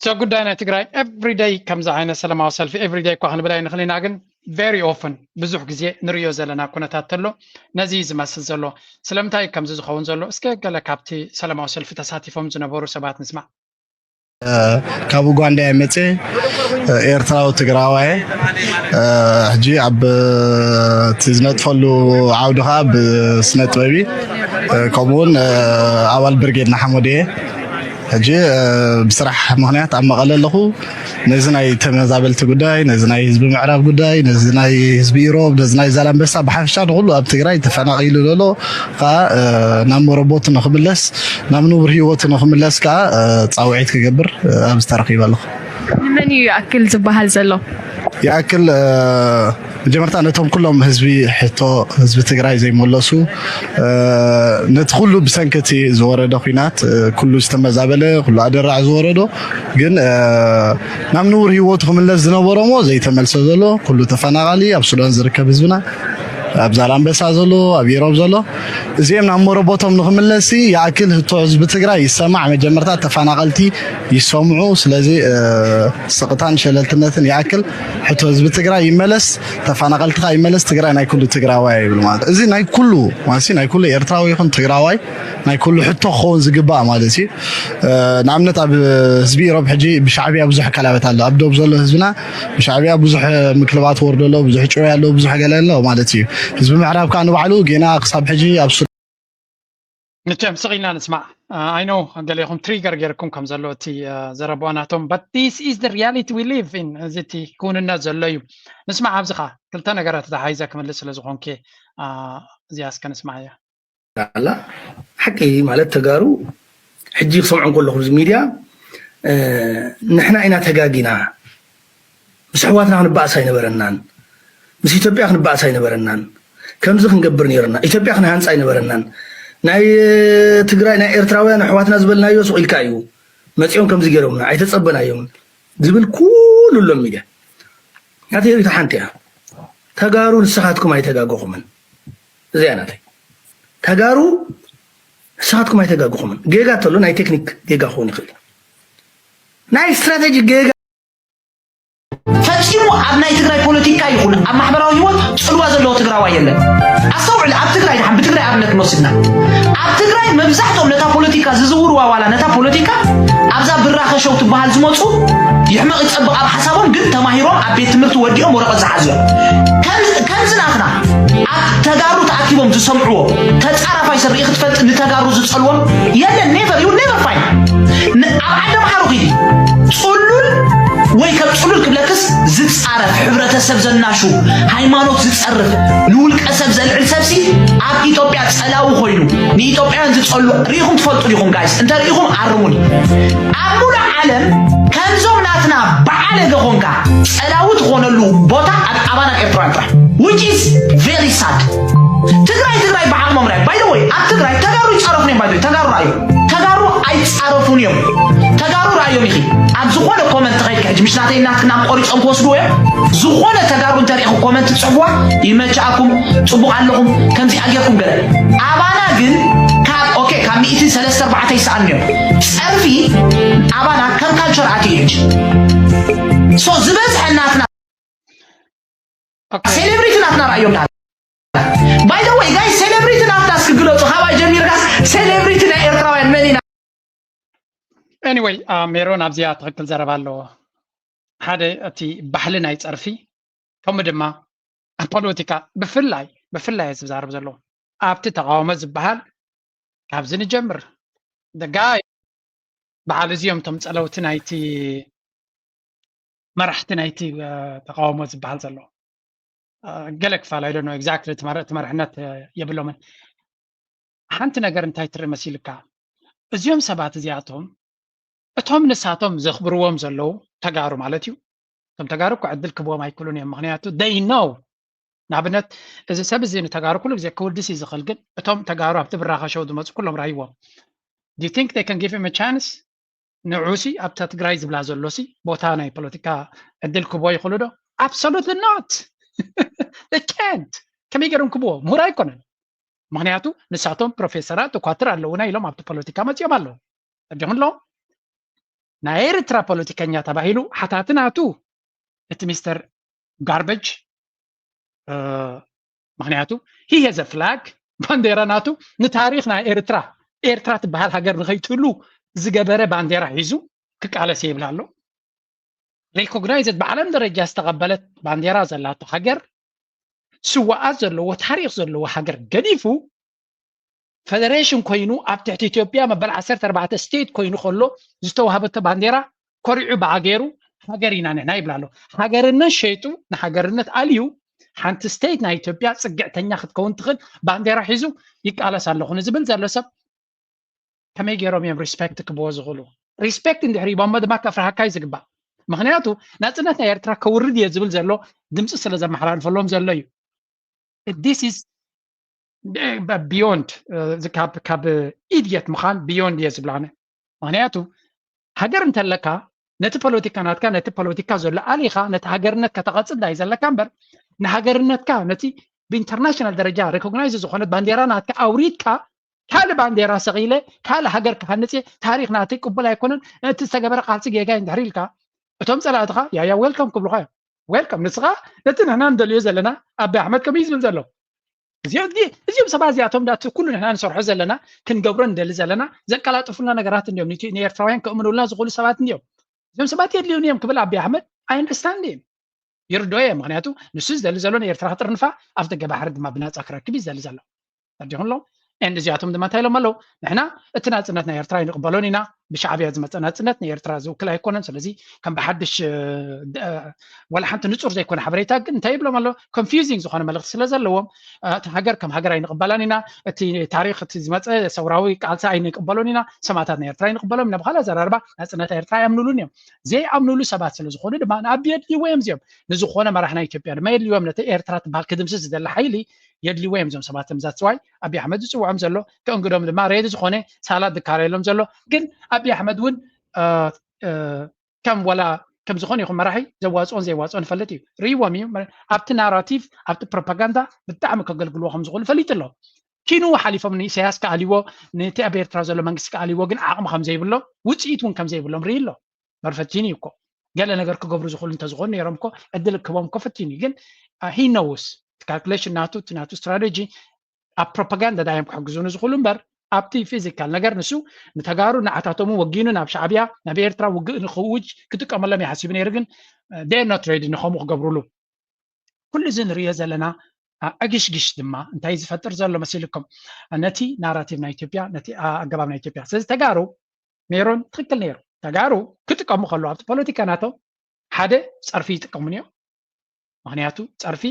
So ጉዳይና ትግራይ every day ከምዛ ዓይነት ሰላማዊ ሰልፊ every day እኳ ክንብል ንኽእልና ግን very often ብዙሕ ግዜ ንሪኦ ዘለና ኩነታት ተሎ ነዚ ዝመስል ዘሎ ስለምንታይ ከምዚ ዝኸውን ዘሎ እስከ ገለ ካብቲ ሰላማዊ ሰልፊ ተሳቲፎም ዝነበሩ ሰባት ንስማዕ ካብ ኡጋንዳ የመፀ ኤርትራዊ ትግራዋይ ሕጂ ኣብ ዝነጥፈሉ ዓውዲ ከዓ ብስነ ጥበቢ ከምኡውን ኣባል ብርጌድና ሓሞድ እየ ሕጂ ብስራሕ ምክንያት ኣብ መቐለ ኣለኹ ነዚ ናይ ተመዛበልቲ ጉዳይ ነዚ ናይ ህዝቢ ምዕራብ ጉዳይ ነዚ ናይ ህዝቢ ኢሮብ ነዚ ናይ ዛላንበሳ ብሓፈሻ ንኩሉ ኣብ ትግራይ ተፈናቒሉ ዘሎ ከዓ ናብ መረቦቱ ንክምለስ ናብ ንቡር ሂወቱ ንክምለስ ከዓ ፃውዒት ክገብር ኣብ ዝተረኺበ ኣለኹ ንመን እዩ ይኣክል ዝበሃል ዘሎ ይኣክል መጀመርታ ነቶም ኩሎም ህዝቢ ሕቶ ህዝቢ ትግራይ ዘይመለሱ ነቲ ኩሉ ብሰንከቲ ዝወረደ ኩናት ኩሉ ዝተመዛበለ ኩሉ ኣደራዕ ዝወረዶ ግን ናብ ንቡር ሂወቱ ክምለስ ዝነበሮሞ ዘይተመልሰ ዘሎ ኩሉ ተፈናቓሊ ኣብ ሱዳን ዝርከብ ህዝብና ኣብ ዛላንበሳ ዘሎ ኣብ ኢሮብ ዘሎ እዚኦም ናብ መረቦቶም ንክምለስ ይኣክል ህቶ ህዝቢ ትግራይ ይሰማዕ መጀመርታ ተፈናቐልቲ ይሰምዑ ስለዚ ስቕታን ሸለልትነትን ይኣክል ሕቶ ህዝቢ ትግራይ ይመለስ ተፈናቐልቲ ከዓ ይመለስ ትግራይ ናይ ኩሉ ትግራዋይ ይብል ማለት እዚ ናይ ኩሉ ማለት ናይ ኩሉ ኤርትራዊ ይኹን ትግራዋይ ናይ ኩሉ ሕቶ ክኸውን ዝግባእ ማለት እዩ ንኣብነት ኣብ ህዝቢ ኢሮብ ሕጂ ብሻዕብያ ብዙሕ ከላበት ኣሎ ኣብ ዶብ ዘሎ ህዝብና ብሻዕብያ ብዙሕ ምክልባት ወርዶ ኣሎ ብዙሕ ጭው ኣሎ ብዙሕ ገለ ኣሎ ማለት እዩ ህዝቢ ምዕራብ ከዓ ንባዕሉ ጌና ክሳብ ሕጂ ኣብ ንቸም ስቂልና ንስማዕ I know ገለኹም ትሪገር ገይርኩም ከም ዘሎ እቲ ዘረብዋ ናቶም but this is the reality we live in እዚ እቲ ኩንነት ዘሎ እዩ ንስማዕ ኣብዚ ከዓ ክልተ ነገራት ተሓይዘ ክምልስ ስለ ዝኾንከ እዚኣ እስከ ንስማዕ እያ ላ ሓቂ ማለት ተጋሩ ሕጂ ክሰምዖ ከለኹ እዚ ሚድያ ንሕና ኢና ተጋጊና ምስ ኣሕዋትና ክንበኣስ ኣይነበረናን ምስ ኢትዮጵያ ክንበኣስ ኣይነበረናን ከምዚ ክንገብር ነይርና ኢትዮጵያ ክንሃንፃ ይነበረናን ናይ ትግራይ ናይ ኤርትራውያን ኣሕዋትና ዝበልናዮ ስቂልካ እዩ መፂኦም ከምዚ ገይሮምና ኣይተፀበናዮም ዝብል ኩሉሎም ሚድያ ናተሪታ ሓንቲ እያ ተጋሩ ንስኻትኩም ኣይተጋገኹምን እዚኣ ናተይ ተጋሩ ንስኻትኩም ኣይተጋገኹምን ጌጋ ተሎ ናይ ቴክኒክ ጌጋ ክኸውን ይኽእል ናይ ስትራቴጂ ጌጋ ፈፂሙ ኣብ ናይ ትግራይ ፖለቲካ ይኹን ኣብ ማሕበራዊ ህይወት ፅልዋ ዘለዎ ትግራዋይ የለን ኣስተውዕል ኣብ ትግራይ ድሓን ብትግራይ ኣብነት ንወስድና ኣብ ትግራይ መብዛሕትኦም ነታ ፖለቲካ ዝዝውርዋ ዋላ ነታ ፖለቲካ ኣብዛ ብራኸሸው ትበሃል ዝመፁ ይሕመቕ ይፀብቕ ኣብ ሓሳቦም ግን ተማሂሮም ኣብ ቤት ትምህርቲ ወዲኦም ወረቐት ዝሓዝዮም ከምዚ ናትና ኣብ ተጋሩ ተኣኪቦም ዝሰምዕዎ ተፃራፋይ ሰርኢ ክትፈልጥ ንተጋሩ ዝፀልዎም የለን ኔቨር ዩ ኔቨር ፋይን ኣብ ዓዲ መሓሩ ኺዲ ፅሉል ወይ ከም ፅሉል ክብለክስ ዝፃረፍ ሕብረተሰብ ዘናሹ ሃይማኖት ዝፀርፍ ንውልቀ ሰብ ዘልዕል ሰብሲ ኣብ ኢትዮጵያ ፀላዊ ኮይኑ ንኢትዮጵያውያን ዝፀልኡ ሪኢኹም ትፈልጡ ዲኹም ጋይስ እንተሪኢኹም ኣርሙኒ ኣብ ሙሉእ ዓለም ከምዞም ናትና በዓለ ገኾንካ ፀላዊ ትኾነሉ ቦታ ኣባና ኤርትራውያን ጥራሕ which is very sad ትግራይ ብዓቕሞም ራይ ባይ ዘ ወይ ኣብ ትግራይ ተጋሩ ይፃረፉን እዮም ባይ ዘ ወይ ተጋሩ ራእዩ ተጋሩ ኣይፃረፉን እዮም ተጋሩ ራእዮም ይኺ ኣብ ዝኾነ ኮመንት ኸይድካ ሕጂ ምስ ናተይ እናትክና ቆሪፆም ክወስድዎ እዮም ዝኾነ ተጋሩ እንተሪኢኹ ኮመንት ትፅሕዋ ይመቻእኩም ፅቡቕ ኣለኹም ከምዚ ኣጌርኩም ገለ ኣባና ግን ካብ 134 ይሰኣን እዮም ፀርፊ ኣባና ከም ካልቸር ኣትዩ ሕጂ ሶ ዝበዝሐ እናትና ሴሌብሪቲ ናትና ራእዮም ዳል ባይ ዘ ወይ ጋይ ሴሌብሪቲ ናትና እስክግለፁ ሃባይ ጀሚርካስ ሴሌብሪቲ ናይ ኤርትራውያን መኒና anyway ሜሮን ኣብዚኣ ትኽክል ዘረባ ኣለዎ ሓደ እቲ ባህሊ ናይ ፀርፊ ከምኡ ድማ ኣብ ፖለቲካ ብፍላይ ዝዛረብ ዘሎ ኣብቲ ተቃውሞ ዝበሃል ካብዚ ንጀምር ደጋይ በዓል እዚኦም እቶም ፀለውቲ ናይቲ መራሕቲ ናይቲ ተቃውሞ ዝበሃል ዘሎ ገለ ክፋል ኣይደኖ ኤግዛክትሊ ትመርሕነት የብሎምን ሓንቲ ነገር እንታይ ትርኢ መሲልካ እዚኦም ሰባት እዚኣቶም እቶም ንሳቶም ዘኽብርዎም ዘለው ተጋሩ ማለት እዩ እቶም ተጋሩ እኮ ዕድል ክብዎም ኣይክሉን እዮም ምክንያቱ they know ንኣብነት እዚ ሰብ እዚ ንተጋሩ ኩሉ ግዜ ክውድስ እዩ ዝኽእል ግን እቶም ተጋሩ ኣብቲ ብራኸሸው ዝመፁ ኩሎም ራይዎም do you think they can give him a chance ንዑሲ ኣብታ ትግራይ ዝብላ ዘሎሲ ቦታ ናይ ፖለቲካ ዕድል ክብዎ ይኽእሉ ዶ absolutely not they can't ከመይ ገይሮም ክብዎ ምሁር ኣይኮነን ምክንያቱ ንሳቶም ፕሮፌሰራት ተኳትር ኣለውና ኢሎም ኣብቲ ፖለቲካ መፅኦም ኣለዉ ተርጅምሎም ናይ ኤርትራ ፖለቲከኛ ተባሂሉ ሓታትናቱ እቲ ሚስተር ጋርቤጅ ምክንያቱ he has a flag ባንዴራ ናቱ ንታሪክ ናይ ኤርትራ ትበሃል ሃገር ንኸይትህሉ ዝገበረ ባንዴራ ሒዙ ክቃለስ ይብል ኣሎ ሪኮግናይዝድ ብዓለም ደረጃ ዝተቐበለት ባንዴራ ዘላቶ ሃገር ስዋኣት ዘለዎ ታሪክ ዘለዎ ሃገር ገዲፉ ፌደሬሽን ኮይኑ ኣብ ትሕቲ ኢትዮጵያ መበል 14 ስቴት ኮይኑ ከሎ ዝተዋሃበተ ባንዴራ ኮሪዑ ባገሩ ሃገር ኢና ንሕና ይብል ኣሎ ሃገርነት ሸይጡ ንሃገርነት ኣልዩ ሓንቲ ስቴት ናይ ኢትዮጵያ ፅግዕተኛ ክትከውን ትኽእል ባንዴራ ሒዙ ይቃለስ ኣለኹ ንዝብል ዘሎ ሰብ ከመይ ገይሮም እዮም ሪስፔክት ክብዎ ዝኽእሉ ሪስፔክት እንድሕሪ ቦሞ ድማ ከፍርሃካ እዩ ዝግባእ ምክንያቱ ናፅነት ናይ ኤርትራ ከውርድ እየ ዝብል ዘሎ ድምፂ ስለ ዘመሓላልፈሎም ዘሎ እዩ this is beyond ካብ ኢድየት ምዃን ቢዮንድ እየ ዝብላነ ምክንያቱ ሃገር እንተለካ ነቲ ፖለቲካ ናትካ ነቲ ፖለቲካ ዘሎ ኣሊኻ ነቲ ሃገርነት ከተቐፅል ዳይ ዘለካ እምበር ንሃገርነትካ ነቲ ብኢንተርናሽናል ደረጃ ሪኮግናይዝ ዝኾነት ባንዴራ ናትካ ኣውሪድካ ካልእ ባንዴራ ሰቒለ ካልእ ሃገር ክሃንፅ ታሪክ ናተይ ቅቡል ኣይኮነን እቲ ዝተገበረ ቃልሲ ጌጋይ እንድሕሪ ኢልካ እቶም ፀላእትኻ ያያ ዌልካም ክብሉኻ እዮም ዌልካም ንስኻ ነቲ ንሕና ንደልዮ ዘለና ኣበይ ኣሕመድ ከመይ ዝብል ዘሎ እዚኦም ሰባት እዚኣቶም ዳቲ ኩሉ ንሕና ንሰርሖ ዘለና ክንገብሮ ንደሊ ዘለና ዘቀላጥፉልና ነገራት እንዲኦም ንኤርትራውያን ክእምኑልና ዝኽእሉ ሰባት እንዲኦም እዚኦም ሰባት የድልዩን እዮም ክብል ኣበይ ኣሕመድ ኣይ ኣንደርስታንድ እዮም ይርድኦ እየ ምክንያቱ ንሱ ዝደሊ ዘሎ ንኤርትራ ክጥርንፋ ኣብ ደገ ባሕሪ ድማ ብናፃ ክረክብ እዩ ዝደሊ ዘሎ ተርዲኹምሎም እዚኣቶም ድማ እንታይ ኢሎም ኣለዉ ንሕና እቲ ናፅነት ናይ ኤርትራ ይንቕበሎን ኢና ብሻዕብያ ዝመፀ ናፅነት ንኤርትራ ዝውክል ኣይኮነን ስለዚ ከም ብሓድሽ ወላ ሓንቲ ንፁር ዘይኮነ ሓበሬታ ግን እንታይ ይብሎም ኣሎ ኮንፊውዚንግ ዝኾነ መልእክቲ ስለ ዘለዎም እቲ ሃገር ከም ሃገር ኣይንቕበላን ኢና እቲ ታሪክ እቲ ዝመፀ ሰውራዊ ቃልሲ ኣይንቅበሎን ኢና ሰማዕታት ናይ ኤርትራ ይንቅበሎም ኢና ብካልእ ኣዘራርባ ናፅነት ኤርትራ ይኣምንሉን እዮም ዘይኣምንሉ ሰባት ስለ ዝኾኑ ድማ ንኣብ የድልይዎ እዮም እዚኦም ንዝኾነ መራሕና ኢትዮጵያ ድማ የድልይዎም ነቲ ኤርትራ ትበሃል ክድምስስ ዝደሊ ሓይሊ የድልይዎ እዮም እዞም ሰባት ምዛፅዋይ ኣብዪ ኣሕመድ ዝፅውዖም ዘሎ ከእንግዶም ድማ ሬዲ ዝኾነ ሳላት ዝካረየሎም ዘሎ ግን ኣብዪ ኣሕመድ እውን ከም ወላ ከም ዝኾነ ይኹን መራሒ ዘዋፅኦን ዘይዋፅኦን ይፈልጥ እዩ ርኢዎም እዩ ኣብቲ ናራቲቭ ኣብቲ ፕሮፓጋንዳ ብጣዕሚ ከገልግልዎ ከም ዝኽእሉ ፈሊጥ ኣሎ ኪኑ ሓሊፎም ንኢሳያስ ከኣሊዎ ነቲ ኣብ ኤርትራ ዘሎ መንግስቲ ከኣሊዎ ግን ዓቕሚ ከም ዘይብሎ ውፅኢት እውን ከም ዘይብሎም ርኢ ኣሎ መርፈቲኒ እዩ እኮ ገለ ነገር ክገብሩ ዝኽእሉ እንተዝኾኑ ነይሮም እኮ ዕድል ክቦም እኮ ፈቲኒ እዩ ግን ሂነውስ ካልኩሌሽን ናቱ ስትራቴጂ ኣብ ፕሮፓጋንዳ ዳዮም ክሕግዙን ዝኽእሉ እምበር ኣብቲ ፊዚካል ነገር ንሱ ንተጋሩ ንዓታቶሙ ወጊኑ ናብ ሻዕብያ ናብ ኤርትራ ውግእ ንክውጅ ክጥቀመሎም ይሓስቡ ነይሩ ግን ዴር ኖት ሬዲ ንከምኡ ክገብሩሉ ኩሉ እዚ ንሪኦ ዘለና ኣግሽግሽ ድማ እንታይ ዝፈጥር ዘሎ መሲልኩም ነቲ ናራቲቭ ናይ ኢትዮጵያ ነቲ ኣገባብ ናይ ኢትዮጵያ ስለዚ ተጋሩ ሜሮን ትክክል ነይሩ ተጋሩ ክጥቀሙ ከለዉ ኣብቲ ፖለቲካ ናቶም ሓደ ፀርፊ ይጥቀሙን እዮም ምክንያቱ ፀርፊ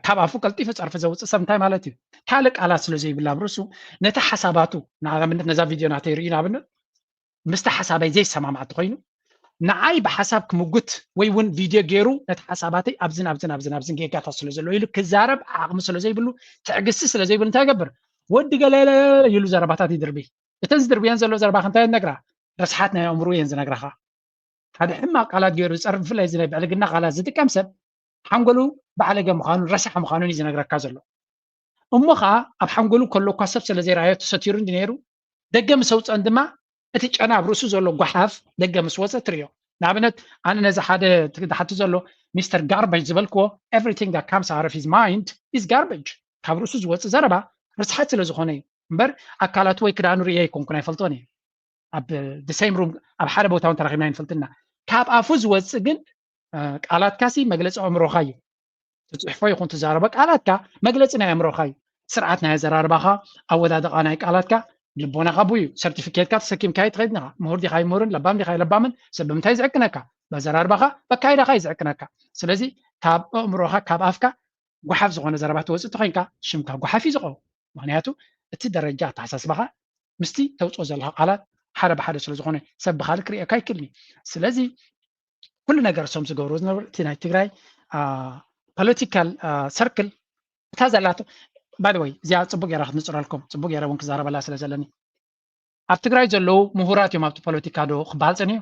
ካብ ኣፉ ቀልጢፉ ፀርፊ ዘውፅእ ሰብ እንታይ ማለት እዩ ካልእ ቃላት ስለ ዘይብላ ብርሱ ነቲ ሓሳባቱ ንኣብነት ነዛ ቪድዮ ናተይ ርኢ ንኣብነት ምስቲ ሓሳበይ ዘይሰማማዕ እንተኮይኑ ንዓይ ብሓሳብ ክምጉት ወይ እውን ቪድዮ ገይሩ ነቲ ሓሳባተይ ኣብዝን ጌጋታት ስለ ዘለዎ ኢሉ ክዛረብ ዓቕሚ ስለ ዘይብሉ ትዕግስቲ ስለ ዘይብሉ እንታይ ይገብር ወዲ ገለለ ኢሉ ዘረባታት ይድርቢ እተን ዝድርብየን ዘሎ ዘረባክ እንታይ ነግራ ረስሓት ናይ ኣእምሮ እየን ዝነግረኻ ሓደ ሕማቅ ቃላት ገይሩ ዝፀርፍ ብፍላይ እዚ ናይ ብዕልግና ቃላት ዝጥቀም ሰብ ሓንጎሉ ባዕለገ ምዃኑን ረሳሕ ምዃኑን እዩ ዝነግረካ ዘሎ እሞ ከዓ ኣብ ሓንጎሉ ከሎ እኳ ሰብ ስለ ዘይረኣዮ ተሰቲሩ እንዲ ነይሩ ደገ ምስ ኣውፅአን ድማ እቲ ጨና ኣብ ርእሱ ዘሎ ጓሓፍ ደገ ምስ ወፀ ትሪኦ ንኣብነት ኣነ ነዚ ሓደ ትሓቱ ዘሎ ሚስተር ጋርበጅ ዝበልክዎ ኤቭሪቲንግ ዳት ካምስ ኣውት ኦፍ ሂዝ ማይንድ ኢዝ ጋርበጅ ካብ ርእሱ ዝወፅእ ዘረባ ርስሓት ስለ ዝኾነ እዩ እምበር ኣካላቱ ወይ ክዳኑ ርየ ኣይኮንኩን ኣይፈልጦን እየ ኣብ ሴም ሩም ኣብ ሓደ ቦታ እውን ተራኺብና ይንፈልጥና ካብ ኣፉ ዝወፅእ ግን ቃላትካሲ መግለፂ ኣእምሮኻ እዩ ትፅሕፎ ይኹን ትዛረበ ቃላትካ መግለፂ ናይ ኣእምሮኻ እዩ ስርዓት ናይ ኣዘራርባኻ ኣወዳድቓ ናይ ቃላትካ ልቦናኻ ብዩ ሰርቲፊኬትካ ተሰኪምካ ትኸይድ ዲኻ ምሁር ዲኻ ይምሁርን ለባም ዲኻ ይለባምን ሰብ ብምንታይ ዝዕቅነካ በኣዘራርባኻ በካይዳኻ እዩ ዝዕቅነካ ስለዚ ካብ ኣእምሮኻ ካብ ኣፍካ ጓሓፍ ዝኾነ ዘረባ ትወፅእ እንተኮይንካ ሽምካ ጓሓፍ እዩ ዝቐው ምክንያቱ እቲ ደረጃ ኣተሓሳስባኻ ምስቲ ተውፅኦ ዘለካ ቃላት ሓደ ብሓደ ስለ ዝኾነ ሰብ ብካልእ ክሪአካ ይክእልኒ ስለዚ ኩሉ ነገር እሶም ዝገብሩ ዝነበሩ እቲ ናይ ትግራይ ፖለቲካል ሰርክል እታ ዘላቶ ባይ ወይ እዚኣ ፅቡቅ ጌራ ክትንፅረልኩም ፅቡቅ ጌራ እውን ክዛረበላ ስለ ዘለኒ ኣብ ትግራይ ዘለው ምሁራት እዮም ኣብቲ ፖለቲካ ዶ ክበሃል ፀኒዩ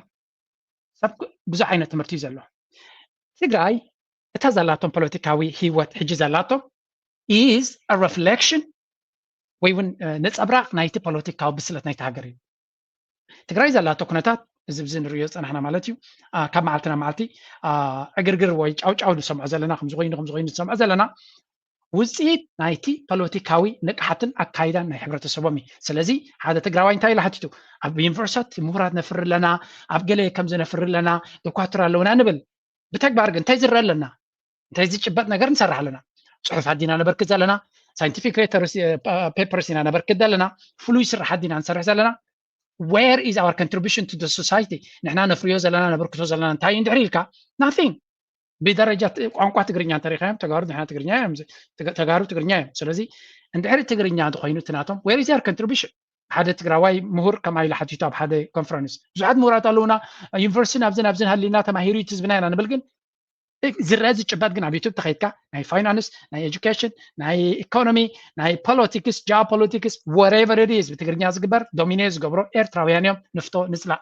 ሰብ ብዙሕ ዓይነት ትምህርቲ እዩ ዘሎ ትግራይ እታ ዘላቶም ፖለቲካዊ ሂወት ሕጂ ዘላቶም ኢዝ አ ሪፍሌክሽን ወይ እውን ነፀብራቅ ናይቲ ፖለቲካዊ ብስለት ናይቲ ሃገር እዩ ትግራይ ዘላቶ ኩነታት እዚ ብዚ ንሪኦ ፀናሕና ማለት እዩ ካብ መዓልቲ ናብ መዓልቲ ዕግርግር ወይ ጫውጫው ንሰምዖ ዘለና ከምዚ ኮይኑ ንሰምዖ ዘለና ውፅኢት ናይቲ ፖለቲካዊ ንቕሓትን ኣካይዳን ናይ ሕብረተሰቦም እዩ ስለዚ ሓደ ትግራዋይ እንታይ ኢሉ ሓቲቱ ኣብ ዩኒቨርሲቲ ምሁራት ነፍሪ ኣለና ኣብ ገለ ከም ዝነፍሪ ኣለና ደኳትር ኣለውና ንብል ብተግባር ግን እንታይ ዝረአ ኣለና እንታይ ዝጭበጥ ነገር ንሰርሕ ኣለና ፅሑፍ ኣዲና ነበርክት ዘለና ሳይንቲፊክ ፔፐርስ ኢና ነበርክት ዘለና ፍሉይ ስራሓት ዲና ንሰርሕ ዘለና where is our contribution to the society ንሕና ነፍርዮ ዘለና ነብርክቶ ዘለና እንታይ እንድሕር ኢልካ nothing ብደረጃ ቋንቋ ትግርኛ እንተሪኻዮም ተጋሩ ንሕና ትግርኛ እዮም ተጋሩ ትግርኛ እዮም ስለዚ እንድሕር ትግርኛ እንተኮይኑ ትናቶም where is our contribution ሓደ ትግራዋይ ምሁር ከማይ ኢሉ ሓቲቱ ኣብ ሓደ ኮንፈረንስ ብዙሓት ምሁራት ኣለውና ዩኒቨርሲቲ ናብዝን ሃሊና ተማሂሩ እዩ ትዝብና ኢና ንብል ግን ዝረአ ዝጭበጥ ግን ኣብ ዩቱብ ተኸይድካ ናይ ፋይናንስ ናይ ኤጁኬሽን ናይ ኢኮኖሚ ናይ ፖለቲክስ ጂኦፖለቲክስ whatever it is ብትግርኛ ዝግበር ዶሚኔት ዝገብሮ ኤርትራውያን እዮም ንፍቶ ንፅላእ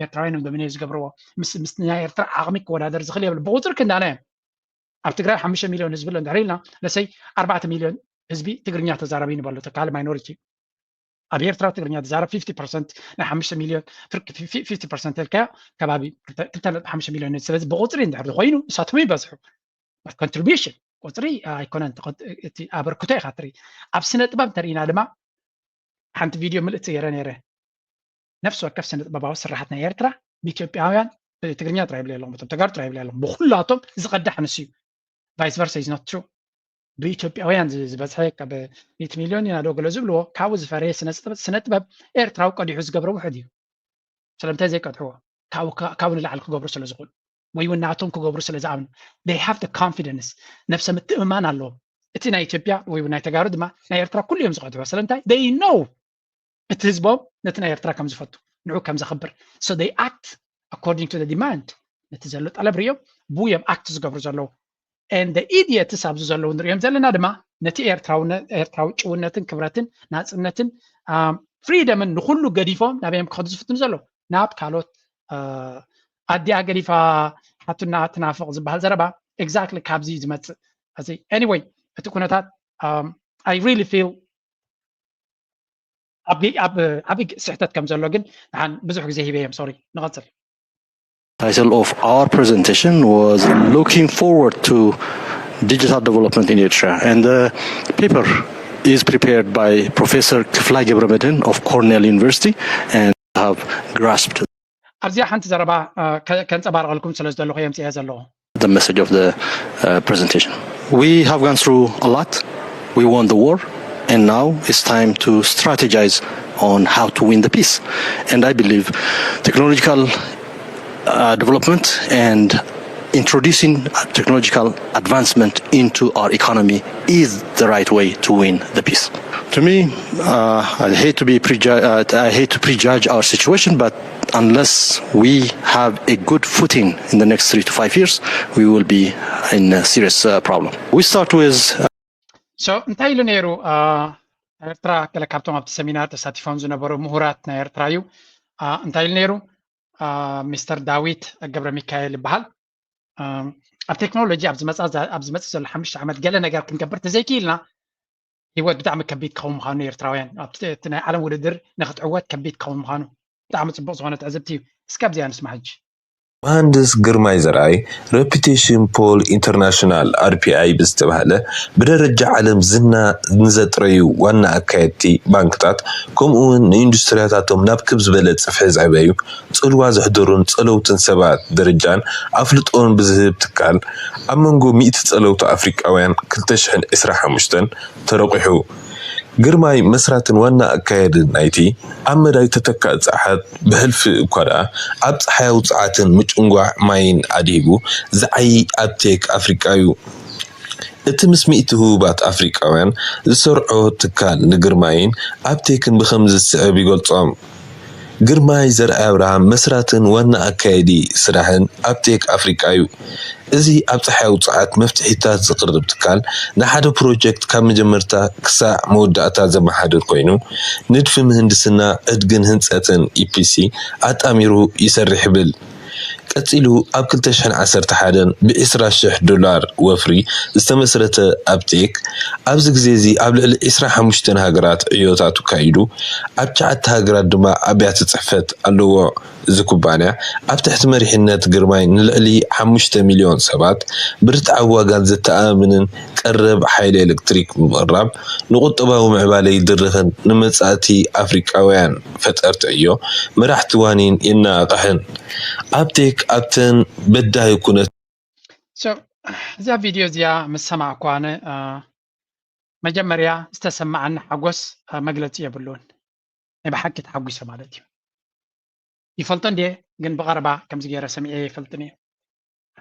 ኤርትራውያን እዮም ዶሚኔት ዝገብርዎ ምስ ናይ ኤርትራ ዓቕሚ ክወዳደር ዝኽእል የብሉ ብቁፅር ክንዳና እዮም ኣብ ትግራይ 5 ሚልዮን ህዝቢ ኣሎ እንድሕር ኢልና ለሰይ 4 ሚልዮን ህዝቢ ትግርኛ ተዛረቢ ንበሎ ተካል ማይኖሪቲ ኣብ ኤርትራ ትግርኛ ተዛረብ 50% ናይ 5 ሚልዮን 50% ልካዮ ከባቢ 2.5 ሚልዮን ስለዚ ብቁፅሪ እንድሕር ኮይኑ ንሳትኩም ይበዝሑ ኮንትሪቢሽን ቁፅሪ ኣይኮነን እቲ ኣበርክቶ ኢኻ ትርኢ ኣብ ስነ ጥበብ እንተሪኢና ድማ ሓንቲ ቪድዮ ምልእቲ ገይረ ነይረ ነፍሲ ወከፍ ስነ ጥበባዊ ስራሓት ናይ ኤርትራ ብኢትዮጵያውያን ትግርኛ ጥራይ ይብሉ ኣለዎም ተጋሩ ጥራይ ይብሉ ኣለዎም ብኩላቶም ዝቐዳሕ ንስ እዩ ቫይስ ቨርሳ ኢዝ ኖት ትሩ ብኢትዮጵያውያን ዝበዝሐ ካብ 100 ሚልዮን ኢና ዶ ገለ ዝብልዎ ካብኡ ዝፈረየ ስነ ጥበብ ኤርትራዊ ቀዲሑ ዝገብሮ ውሕድ እዩ ስለምንታይ ዘይቀጥዕዎ ካብኡ ንላዕሊ ክገብሩ ስለ ዝኽእሉ ወይ እውን ናቶም ክገብሩ ስለ ዝኣምኑ they have the confidence ነፍሰ ምትእምማን ኣለዎም እቲ ናይ ኢትዮጵያ ወይ ናይ ተጋሩ ድማ ናይ ኤርትራ ኩሉ እዮም ዝቐጥዕዎ ስለምንታይ they know እቲ ህዝቦም ነቲ ናይ ኤርትራ ከም ዝፈቱ ንዑ ከም ዘኽብር so they act according to the demand ነቲ ዘሎ ጠለብ ርዮም ብኡ እዮም ኣክት ዝገብሩ ዘለዉ and the idiots ኣብዚ ዘለዉ ንሪኦም ዘለና ድማ ነቲ ኤርትራዊ ጭውነትን ክብረትን ናፅነትን ፍሪደምን ንኩሉ ገዲፎም ናበዮም ክኸዱ ዝፍትኑ ዘለዉ ናብ ካልኦት ኣዲኣ ገዲፋ ሓቱና ትናፍቕ ዝበሃል ዘረባ ኤግዛክትሊ ካብዚ ዝመፅእ እዚ anyway እቲ ኩነታት I really feel ዓብይ ስሕተት ከም ዘሎ ግን ንሓን ብዙሕ ግዜ ሂበ እዮም ሶሪ ንቐፅል Title of our presentation was looking forward to digital development in Eritrea, and the paper is prepared by Professor Kiflay Gebremedhin of Cornell University and have grasped ኣብዚኣ ሓንቲ ዘረባ ከንፀባርቐልኩም ስለ ዝደለኹ እዮም ፅያ ዘለኹ the message of the presentation. We have gone through a lot. We won the war, and now it's time to strategize on how to win the peace. And I believe technological development and introducing technological advancement into our economy is the right way to win the peace. To me, I hate to prejudge our situation, but unless we have a good footing in the next 3 to 5 years, we will be in a serious problem. We start with. So, እንታይ ኢሉ ነይሩ ኤርትራ ገለ ካብቶም ኣብቲ ሰሚናር ተሳቲፎም ዝነበሩ ምሁራት ናይ ኤርትራ እዩ እንታይ ኢሉ ነይሩ ሚስተር ዳዊት ገብረ ሚካኤል ይበሃል ኣብ ቴክኖሎጂ ኣብ ዝመፅእ ዘሎ 5 ዓመት ገለ ነገር ክንገብር ተዘይክኢልና ህይወት ብጣዕሚ ከቢድ ክኸውን ምዃኑ ኤርትራውያን ኣብቲ ናይ ዓለም ውድድር ንክትዕወት ከቢድ ክኸውን ምዃኑ ብጣዕሚ ፅቡቅ ዝኾነ ትዕዝብቲ እዩ እስካብ ዚኣ ንስማዕ ሕጂ መሃንድስ ግርማይ ዘርኣይ ሬፑቴሽን ፖል ኢንተርናሽናል RPI ብዝተባሃለ ብደረጃ ዓለም ዝና ንዘጥረዩ ዋና ኣካየድቲ ባንክታት ከምኡውን ንኢንዱስትርያታቶም ናብ ክብ ዝበለ ፅፍሒ ዝዕበዩ ፅልዋ ዘሕደሩን ፀለውትን ሰባት ደረጃን ኣፍልጦን ብዝህብ ትካል ኣብ መንጎ 100 ፀለውቲ ኣፍሪቃውያን 2025 ተረቂሑ ግርማይ መስራትን ዋና ኣካየድን ናይቲ ኣብ መዳይ ተተካእ ፀሓት ብህልፊ እኳ ደኣ ኣብ ፀሓያዊ ፀዓትን ምጭንጓዕ ማይን ኣድሂቡ ዝዓይ ኣፕቴክ ኣፍሪቃ እዩ እቲ ምስ 100 ህቡባት ኣፍሪቃውያን ዝሰርዖ ትካል ንግርማይን ኣፕቴክን ብከምዚ ዝስዕብ ይገልፆም ግርማይ ዘርኣይ ኣብርሃም መስራትን ዋና ኣካየዲ ስራሕን ኣፕቴክ ኣፍሪቃ እዩ እዚ ኣብ ፀሓያዊ ፀዓት መፍትሒታት ዝቅርብ ትካል ንሓደ ፕሮጀክት ካብ መጀመርታ ክሳዕ መወዳእታ ዘመሓድር ኮይኑ ንድፊ ምህንድስና ዕድግን ህንፀትን EPC ኣጣሚሩ ይሰርሕ ይብል ቀፂሉ ኣብ 2011 ብ$20,000 ወፍሪ ዝተመስረተ ኣፕቴክ ኣብዚ ግዜ እዚ ኣብ ልዕሊ 25 ሃገራት ዕዮታት ካይዱ ኣብ 9 ሃገራት ድማ ኣብያተ ፅሕፈት ኣለዎ እዚ ኩባንያ ኣብ ትሕቲ መሪሕነት ግርማይ ንልዕሊ 5 ሚልዮን ሰባት ብርትዓዊ ዋጋን ዘተኣምንን ቀረብ ሓይሊ ኤሌክትሪክ ምቕራብ ንቁጠባዊ ምዕባለ ይድርኽን ንመጻእቲ ኣፍሪቃውያን ፈጠርቲ ዕዮ መራሕቲ ዋኒን የናቕሕን ኣፕቴክ ኣብተን በዳይ ኩነት እዛ ቪድዮ እዚኣ ምስ ሰማዕኳ ኣነ መጀመርያ ዝተሰማዓኒ ሓጎስ መግለፂ የብሉን ናይ ብሓቂ ተሓጒሰ ማለት እዩ ይፈልጦ እንዴ ግን ብቐረባ ከምዚ ገይረ ሰሚዐ ይፈልጥን እየ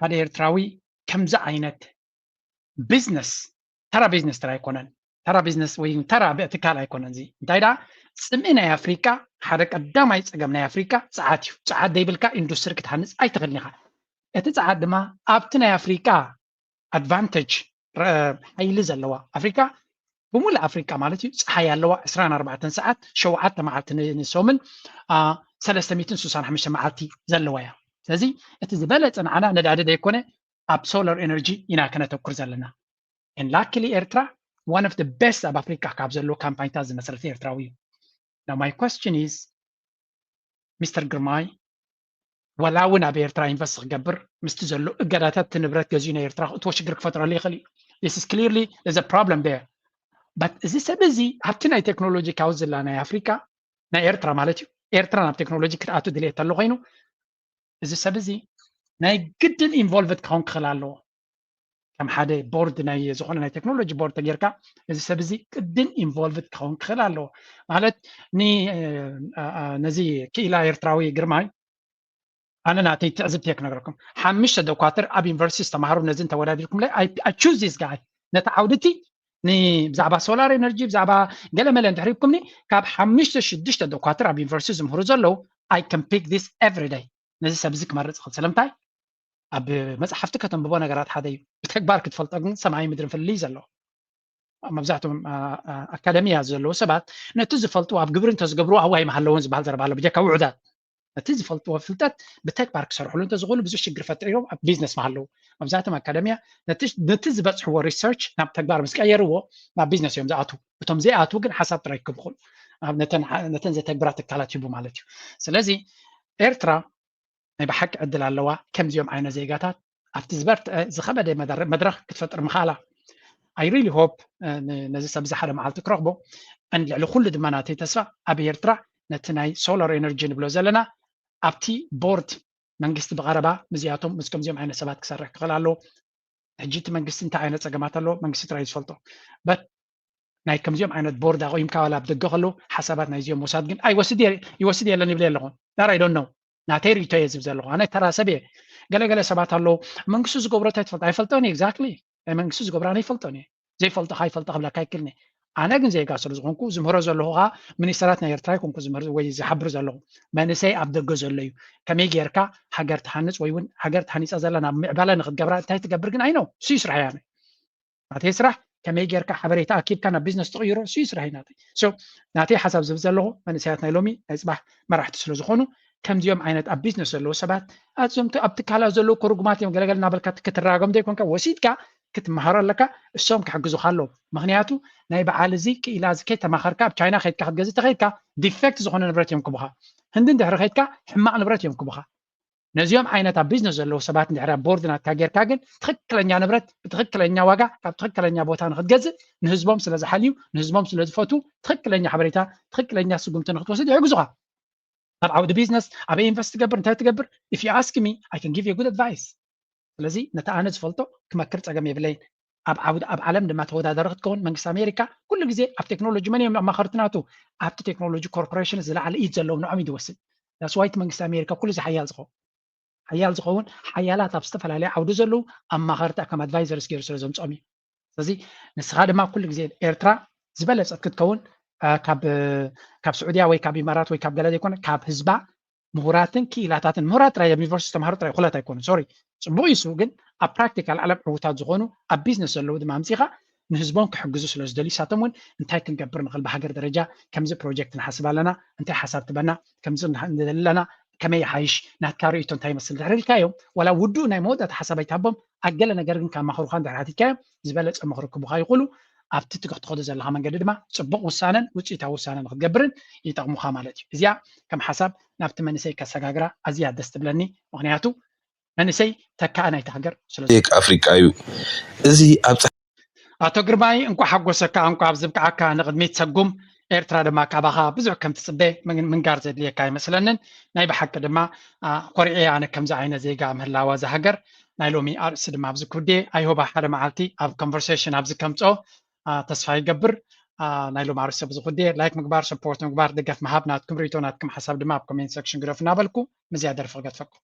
ሓደ ኤርትራዊ ከምዚ ዓይነት ቢዝነስ ተራ ቢዝነስ ተራ ኣይኮነን ተራ ቢዝነስ ወይ ተራ ትካል ኣይኮነን እዚ እንታይ ዳ ፅምኢ ናይ ኣፍሪካ ሓደ ቀዳማይ ፀገም ናይ ኣፍሪካ ፀዓት እዩ ፀዓት ዘይብልካ ኢንዱስትሪ ክትሃንፅ ኣይትኽእልን ኢኻ እቲ ፀዓት ድማ ኣብቲ ናይ ኣፍሪካ ኣድቫንቴጅ ሓይሊ ዘለዋ ኣፍሪካ ብሙሉእ ኣፍሪካ ማለት እዩ ፀሓይ ኣለዋ 24 ሰዓት 7 መዓልቲ ንሶምን 365 መዓልቲ ዘለዋ እያ ስለዚ እቲ ዝበለፀ ንዓና ነዳዲ ዘይኮነ ኣብ ሶላር ኤነርጂ ኢና ከነተኩር ዘለና and luckily ኤርትራ one of the best ኣብ ኣፍሪካ ካብ ዘለዎ ካምፓኒታት ዝመሰረተ ኤርትራዊ እዩ now my question is Mr. ግርማይ ወላ እውን ኣብ ኤርትራ ኢንቨስት ክገብር ምስቲ ዘሎ እገዳታት ንብረት ገዚኡ ናይ ኤርትራ እትዎ ሽግር ክፈጥረሉ ይኽእል እዩ this is clearly there's a problem there but እዚ ሰብ እዚ ኣብቲ ናይ ቴክኖሎጂ ካውዝ ዘላ ናይ ኣፍሪካ ናይ ኤርትራ ማለት እዩ ኤርትራ ናብ ቴክኖሎጂ ክትኣቱ ድሌት ኣሎ ኮይኑ እዚ ሰብ እዚ ናይ ግድን ኢንቮልቭድ ክኸውን ክኽእል ኣለዎ كم حدا بورد ناي زخون ناي تكنولوجي بورد تجيركا إذا سبزي قدن involved كون خلاله مالت ني نزي كيلا إرتراوي جرماي أنا نعطي تعزب تيك نقولكم حمش دكاترة أبي يونيفرسيتي استمهروا نزين تولادكم لا I choose this guy نتعودتي ني بزعبا سولار إنرجي بزعبا قال ملان تحريبكم ني كاب حمش تشدش دكاترة أبي يونيفرسيتي زمهروا زلوا I can pick this every day نزي سبزيك مرة خد سلامتاي أب مزحفتك تنبوا نجارات حدا بتكبر كتفلت أجن سمعي مدرن في الليزة له مبزعتهم أكاديمية زلوا سبات نتزفلتوا أب جبرن تزجبروا هواي محلون زبال زرب على بجاك وعدات نتزفلتوا فلتات بتكبر كسرحوا لأنت زغول بزوج شجر فتريهم بيزنس محلو مبزعتهم أكاديمية نتزبط هو ريسيرش نب تكبر مسكيروا مع بيزنس يوم زعتوا بتم زعتوا جن حسب تركب خل نتن زي تكبراتك على تيبو مالتيو سلازي إيرترا بحق عدل على اللواء كم يوم عينا زي قاتات أفتزبرت زخبة دي مدرخ كتفتر مخالة I really hope نزي سبزي حدا معالتك رغبو أن لعلو كل دماناتي تسفى أبي يرترع نتناي سولار إنرجي نبلو زلنا أبتي بورد منقست بغربة مزياتهم مسكم زيوم عينا سبات كسرك غلالو هجيت منقست انت عينا تساقمات اللو منقست رئيس فلتو بات ناي كم زيوم عينا بورد أغو يمكا ولا بدقغلو حسابات ناي زيوم موسادقين أي يوسيدي لاني بلي لغون لا I don't know ناتيري تيزب زلو أنا ترى سبيه قال سبات اللو منقسو زقبرو تيتفلت أي فلتوني exactly منقسو زقبرو أنا فلتوني زي فلتو هاي فلتو قبل كاي كلني أنا جن زي قاصر زغونكو زمهرة زلوها من سراتنا يرتاي كونكو زمهرة ويز حبر زلو ما نسي عبد الجزليو كم يجي يركع حجرت حنس ويون حجرت حنيس أزلنا معبلا نخد جبرة تاي تجبر جن أينو سيسرح يعني ما تيسرح كم يجي يركع حبريتا أكيد كان بيزنس تغيره سيسرح هناتي ناتي حسب زلو من سراتنا يلومي أصبح ما راح تسلو زخونه كم ديوم عينت أب بيزنس زلو سبات أتزمت أبتكالا زلو كرجماتي وقال نابل كتراجم ده كونك وسيدك كت مهارة لك السوم كحجزو خلو مغنياتو نايب على زيك إلى زكاة تماخرك بتشاينا خيتك حد جزيت خيتك ديفكت زخون نبرت يوم كبها هندن دهر خيتك حما نبرت يوم كبها نزيوم عينت أب بيزنس زلو سبات دهر بوردنا تاجر كاجن تخكل إني نبرت بتخكل إني واقع بتخكل إني بوتان خد جزء نهزبهم سلز حليو نهزبهم سلز فوتو تخكل إني حبريتا تخكل إني سقوم تنخط وسيد يعجزوها طبعا the business أبي invest تجبر أنت تجبر if you ask me I can give you good advice لذي نتعاند فلتو كما كرت أجمع بلين أب عالم لما تهود درجت كون من أمريكا كل جزء أب تكنولوجي مني ما خرطناتو أب تكنولوجي كوربوريشنز اللي على إيد زلوا نعمي دوسن that's why من أمريكا كل زي حيال زغون حيالات أبستفل عليه عودو زلوا أما خرطة كم advisors كير سلزم صامي لذي نسخاد ما كل جزء إيرترا زبالة أتكت كون كاب سعودية وي كاب إمارات وي كاب بلاد يكون كاب حزبا مهاراتن كيلاتاتن مهارات راي يونيفرسيتي مهارات راي خلات يكون سوري صبوي سوقن ا براكتيكال على عوتات زغونو ا بيزنس لو دما امسيخه نحزبون كحجزو سلاش دلي ساتمون انتي كنقبر نخل بحجر درجه كمز بروجكت نحسب لنا انتي حساب تبنا كمز ندلنا كما يحيش ناتكاريتون تاي مسل درلكايو ولا ودو ناي مودات حسابي تابم اجل نغرن كما خروخان دراتيكا زبالص مخركو بخا يقولوا ኣብቲ ትኽትኸዶ ዘለኻ መንገዲ ድማ ጽቡቕ ውሳነን ውፅኢታዊ ውሳነን ክትገብርን ይጠቕሙኻ ማለት እዩ እዚኣ ከም ሓሳብ ናብቲ መንእሰይ ከሰጋግራ ኣዝያ ደስ ትብለኒ ምክንያቱ መንእሰይ ተካእ ናይቲ ሃገር ስለዚህ ኣፍሪቃ እዩ እዚ ኣብ ኣቶ ግርማይ እንኳ ሓጎሰካ እንኳ ኣብ ዝብቅዓካ ንቕድሚት ሰጉም ኤርትራ ድማ ካባኻ ብዙሕ ከም ትፅበ ምንጋር ዘድልየካ ይመስለንን ናይ ብሓቂ ድማ ኮርዒ ኣነ ከምዚ ዓይነት ዜጋ ምህላዋ ዝሃገር ናይ ሎሚ ኣርእሲ ድማ ኣብዚ ኩዴ ኣይሆባ ሓደ መዓልቲ ኣብ ኮንቨርሴሽን ኣብዚ ከምፅኦ ተስፋ ይገብር ናይ ሎም ኣርእሲ ኣብዚ ኩዴ ላይክ ምግባር ሰፖርት ምግባር ደገፍ ምሃብ ናትኩም ሪቶ ናትኩም ሓሳብ ድማ ኣብ ኮሜንት ሴክሽን ግረፍ እናበልኩ ምዝያ ደርፊ ክገድፈኩም